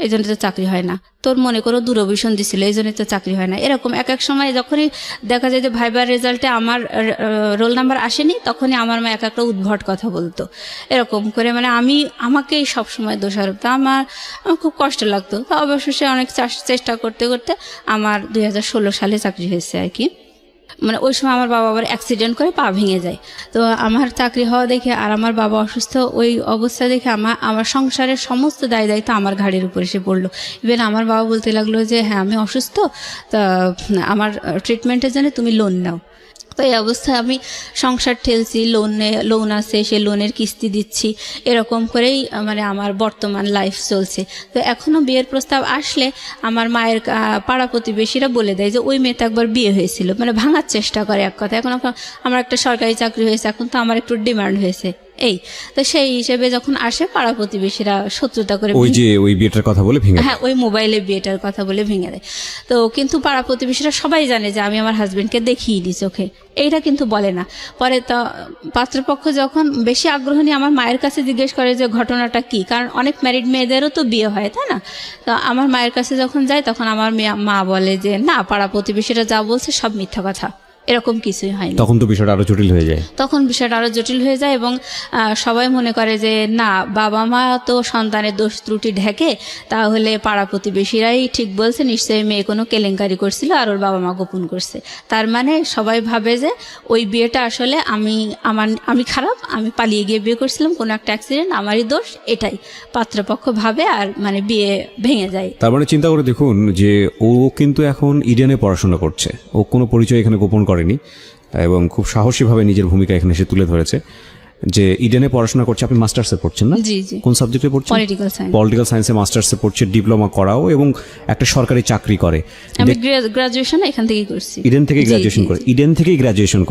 এই জন্য তো চাকরি হয় না, তোর মনে করো দূরভিসন দিছিল এই জন্য তো চাকরি হয় না। এরকম এক এক সময় যখনই দেখা যায় যে ভাইবার রেজাল্টে আমার রোল নাম্বার আসেনি, তখনই আমার মা এক একটা উদ্ভট কথা বলতো। এরকম করে মানে আমাকেই সবসময় দোষারোপ। আমার খুব কষ্ট লাগতো। তো অবশেষে অনেক চেষ্টা করতে করতে আমার 2016 সালে চাকরি হয়েছে আর কি। মানে ওই সময় আমার বাবা আবার অ্যাক্সিডেন্ট করে পা ভেঙে যায়। তো আমার চাকরি হওয়া দেখে আর আমার বাবা অসুস্থ, ওই অবস্থা দেখে আমার সংসারের সমস্ত দায়িত্ব আমার ঘাড়ের উপর এসে পড়লো। ইভেন আমার বাবা বলতে লাগলো যে হ্যাঁ আমি অসুস্থ, তা আমার ট্রিটমেন্টের জন্য তুমি লোন নাও। তো এই অবস্থায় আমি সংসার ঠেলছি, লোন আছে, সে লোনের কিস্তি দিচ্ছি, এরকম করেই মানে আমার বর্তমান লাইফ চলছে। তো এখনও বিয়ের প্রস্তাব আসলে আমার মায়ের পাড়া প্রতিবেশীরা বলে দেয় যে ওই মেয়েটা একবার বিয়ে হয়েছিল, মানে ভাঙার চেষ্টা করে এক কথা। এখন আমার একটা সরকারি চাকরি হয়েছে, এখন তো আমার একটু ডিমান্ড হয়েছে এই। তো সেই হিসেবে যখন আসে পাড়া প্রতিবেশীরা শত্রুতা করে ওই বিয়েটার কথা বলে ভেঙে, হ্যাঁ ওই মোবাইলে বিয়েটার কথা বলে ভেঙে দেয়। তো কিন্তু পাড়া প্রতিবেশীরা সবাই জানে যে আমি আমার হাজবেন্ডকে দেখিয়ে দিই চোখে, এইটা কিন্তু বলে না। পরে তো পাত্রপক্ষ যখন বেশি আগ্রহ নিয়ে আমার মায়ের কাছে জিজ্ঞেস করে যে ঘটনাটা কি, কারণ অনেক ম্যারিড মেয়েদেরও তো বিয়ে হয় তাই না। তো আমার মায়ের কাছে যখন যায় তখন আমার মা বলে যে না, পাড়া প্রতিবেশীরা যা বলছে সব মিথ্যা কথা, এরকম কিছুই হয়নি। তখন তো বিষয়টা আরো জটিল হয়ে যায়। এবং সবাই মনে করে যে না, বাবা মা তো সন্তানের দোষ ত্রুটি ঢেকে, তাহলে পাড়া প্রতিবেশীরাই ঠিক বলছে, নিশ্চয়ই মেয়ে কোনো কেলেঙ্কারি করছিল আর ওর বাবা মা গোপন করছে। তার মানে সবাই ভাবে যে ওই বিয়েটা আসলে আমি খারাপ, আমি পালিয়ে গিয়ে বিয়ে করছিলাম, কোনো একটা অ্যাক্সিডেন্ট, আমারই দোষ, এটাই পাত্রপক্ষ ভাবে আর মানে বিয়ে ভেঙে যায়। তার মানে চিন্তা করে দেখুন যে ও কিন্তু এখন ইডেনে পড়াশোনা করছে, ও কোনো পরিচয় এখানে গোপন করেনি এবং খুব সাহসীভাবে নিজের ভূমিকা এখানে এসে তুলে ধরেছে যে ইডেনে পড়াশোনা করছে। আপনি মাস্টার্সে পড়ছেন না? জি জি। কোন সাবজেক্টে পড়ছেন? পলিটিক্যাল সায়েন্সে মাস্টার্সে পড়ছে, ডিপ্লোমা করাও এবং একটা সরকারি চাকরি করে। আমি গ্রাজুয়েশন এখান থেকেই করছি, ইডেন থেকে গ্রাজুয়েশন করে, ইডেন থেকে গ্রাজুয়েশন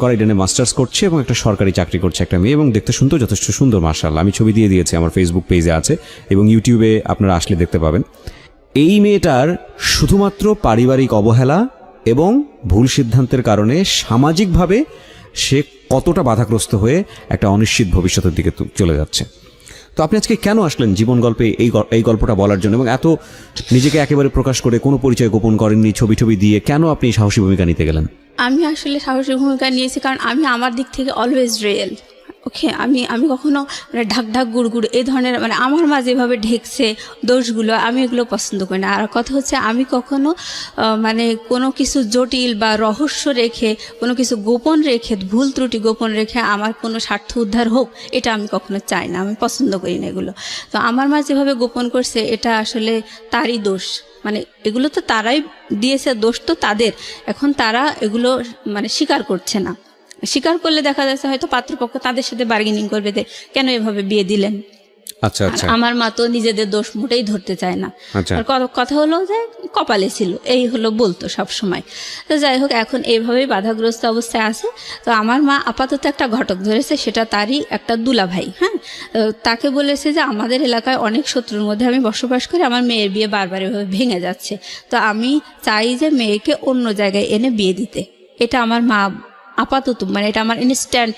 করা, ইডেনে মাস্টার্স করছে এবং একটা সরকারি চাকরি করছে একটা মেয়ে, এবং দেখতে শুনতেও যথেষ্ট সুন্দর মাশাআল্লাহ। আমি ছবি দিয়ে দিয়েছি, আমার ফেসবুক পেজে আছে এবং ইউটিউবে আপনারা আসলে দেখতে পাবেন। এই মেয়েটার শুধুমাত্র পারিবারিক অবহেলা এবং ভুল সিদ্ধান্তের কারণে সামাজিকভাবে সে কতটা বাধাগ্রস্ত হয়ে একটা অনিশ্চিত ভবিষ্যতের দিকে চলে যাচ্ছে। তো আপনি আজকে কেন আসলেন জীবন গল্পে এই গল্পটা বলার জন্য, এবং এত নিজেকে একেবারে প্রকাশ করে কোনো পরিচয় গোপন করেননি, ছবি দিয়ে কেন আপনি সাহসী ভূমিকা নিতে গেলেন? আমি আসলে সাহসী ভূমিকা নিয়েছি কারণ আমি আমার দিক থেকে অলওয়েজ রিয়েল। ওকে, আমি কখনো মানে ঢাক গুড় এই ধরনের মানে আমার মা যেভাবে ঢেকছে দোষগুলো, আমি এগুলো পছন্দ করি না। আর কথা হচ্ছে আমি কখনো মানে কোনো কিছু জটিল বা রহস্য রেখে, কোনো কিছু গোপন রেখে, ভুল ত্রুটি গোপন রেখে আমার কোনো স্বার্থ উদ্ধার হোক, এটা আমি কখনো চাই না, আমি পছন্দ করি না এগুলো। তো আমার মা যেভাবে গোপন করছে এটা আসলে তারই দোষ, মানে এগুলো তো তারাই দিয়েছে, দোষ তো তাদের। এখন তারা এগুলো মানে স্বীকার করছে না, স্বীকার করলে দেখা যাচ্ছে হয়তো পাত্রপক্ষ তাদের সাথে বার্গেনিং করবে যে কেন এভাবে বিয়ে দিলেন, আচ্ছা আচ্ছা আমার মা তো নিজেদের দোষ মোটেই ধরতে চায় না। আচ্ছা। আর কথা হলো যে কপালে ছিল, এই হলো বলতো সব সময়। তো যাই হোক, এখন এইভাবেই বাধাগ্রস্ত অবস্থায় আছে। তো আমার মা আপাতত একটা ঘটক ধরেছে, সেটা তারই একটা দুলাভাই। হ্যাঁ, তো তাকে বলেছে যে আমাদের এলাকায় অনেক শত্রুর মধ্যে আমি বসবাস করি, আমার মেয়ের বিয়ে বারবার এভাবে ভেঙে যাচ্ছে, তো আমি চাই যে মেয়েকে অন্য জায়গায় এনে বিয়ে দিতে। এটা আমার মা আপাতত, মানে এটা আমার ইনস্ট্যান্ট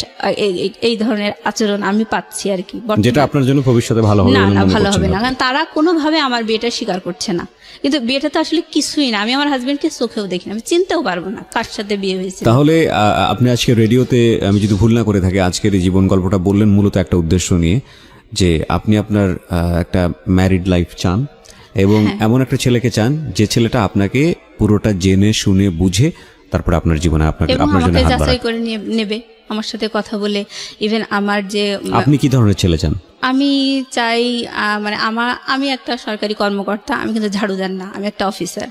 এই ধরনের আচরণ আমি পাচ্ছি আর কি, যেটা আপনার জন্য ভবিষ্যতে ভালো হবে না বলে না মনে ভালো করছেন হবে না, না? কারণ তারা কোনোভাবে আমার বিয়েটা স্বীকার করছে না। কিন্তু বিয়েটা তো আসলে কিছুই না, আমি আমার হাজবেন্ডকে চোখেও দেখি না, আমি চিনতেও পারবো না কার সাথে বিয়ে হয়েছে। তাহলে আপনি আজকে রেডিওতে, আমি যদি ভুল না করে থাকি, আজকের এই জীবন গল্পটা বললেন মূলত একটা উদ্দেশ্য নিয়ে, যে আপনি আপনার একটা ম্যারিড লাইফ চান এবং এমন একটা ছেলেকে চান যে ছেলেটা আপনাকে পুরোটা জেনে শুনে বুঝে তারপরে আপনার জীবনে আপনার এবং আপনার জন্য আমাকে হাত যাচাই বাড়ায়। করে নেবে, আমার সাথে কথা বলে। ইভেন আমার যে আপনি কি ধরনের ছেলে চান? আমি চাই, মানে আমি একটা সরকারি কর্মকর্তা, আমি কিন্তু ঝাড়ুদার না, আমি একটা অফিসার।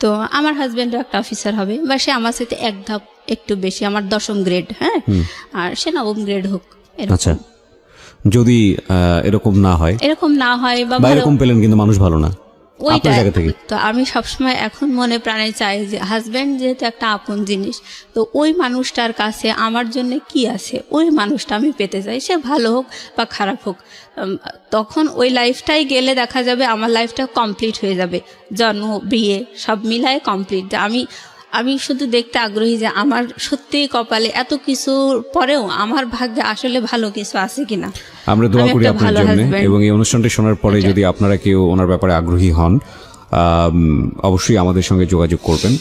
তো আমার হাজবেন্ডও একটা অফিসার হবে, বা সে আমার সাথে এক ধাপ একটু বেশি, আমার 10ম গ্রেড, হ্যাঁ, আর সে 9ম গ্রেড হোক, এরকম। আচ্ছা, যদি এরকম না হয়, এরকম না হয় বা বা এরকম পেলেন কিন্তু মানুষ ভালো না, আপনার ওইটা জায়গা থেকে তো আমি সবসময় এখন মনে প্রাণে চাই যে হাজব্যান্ড যেহেতু একটা আপন জিনিস, তো ওই মানুষটার কাছে আমার জন্য কি আছে, ওই মানুষটা আমি পেতে চাই, সে ভালো হোক বা খারাপ হোক। তখন ওই লাইফটাই গেলে দেখা যাবে আমার লাইফটা কমপ্লিট হয়ে যাবে, জন্ম বিয়ে সব মিলায় কমপ্লিট। আমি শুধু দেখতে আগ্রহী যে আমার সত্যিই কপালে এত কিছুর পরেও আমার ভাগ্যে আসলে ভালো কিছু আছে কিনা। আমরা দোয়া আমি করি একটা আপনার ভালো জন্য। husband। এবং এই অনুষ্ঠানটি শোনার পরে যদি আপনারা কেউ ওনার ব্যাপারে আগ্রহী হন, অবশ্যই আমাদের সঙ্গে যোগাযোগ করবেন।